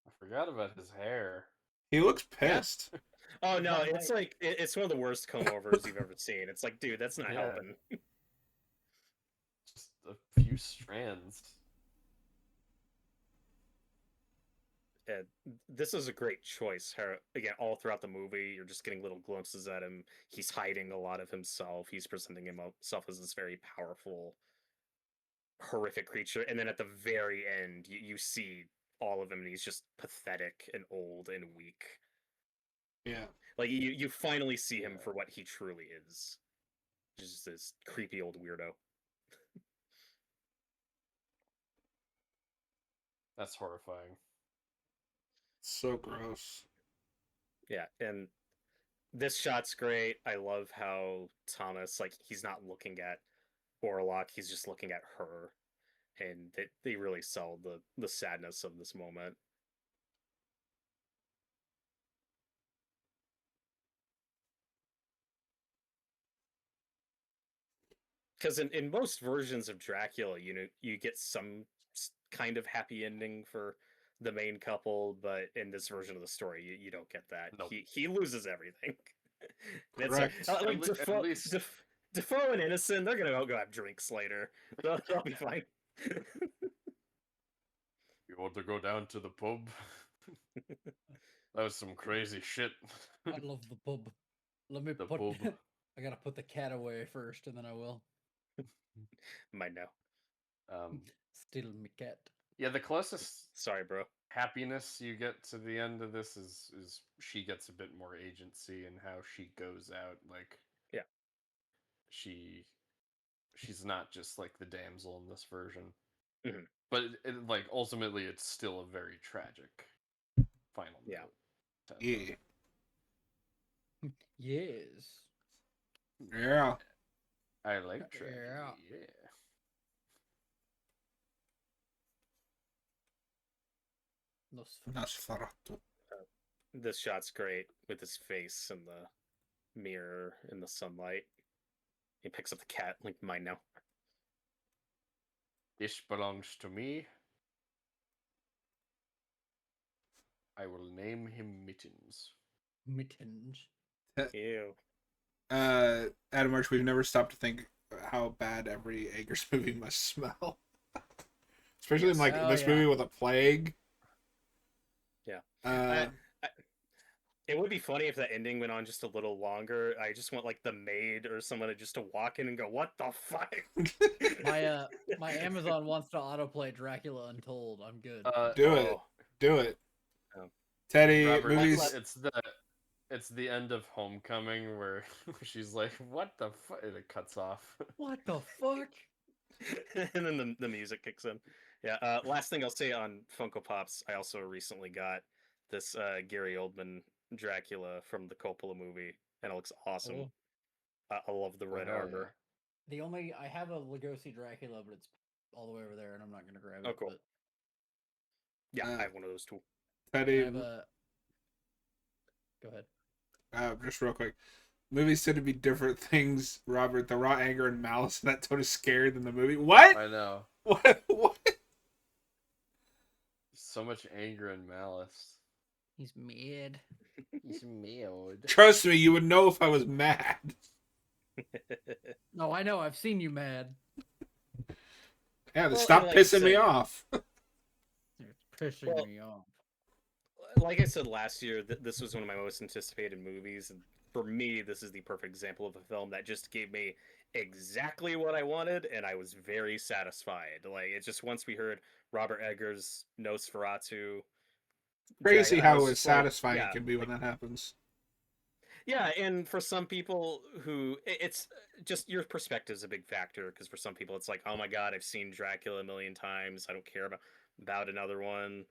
I forgot about his hair. He looks pissed. Oh no, That it's might- like it's one of the worst comb overs you've ever seen. It's like, dude, that's not Yeah. helping. Just a few strands. This is a great choice. Again, all throughout the movie, you're just getting little glimpses at him. He's hiding a lot of himself. He's presenting himself as this very powerful, horrific creature, and then at the very end, you see all of him, and he's just pathetic and old and weak. Yeah. Like you finally see him Yeah. for what he truly is, just this creepy old weirdo. That's horrifying. So gross. Yeah, and this shot's great. I love how Thomas, like, he's not looking at Orlok, he's just looking at her, and they really sell the sadness of this moment. because in most versions of Dracula, you know, you get some kind of happy ending for the main couple, but in this version of the story, you don't get that. Nope. He loses everything. And it's Correct. like At least Defoe and Innocent, they're gonna go have drinks later. They'll be fine. you want to go down to the pub. That was some crazy shit. I love the pub. Let me The put. pub. I gotta put the cat away first, and then I will. Might know. Steal me cat. Yeah, the closest Sorry, bro. happiness you get to the end of this is she gets a bit more agency in how she goes out. Like, Yeah. she's not just like the damsel in this version. Mhm. But like ultimately, it's still a very tragic final. Yeah. note. Yeah. Yes. Yeah. I like tragedy. Yeah. Yeah. Nosferatu. This shot's great with his face in the mirror in the sunlight. He picks up the cat, like mine now. This belongs to me. I will name him Mittens. Mittens. Ew. Adam Arch, we've never stopped to think how bad every Eggers movie must smell. Especially in like Oh, this yeah. movie with a plague. Yeah. Uh, It would be funny if the ending went on just a little longer. I just want like the maid or someone to just to walk in and go, "What the fuck?" My Amazon wants to autoplay Dracula Untold. I'm good. do it. Oh. Do it. Oh. Teddy, Robert, movies. it's the end of Homecoming where she's like, "What the fuck?" And it cuts off. What the fuck? And then the music kicks in. Yeah. Last thing I'll say on Funko Pops, I also recently got this Gary Oldman Dracula from the Coppola movie, and it looks awesome. Oh. I love the red hell armor. I have a Lugosi Dracula, but it's all the way over there, and I'm not gonna grab it. Oh, cool. Yeah, Uh, I have one of those too. But I Teddy, have a. Go ahead. just real quick. Movies tend to be different things, Robert. The raw anger and malice in that tone is scarier than the movie. What? I know. What? What? So much anger and malice. He's mad. He's mad. Trust me, you would know if I was mad. No, I know. I've seen you mad. Yeah, Well, stop and like I pissing me said- off. You're pissing Well- me off. Like I said last year, this was one of my most anticipated movies, and for me, this is the perfect example of a film that just gave me exactly what I wanted, and I was very satisfied. Like, it just once we heard Robert Eggers' Nosferatu, Crazy I how was as just like, satisfying yeah, it can be when like- that happens. Yeah, and for some people who it's just your perspective is a big factor because for some people it's like, oh my god, I've seen Dracula a million times, I don't care about another one,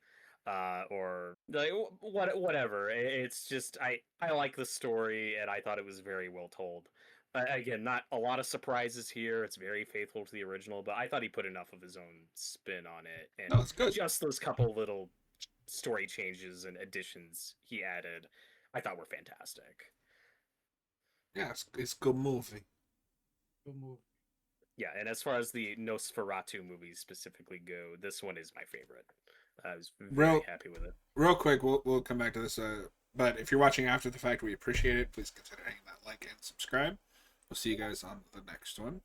or like whatever. It's just I like the story and I thought it was very well told. Again, not a lot of surprises here. It's very faithful to the original, but I thought he put enough of his own spin on it, and No, it's good. just those couple little story changes and additions he added, I thought were fantastic. Yeah, it's a good movie. Good move. Yeah, and as far as the Nosferatu movies specifically go, this one is my favorite. I was very happy with it. Real quick, we'll come back to this. But if you're watching after the fact, we appreciate it. Please consider hitting that like and subscribe. We'll see you guys on the next one.